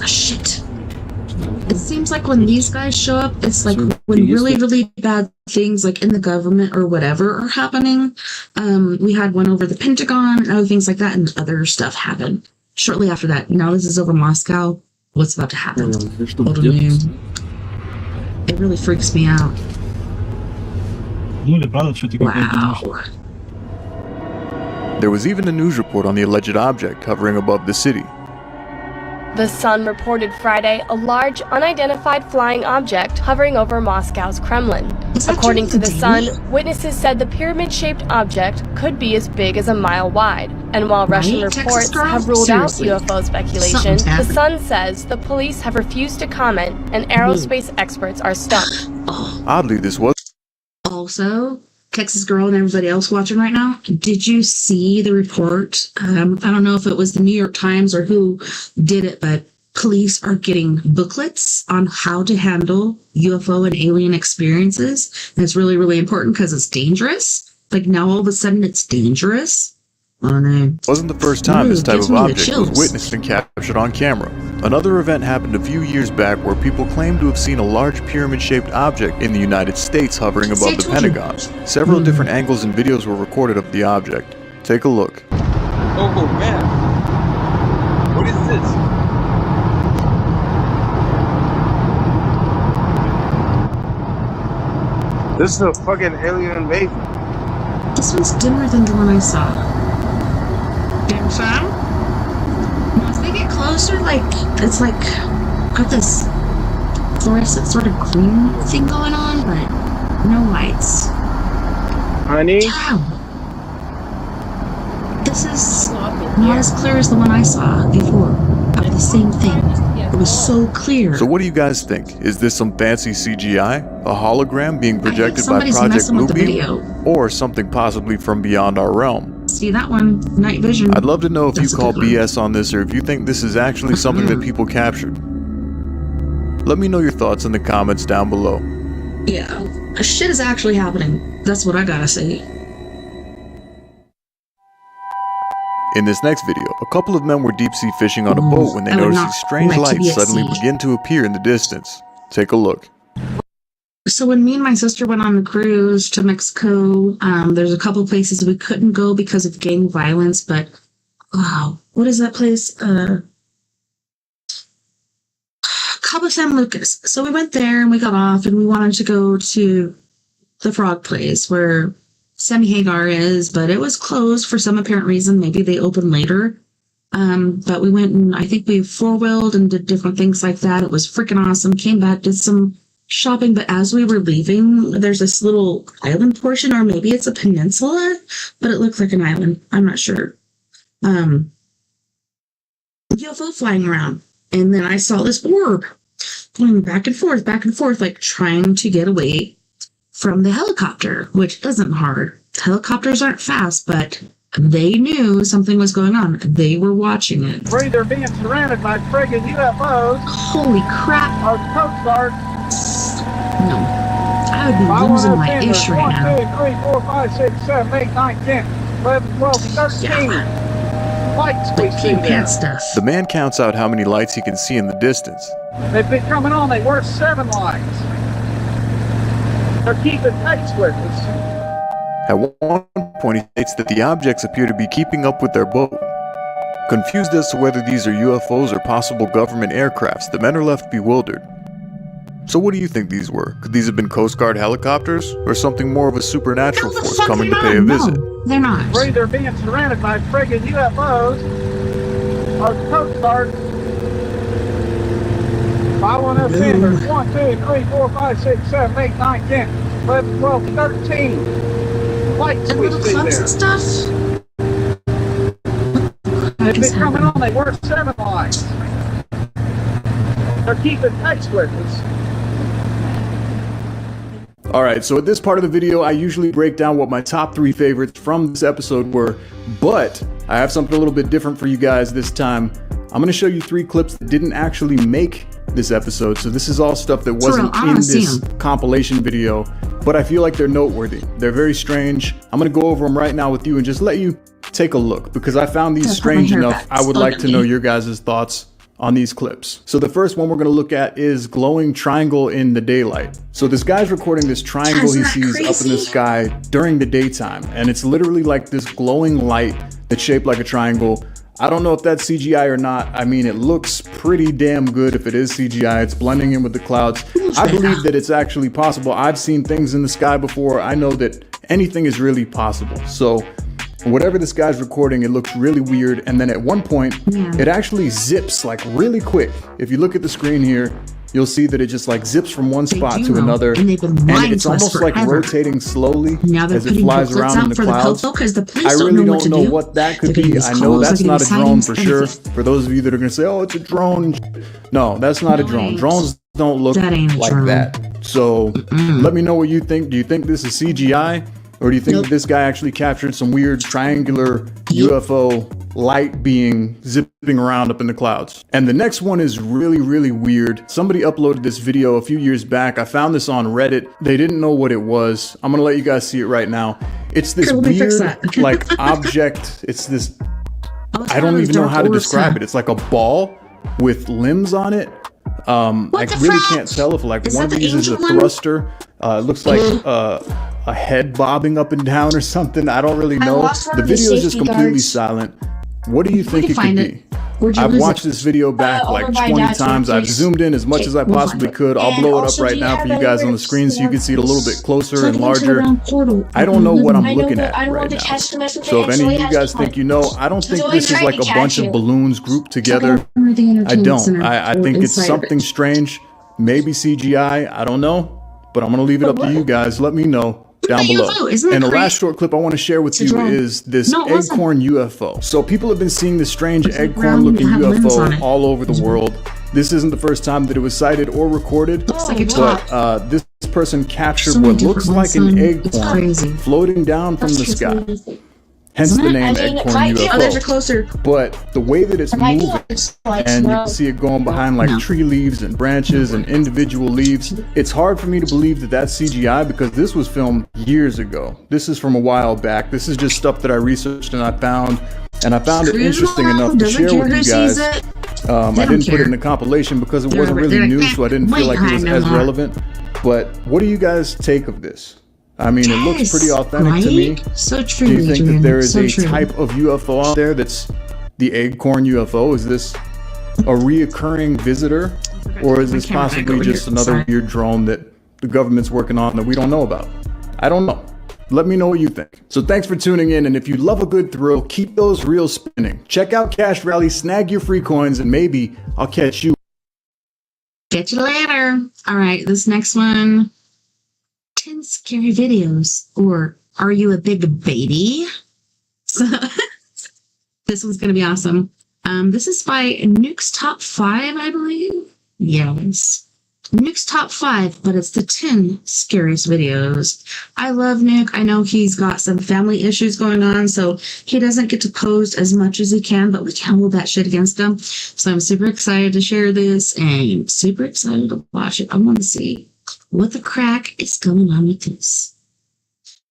shit. It seems like when these guys show up, it's like when really, really bad things like in the government or whatever are happening. We had one over the Pentagon and other things like that, and other stuff happened shortly after that. Now this is over Moscow. What's about to happen? It really freaks me out. Wow. There was even a news report on the alleged object hovering above the city. The Sun reported Friday a large, unidentified flying object hovering over Moscow's Kremlin. According to the Sun, witnesses said the pyramid-shaped object could be as big as a mile wide. And while Russian reports have ruled out UFO speculation, the Sun says the police have refused to comment and aerospace experts are stumped. Oddly, this was Also, Texas Girl and everybody else watching right now, did you see the report? I don't know if it was the New York Times or who did it, but police are getting booklets on how to handle UFO and alien experiences. And it's really, really important because it's dangerous. Like now all of a sudden it's dangerous. Oh no. Wasn't the first time this type of object was witnessed and captured on camera. Another event happened a few years back where people claimed to have seen a large pyramid-shaped object in the United States hovering above the Pentagon. Several different angles and videos were recorded of the object. Take a look. Oh man. What is this? This is a fucking alien invasion. This one's dimmer than the one I saw. Dim sum? As they get closer, like, it's like, got this fluorescent sort of green thing going on, but no lights. Honey? Wow. This is not as clear as the one I saw before. Of the same thing. It was so clear. So what do you guys think? Is this some fancy CGI? A hologram being projected by Project Bluebeam? Or something possibly from beyond our realm? See that one? Night vision. I'd love to know if you call BS on this or if you think this is actually something that people captured. Let me know your thoughts in the comments down below. Yeah, shit is actually happening. That's what I gotta say. In this next video, a couple of men were deep-sea fishing on a boat when they noticed these strange lights suddenly begin to appear in the distance. Take a look. So when me and my sister went on the cruise to Mexico, there's a couple places we couldn't go because of gang violence, but wow, what is that place? Cabo San Lucas. So we went there and we got off and we wanted to go to the frog place where Sammy Hagar is, but it was closed for some apparent reason. Maybe they opened later. But we went and I think we four-wheeled and did different things like that. It was freaking awesome. Came back, did some shopping, but as we were leaving, there's this little island portion, or maybe it's a peninsula, but it looked like an island. I'm not sure. UFO flying around. And then I saw this orb going back and forth, like trying to get away from the helicopter, which isn't hard. Helicopters aren't fast, but they knew something was going on. They were watching it. They're being surrounded by friggin' UFOs. Holy crap. Our Coast Guard. No. I would be losing my ish right now. 1, 2, 3, 4, 5, 6, 7, 8, 9, 10, 11, 12, 13. Lights we see there. Stuff. The man counts out how many lights he can see in the distance. They've been coming on. They were 7 lights. They're keeping pace with us. At one point, he states that the objects appear to be keeping up with their boat. Confused as to whether these are UFOs or possible government aircrafts, the men are left bewildered. So what do you think these were? Could these have been Coast Guard helicopters? Or something more of a supernatural force coming to pay a visit? No, they're not. They're being surrounded by friggin' UFOs. Our Coast Guard. Following offenders 1, 2, 3, 4, 5, 6, 7, 8, 9, 10, 11, 12, 13. Lights And we little see clubs there. and stuff. They've been coming on, they work 7 lights. They're keeping pace with us. Alright, so at this part of the video, I usually break down what my top 3 favorites from this episode were, but I have something a little bit different for you guys this time. I'm going to show you 3 clips that didn't actually make this episode, so this is all stuff that wasn't in this compilation video, but I feel like they're noteworthy. They're very strange. I'm going to go over them right now with you and just let you take a look, because I found these strange enough. I would like to know your guys' thoughts on these clips. So the first one we're going to look at is glowing triangle in the daylight. So this guy's recording this triangle he sees up in the sky during the daytime, and it's literally like this glowing light that's shaped like a triangle. I don't know if that's CGI or not. I mean, it looks pretty damn good if it is CGI. It's blending in with the clouds. I believe that it's actually possible. I've seen things in the sky before. I know that anything is really possible. So whatever this guy's recording, it looks really weird. And then at one point, it actually zips like really quick. If you look at the screen here, you'll see that it just like zips from one spot to another. And it's almost like rotating slowly as it flies around in the clouds. I really don't know what that could be. I know that's not a drone for sure. For those of you that are going to say, oh, it's a drone. No, that's not a drone. Drones don't look like that. So let me know what you think. Do you think this is CGI? Or do you think that this guy actually captured some weird triangular UFO light being zipping around up in the clouds? And the next one is really, really weird. Somebody uploaded this video a few years back. I found this on Reddit. They didn't know what it was. I'm gonna let you guys see it right now. It's this weird like object. It's this, I don't even know how to describe it. It's like a ball with limbs on it. I really can't tell if like one of these is a thruster. It looks like a head bobbing up and down or something. I don't really know. The video is just completely silent. What do you think it could be? I've watched this video back like 20 times. I've zoomed in as much as I possibly could. I'll blow it up right now for you guys on the screen so you can see it a little bit closer and larger. I don't know what I'm looking at right now. So if any of you guys think you know, I don't think this is like a bunch of balloons grouped together. I don't. I think it's something strange. Maybe CGI. I don't know. But I'm going to leave it up to you guys. Let me know down below. And the last short clip I want to share with you is this eggcorn UFO. So people have been seeing this strange eggcorn looking UFO all over the world. This isn't the first time that it was sighted or recorded, but this person captured what looks like an eggcorn floating down from the sky. Hence the name eggcorn UFO. But the way that it's moving, and you can see it going behind like tree leaves and branches and individual leaves, it's hard for me to believe that that's CGI because this was filmed years ago. This is from a while back. This is just stuff that I researched and I found it interesting enough to share with you guys. I didn't put it in the compilation because it wasn't really new, so I didn't feel like it was as relevant. But what do you guys take of this? I mean, it looks pretty authentic to me. So true. Do you think that there is a type of UFO out there that's the eggcorn UFO? Is this a reoccurring visitor? Or is this possibly just another weird drone that the government's working on that we don't know about? I don't know. Let me know what you think. So thanks for tuning in, and if you love a good thrill, keep those reels spinning. Check out Cash Rally, snag your free coins, and maybe I'll catch you. Catch you later. All right, this next one. 10 scary videos, or are you a big baby? So this one's gonna be awesome. This is by Nuke's Top 5, I believe. Yes, Nuke's Top 5, but it's the 10 scariest videos. I love Nuke. I know he's got some family issues going on, so he doesn't get to post as much as he can, but we can't hold that shit against him. So I'm super excited to share this and super excited to watch it. I want to see what the crack is going on with this.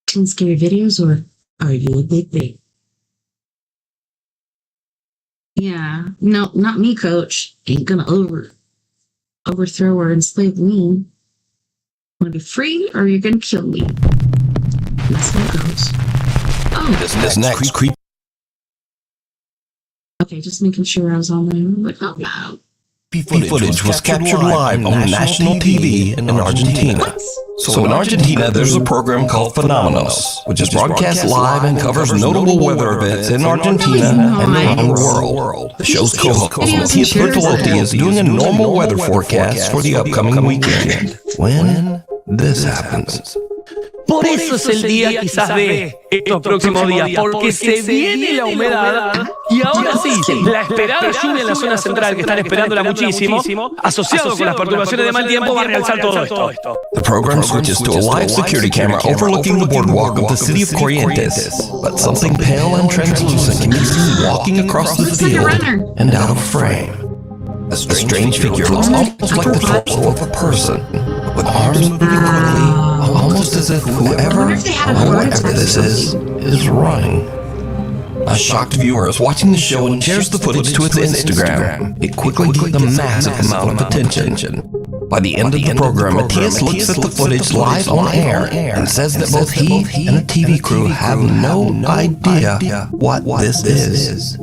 10 scary videos, or are you a big baby? Yeah, no, not me, coach. Ain't gonna overthrow or enslave me. Want to be free, or you're gonna kill me? That's how it goes. Oh, this next creep. Okay, just making sure I was on there. Like, oh no. footage was captured live on national TV in Argentina. So in Argentina, there's a program called Phenomenos, which is broadcast live and covers notable weather events in Argentina and around the world. The show's co-host, Matthias Bertolotti, is doing a normal weather forecast for the upcoming weekend. When this happens. Por eso es el día quizás de estos próximos días, porque se viene la humedad y ahora sí, la esperada lluvia en la zona central que están esperándola muchísimo, asociado con las perturbaciones de mal tiempo, va a realzar todo esto. The program switches to a live security camera overlooking the boardwalk of the city of Corrientes, but something pale and translucent can be seen walking across the field and out of frame. A strange figure looks almost like the torso of a person, with arms moving quickly, almost as if whoever or whatever this is running. A shocked viewer is watching the show and shares the footage to its Instagram. It quickly gained a massive amount of attention. By the end of the program, Matthias looks at the footage live on air and says that both he and the TV crew have no idea what this is.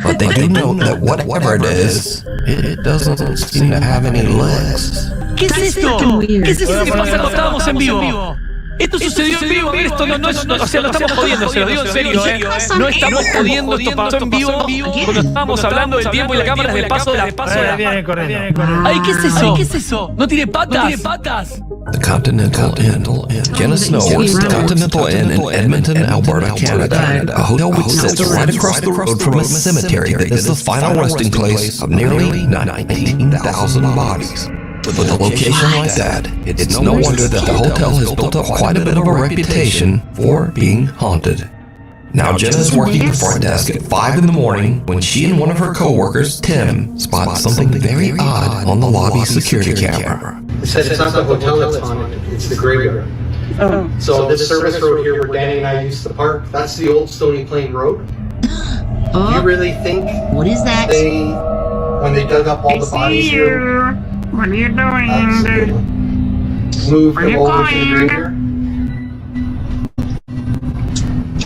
But they do note that whatever it is, it doesn't seem to have any legs. ¿Qué es esto? ¿Qué es eso que pasa cuando estábamos en vivo? Esto sucedió en vivo, esto no, o sea, no estamos jodiendo, se lo digo en serio, no estamos jodiendo, esto pasó en vivo cuando estábamos hablando del tiempo y la cámara es del paso de la... Viene corriendo. Ay, ¿qué es eso? ¿No tiene patas? The Continental Inn. Jenna Snow works at the Continental Inn in Edmonton, Alberta, Canada, a hotel which sits right across the road from a cemetery that is the final resting place of nearly 19,000 bodies. With a location like that, it's no wonder that the hotel has built up quite a bit of a reputation for being haunted. Now Jenna is working the front desk at 5 in the morning when she and one of her co-workers, Tim, spot something very odd on the lobby security camera. It says it's not the hotel that's haunted, it's the graveyard. So this service road here where Danny and I used to park, that's the old Stony Plain Road. Do you really think what is that? When they dug up all the bodies here, what are you doing? Moved them over to the graveyard?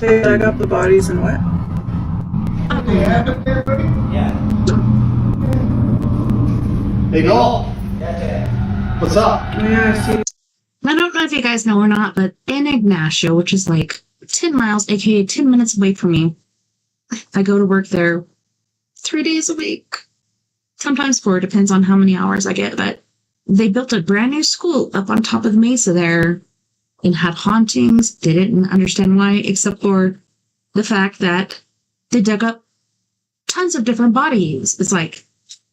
They dug up the bodies and what? Yeah. Hey, Noel. What's up? Yeah, I see. I don't know if you guys know or not, but in Ignacio, which is like 10 miles, aka 10 minutes away from me, I go to work there 3 days a week. Sometimes 4, depends on how many hours I get, but they built a brand new school up on top of the mesa there and had hauntings. Didn't understand why, except for the fact that they dug up tons of different bodies. It's like,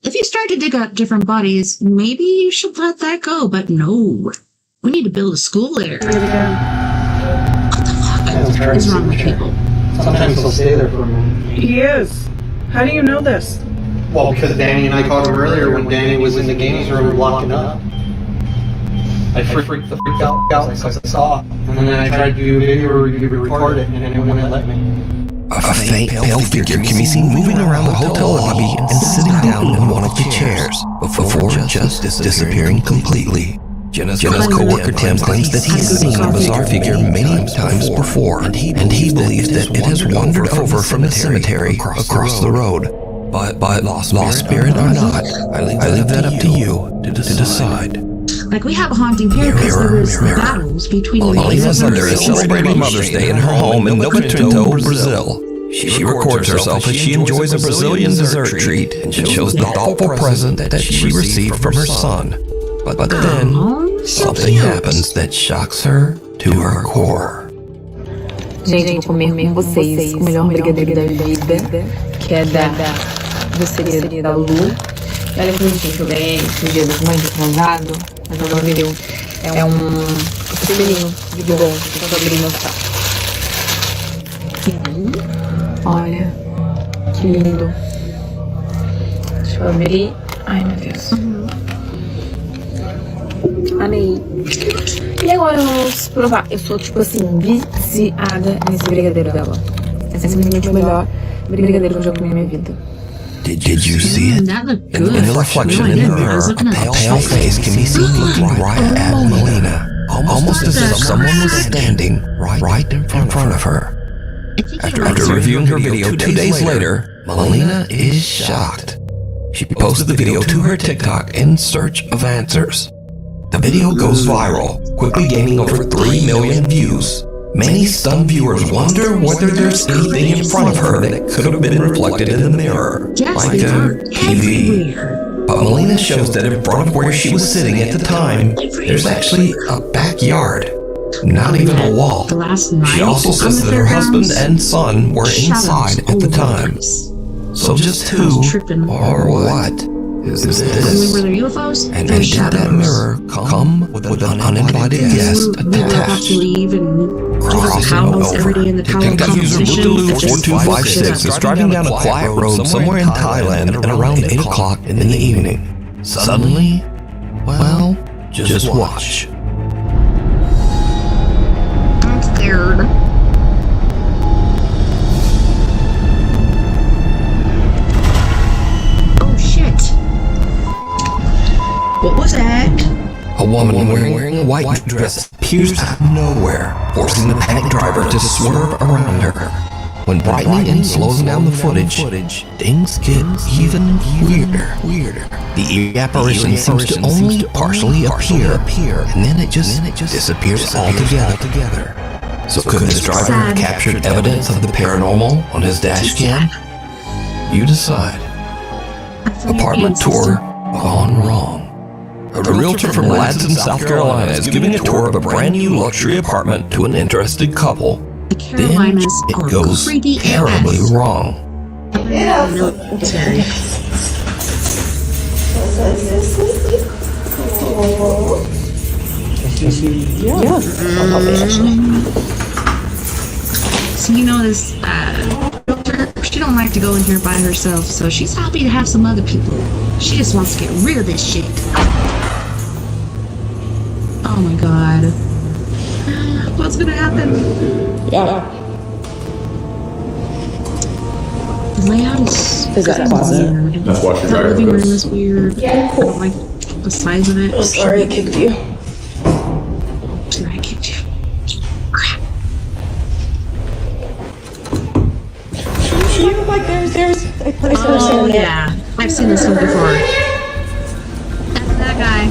if you start to dig up different bodies, maybe you should let that go, but no. We need to build a school there. What the fuck is wrong with people? Sometimes they'll stay there for a minute. He is. How do you know this? Well, because Danny and I caught him earlier when Danny was in the games room locking up. I freaked out because I saw it. And then I tried to do a video review to record it, and it wouldn't let me. A faint, pale figure can be seen moving around the hotel lobby and sitting down in one of the chairs before just disappearing completely. Jenna's co-worker Tim claims that he's seen a bizarre figure many times before, and he believes that it has wandered over from the cemetery across the road. But lost spirit or not, I leave that up to you to decide. Like, we have a haunting here because there was battles between Melina Thunder is celebrating Mother's Day in her home in Nova Trinto, Brazil. She records herself as she enjoys a Brazilian dessert treat and shows the thoughtful present that she received from her son. But then, something happens that shocks her to her core. Gente, vou comer com vocês o melhor brigadeiro da vida, que é do segredo da Lu. E olha que bonitinho que eu ganhei no dia das mães atrasado, mas eu não vi. É espelhinho de bom que eu tô abrindo mostrar. Olha, que lindo. Deixa eu abrir. Ai, meu Deus. Amei. E agora vamos provar. Eu sou, tipo assim, viciada nesse brigadeiro dela. É simplesmente o melhor brigadeiro que eu já comi na minha vida. Did you see it? In the reflection in the mirror, a pale face can be seen looking right at Melina, almost as if someone was standing right in front of her. After reviewing her video 2 days later, Melina is shocked. She posted the video to her TikTok in search of answers. The video goes viral, quickly gaining over 3 million views. Many stunned viewers wonder whether there's anything in front of her that could have been reflected in the mirror, like a TV. But Melina shows that in front of where she was sitting at the time, there's actually a backyard, not even a wall. She also says that her husband and son were inside at the time. So just who or what is this? And did that mirror come with an uninvited guest attached? Crossing over, Detective user Bootaloo4256 is driving down a quiet road somewhere in Thailand at around 8 o'clock in the evening. Suddenly, well, just watch. I'm scared. Oh shit. What was that? A woman wearing a white dress appears out of nowhere, forcing the panicked driver to swerve around her. When brightening and slowing down the footage, things get even weirder. The eerie apparition seems to only partially appear, and then it just disappears altogether. So could this driver have captured evidence of the paranormal on his dash cam? You decide. Apartment tour gone wrong. A realtor from Ladson, South Carolina is giving a tour of a brand new luxury apartment to an interested couple. Then it goes terribly wrong. So you know this realtor, she don't like to go in here by herself, so she's happy to have some other people. She just wants to get rid of this shit. Oh my god. What's gonna happen? Yeah. The layout is that a closet? weird. That's why she The got living room this. is weird. Yeah, I don't like the size of it. I'm sorry I kicked you. Sorry, I kicked you. Crap. You know, like there's a person Oh yeah, I've seen this one before. That's that guy.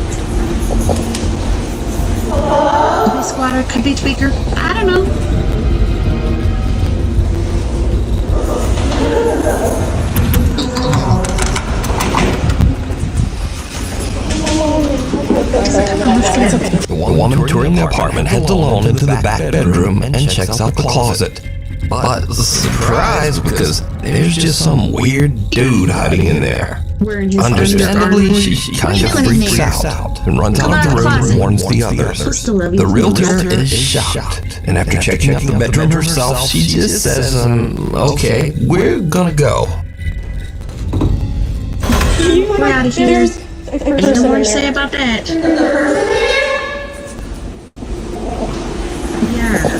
Could be squatter, could be tweaker. I don't know. The woman touring the apartment heads alone into the back bedroom and checks out the closet. But surprise, because there's just some weird dude hiding in there. Understandably, she kind of freaks out and runs out of the room and warns the others. The realtor is shocked, and after checking out the bedroom herself, she just says, okay, we're gonna go. We're out of here. Ain't no more to say about that. Yeah.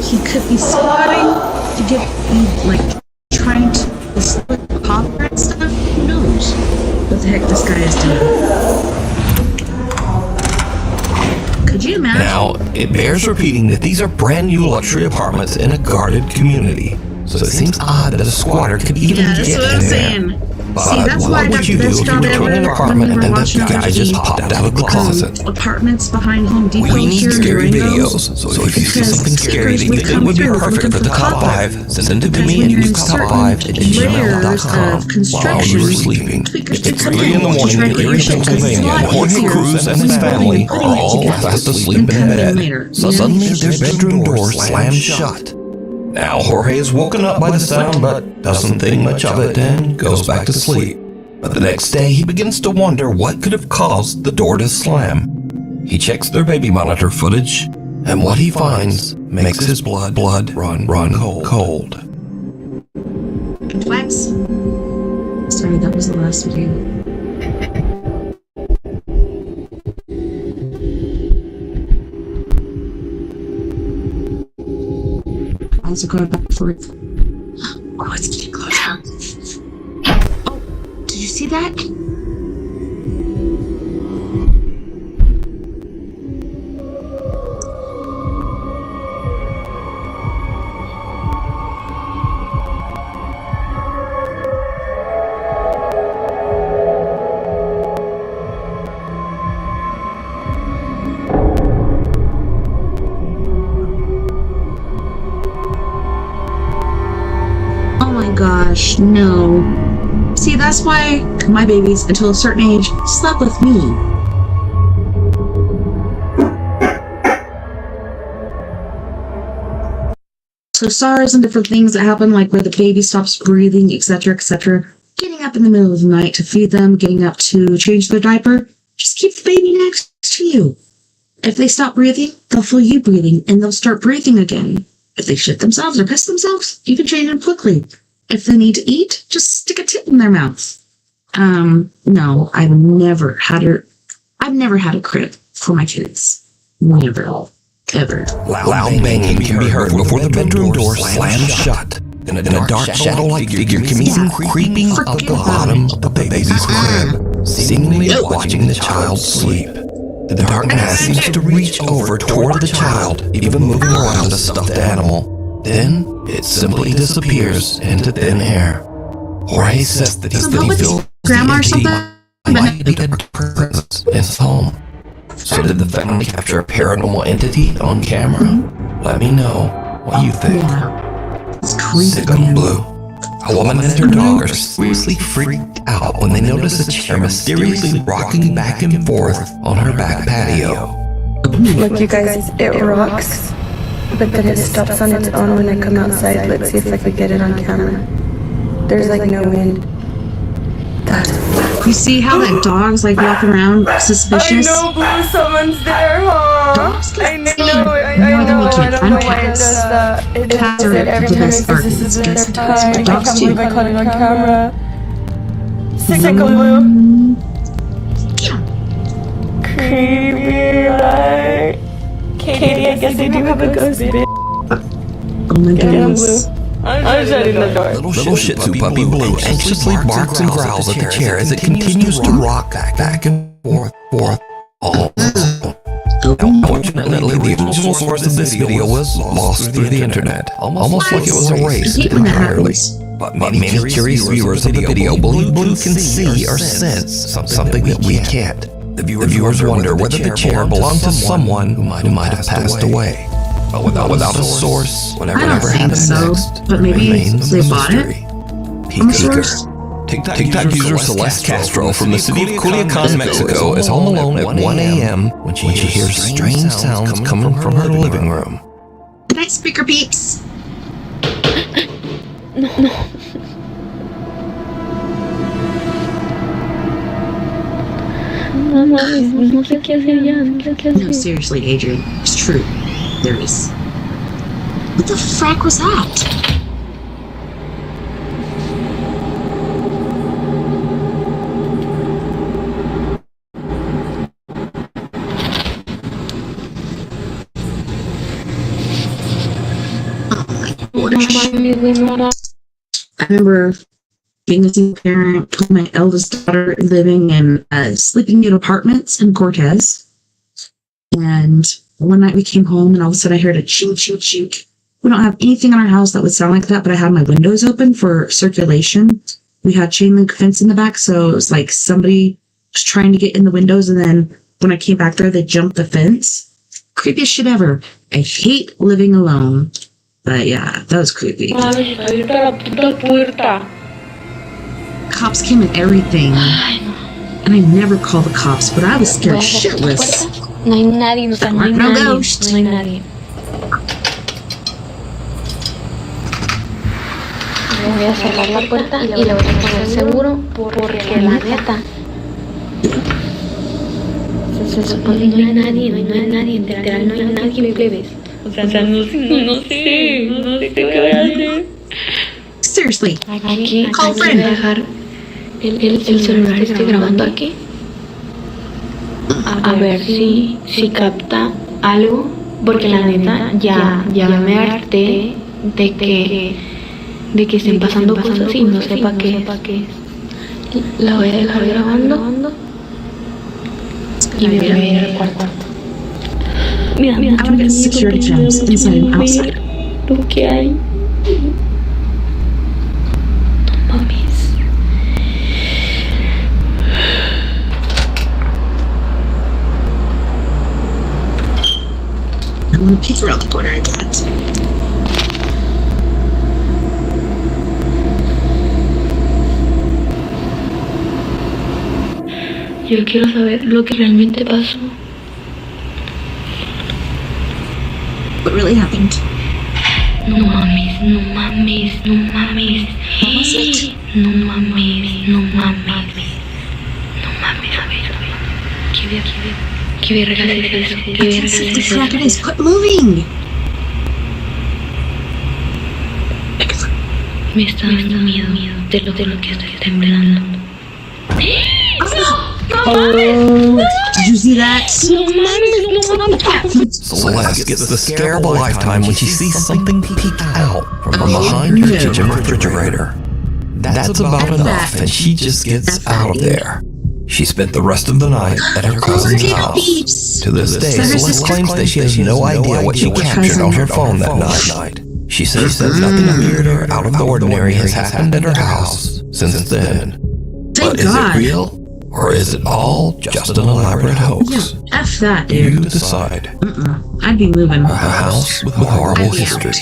He could be squatting to get like trying to split the popper and stuff. Who knows what the heck this guy is doing? Could you imagine? Now, it bears repeating that these are brand new luxury apartments in a guarded community. So it seems odd that a squatter could even that's get what in I'm there. saying. But See, that's why I what got would you the do best if you job were touring an ever apartment when we and were the watching guy just popped out of the closet? Apartments behind Home Depot. We need here in scary Durango. videos, so if you see Because something scary that you stickers think would be come perfect through for the top 5, send it to Because me when at you're in newstop5@gmail.com of construction, while you're sleeping. tweakers It's come 3 in the to morning try in to Erie, get your shit, 'cause it's a Pennsylvania, lot and Jorge easier Cruz and his when you're family putting are it all together fast asleep and in coming bed. later, So you know? suddenly their bedroom door slams shut. Now Jorge is woken up by the sound, but doesn't think much of it and goes back to sleep. But the next day, he begins to wonder what could have caused the door to slam. He checks their baby monitor footage, and what he finds makes his blood run cold. Wax. Sorry, that was the last video. Also going back for it. Oh, it's getting closer. Oh, did you see that? gosh, no. See, that's why my babies, until a certain age, slept with me. So SARS and different things that happen, like where the baby stops breathing, etc., etc. Getting up in the middle of the night to feed them, getting up to change their diaper, just keep the baby next to you. If they stop breathing, they'll feel you breathing, and they'll start breathing again. If they shit themselves or piss themselves, you can change them quickly. If they need to eat, just stick a tip in their mouth. No, I've never had a crib for my kids. Never. Ever. Loud banging can be heard before the bedroom door slams shut, and a dark shadow-like figure can be seen creeping up the bottom of the baby's crib, seemingly watching the child sleep. The darkness seems to reach over toward the child, even moving around the stuffed animal. Then, it simply disappears into thin air. Jorge says that he feels grandma or something? lightly dark presence in his home. So did the family capture a paranormal entity on camera? Let me know what you think. It's creepy. Sick of blue. A woman and her dog are seriously freaked out when they notice a chair mysteriously rocking back and forth on her back patio. Look, you guys, it rocks, but then it stops on its own when I come outside. Let's see if I can get it on camera. There's like no wind. You see how that dog's like walking around suspicious? I know, Blue, someone's there, huh? I know why it does that. It does it every time because this is their time. I can't believe I caught it on camera. Sick of Blue. Creepy, right? Katie, I guess they do have a ghost, bitch. Oh my goodness. I'm shutting the door. Little Shih Tzu puppy Blue anxiously barks and growls at the chair as it continues to rock back and forth, all alone. Unfortunately, the original source of this video was lost through the internet, almost like it was erased entirely. But many curious viewers of the video believe Blue can see or sense something that we can't. The viewers wonder whether the chair belonged to someone who might have passed away. But without a source, whatever happens next but maybe remains they a bought mystery. TikTok user Celeste Castro from the city of Culiacan, Mexico is home alone at 1 a.m. when she hears strange sounds coming from her living room. Good night, speaker peeps. No, seriously, Adrian. It's true. There is. What the frack was that? I remember being a single parent with my eldest daughter living in sleeping unit apartments in Cortez. And one night we came home and all of a sudden I heard a chink, chink, chink. We don't have anything in our house that would sound like that, but I had my windows open for circulation. We had chain link fence in the back, so it was like somebody was trying to get in the windows, and then when I came back there, they jumped the fence. Creepiest shit ever. I hate living alone. But yeah, that was creepy. Cops came and everything. And I never called the cops, but I was scared shitless. No hay nadie, o sea, no hay No nadie. ghost. No hay nadie. Voy a cerrar la puerta y le voy a poner seguro porque la neta se supone que no hay nadie, literal no hay nadie, plebes. O sea, no sé qué voy a hacer. Seriously. Aquí Call voy a friend. dejar el celular grabando aquí. A ver si capta algo, porque la neta ya me harté de que estén pasando cosas y no sepa qué es. La voy a dejar grabando y me voy a ir al cuarto. Mira, I want to get security cams inside and outside. Lo que hay. No mames. I want to peek around the corner, I can't. Yo quiero saber lo que realmente pasó. What really happened? No mames, no mames, no mames. What was it? No mames, no mames. No mames, a ver. ¿Qué verga es eso? ¿Qué verga es The eso? dragon is quit moving! Me está dando miedo de lo que estoy temblando. Oh, did you see that? Celeste gets the scare of a lifetime when she sees something peek out from behind her kitchen refrigerator. That's about enough, and she just gets out of there. She spent the rest of the night at her cousin's house. To this day, Celeste claims that she has no idea what she captured on her phone that night. She says that nothing weird or out of the ordinary has happened at her house since then. But is it real? Or is it all just an elaborate hoax? F that, dude. You decide. I'd be moving. A house with horrible history.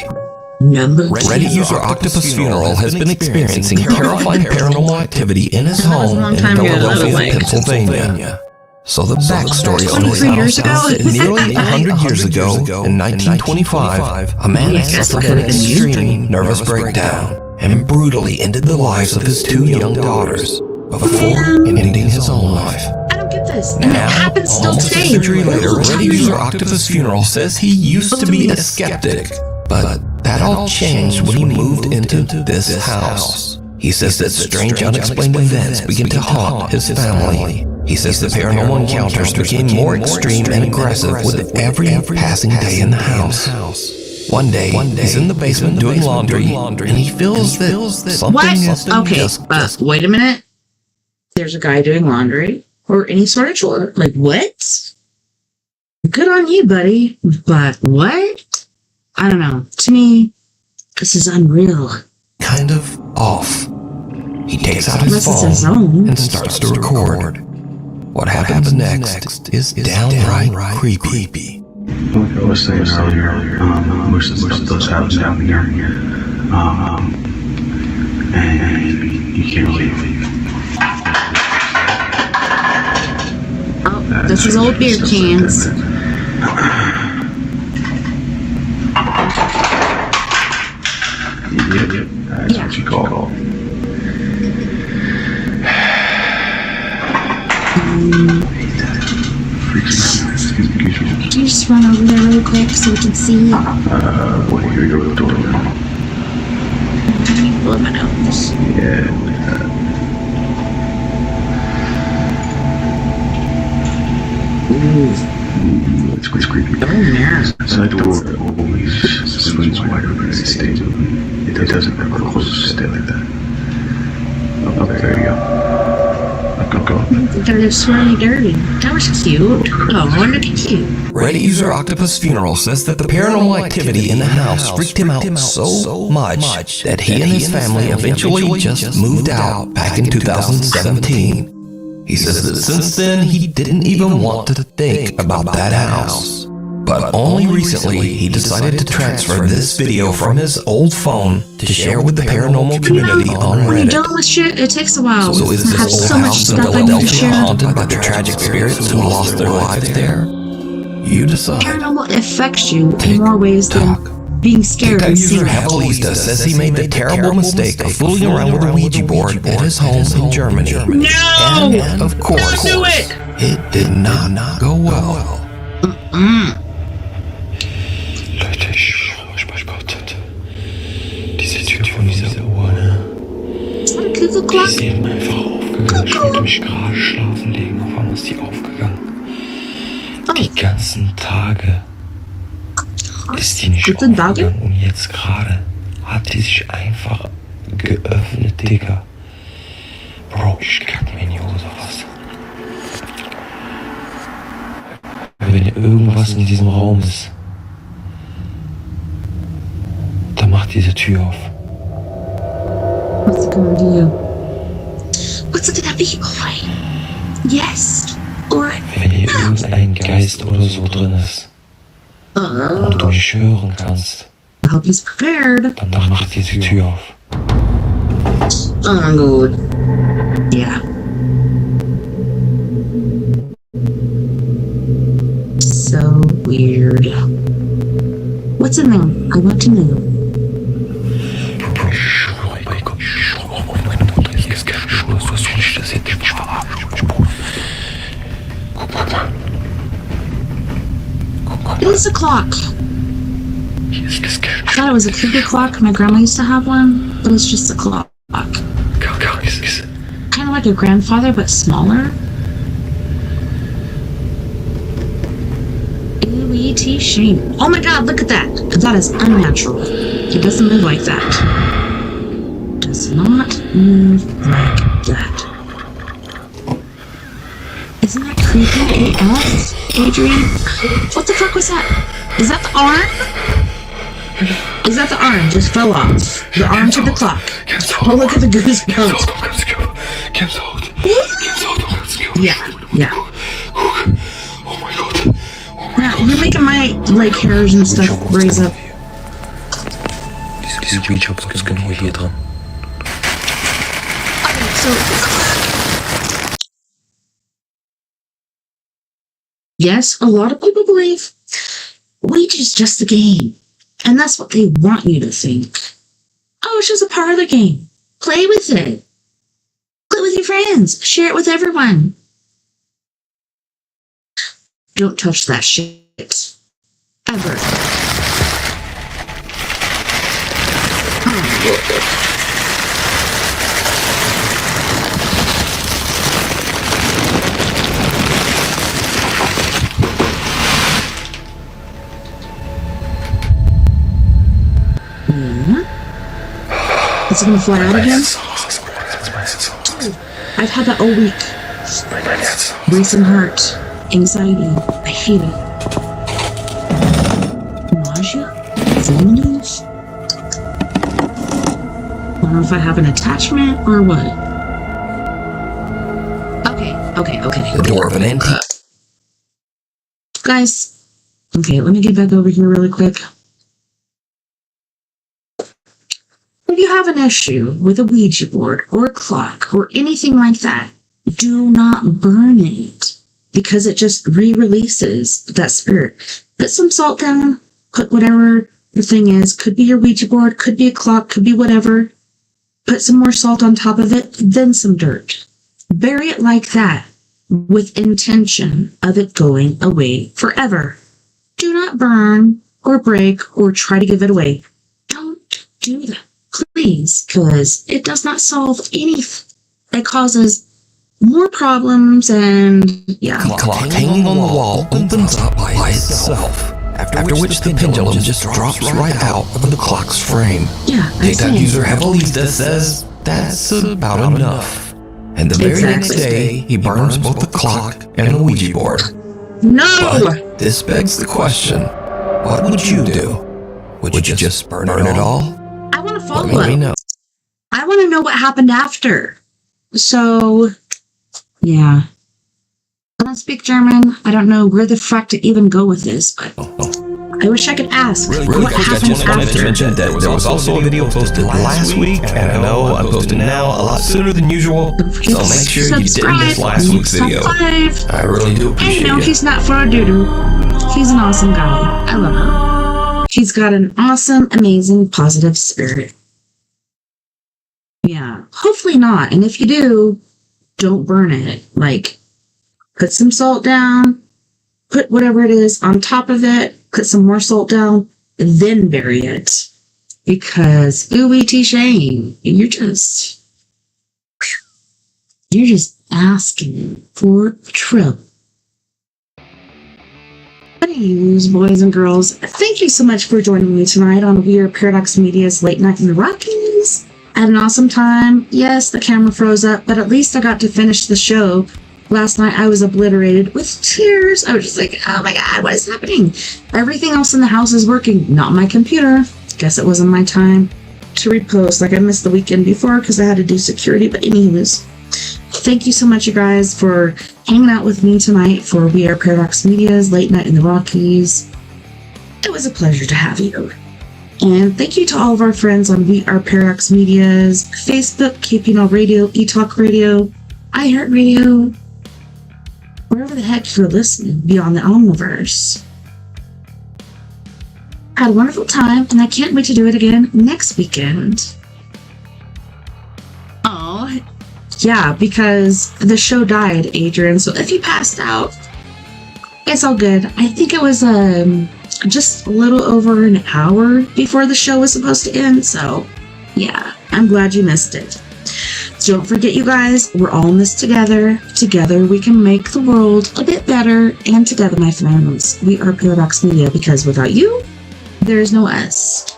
Number Reddit user Octopus Funeral has been experiencing terrifying paranormal activity in his home in Philadelphia, Pennsylvania. So the backstory on his house is nearly 100 years ago, in 1925, a man suffered an extreme nervous breakdown and brutally ended the lives of his 2 young daughters before ending his own life. I don't get this. And it Now, happens still almost a today. century later, Reddit user Octopus Funeral says he used to be a skeptic, but that all changed when he moved into this house. He says that strange unexplained events begin to haunt his family. He says the paranormal encounters became more extreme and aggressive with every passing day in the house. One day, he's in the basement doing laundry, and he feels that something is just wait a minute. There's a guy doing laundry or any sort of chore. Like, what? Good on you, buddy. But what? I don't know. To me, this is unreal. kind of off. He takes out his Unless it's his phone own. and starts to record. What happens next is downright creepy. Like I was saying earlier, most of the stuff does happen down here. And you can't leave. Oh, this is old beer cans. Yep, that's what you call it. Can you just run over there really quick so we can see? What, here you go, the door now. Blow my nose. Yeah, like that. It's creepy. Oh, yeah. That door always swings wide open and stays open. It doesn't ever close to stay like that. Oh, there you go. Go. They're just really dirty. That was cute. Oh, I wonder if it's cute. Reddit user Octopus Funeral says that the paranormal activity in the house freaked him out so much that he and his family eventually just moved out back in 2017. He says that since then he didn't even want to think about that house. But only recently he decided to transfer this video from his old phone to share with the paranormal community on When you're Reddit. done with shit, it takes a while. So is I have this so old much house in stuff I need to Philadelphia share. haunted by the tragic spirits who lost their lives there? You decide. Paranormal affects you in more ways than being scared TikTok and user seeing. Havelista says he made the terrible mistake of fooling around with a Ouija board at his home in Germany. No! And of course, Don't do it! it did not go well. Leute, ich schwöre euch bei Gott, diese Tür von dieser Urne, die ist eben einfach aufgegangen. Ich wollte mich gerade schlafen legen, auf einmal ist die aufgegangen. Die ganzen Tage ist die nicht aufgegangen und jetzt gerade hat die sich einfach geöffnet, Digga. Bro, ich kack mir in die Hose was. Wenn irgendwas in diesem Raum ist, dann macht diese Tür auf. What's it gonna do? What's it gonna be, boy? Yes. Or Wenn hier irgendein Geist oder so drin ist und du nicht hören kannst, I hope he's prepared. dann macht diese Tür auf. Oh, good. Yeah. weird. What's in there? I want to know. It is a clock. I thought it was a cuckoo clock. My grandma used to have one, but it's just a clock. Kind of like a grandfather, but smaller. Ooh-wee-tee shame. Oh my god, look at that. That is unnatural. It doesn't move like that. Does not move like that. Isn't that creepy AF, Adrian? What the fuck was that? Is that the arm? Is that the arm? Just fell off. The arm to the clock. Oh, look at the goosebumps. Yeah. Yeah, you're making my like hairs and stuff raise up. So yes, a lot of people believe Ouija is just a game. And that's what they want you to think. Oh, it's just a part of the game. Play with it. Play with your friends. Share it with everyone. Don't touch that shit. Ever. Is it gonna fly out again? I've had that all week. Racing heart, anxiety, I hate it. Nausea? Vomiting? I don't know if I have an attachment or what. Okay. The door of an antique. Guys, okay, let me get back over here really quick. If you have an issue with a Ouija board or a clock or anything like that, do not burn it because it just re-releases that spirit. Put some salt down, put whatever the thing is, could be your Ouija board, could be a clock, could be whatever. Put some more salt on top of it, then some dirt. Bury it like that with intention of it going away forever. Do not burn or break or try to give it away. Don't do that. Please, because it does not solve anything. It causes more problems and yeah. The clock hanging on the wall opens up by itself, after which the pendulum just drops right out of the clock's frame. Yeah, Data user Evelista says that's about enough. And the very next day, he burns both the clock and the Ouija board. No! But this begs the question, what would you do? Would you just burn it all? I want to follow Let me know. I want to know what happened after. So, yeah. I don't speak German. I don't know where the fuck to even go with this, but I wish I could ask Really what quick, I happened just wanted to after. mention that there was also a video posted last week, and I know I'm posting now a lot sooner than usual, so make sure you didn't miss last week's video. I really do appreciate I know it. he's not for a doo-doo. He's an awesome guy. I love him. He's got an awesome, amazing, positive spirit. Yeah, hopefully not. And if you do, don't burn it. Like, put some salt down, put whatever it is on top of it, put some more salt down, and then bury it. Because, ooh-wee-tee shame. You're just asking for trouble. Anyways, boys and girls, thank you so much for joining me tonight on We Are Paradox Media's Late Night in the Rockies. I had an awesome time. Yes, the camera froze up, but at least I got to finish the show. Last night I was obliterated with tears. I was just like, oh my god, what is happening? Everything else in the house is working, not my computer. Guess it wasn't my time to repost. Like I missed the weekend before because I had to do security, but anyways. Thank you so much, you guys, for hanging out with me tonight for We Are Paradox Media's Late Night in the Rockies. It was a pleasure to have you. And thank you to all of our friends on We Are Paradox Media's Facebook, KPNL Radio, eTalk Radio, iHeartRadio, wherever the heck you're listening beyond the Omniverse. had a wonderful time, and I can't wait to do it again next weekend. Oh, yeah, because the show died, Adrian, so if you passed out, it's all good. I think it was just a little over an hour before the show was supposed to end, so yeah, I'm glad you missed it. So don't forget, you guys, we're all in this together. Together we can make the world a bit better, and together, my friends, we are Paradox Media, because without you, there is no us.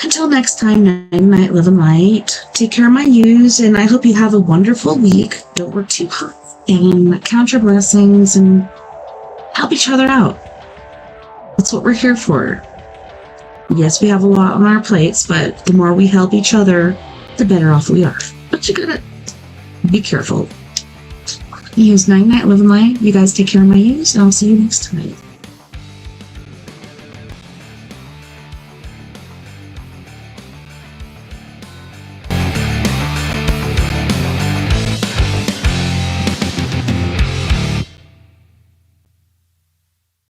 Until next time, night, live and light. Take care of my yous, and I hope you have a wonderful week. Don't work too hard, and count your blessings, and help each other out. That's what we're here for. Yes, we have a lot on our plates, but the more we help each other, the better off we are. But you gotta be careful. Yous, night, live and light. You guys take care of my yous, and I'll see you next time.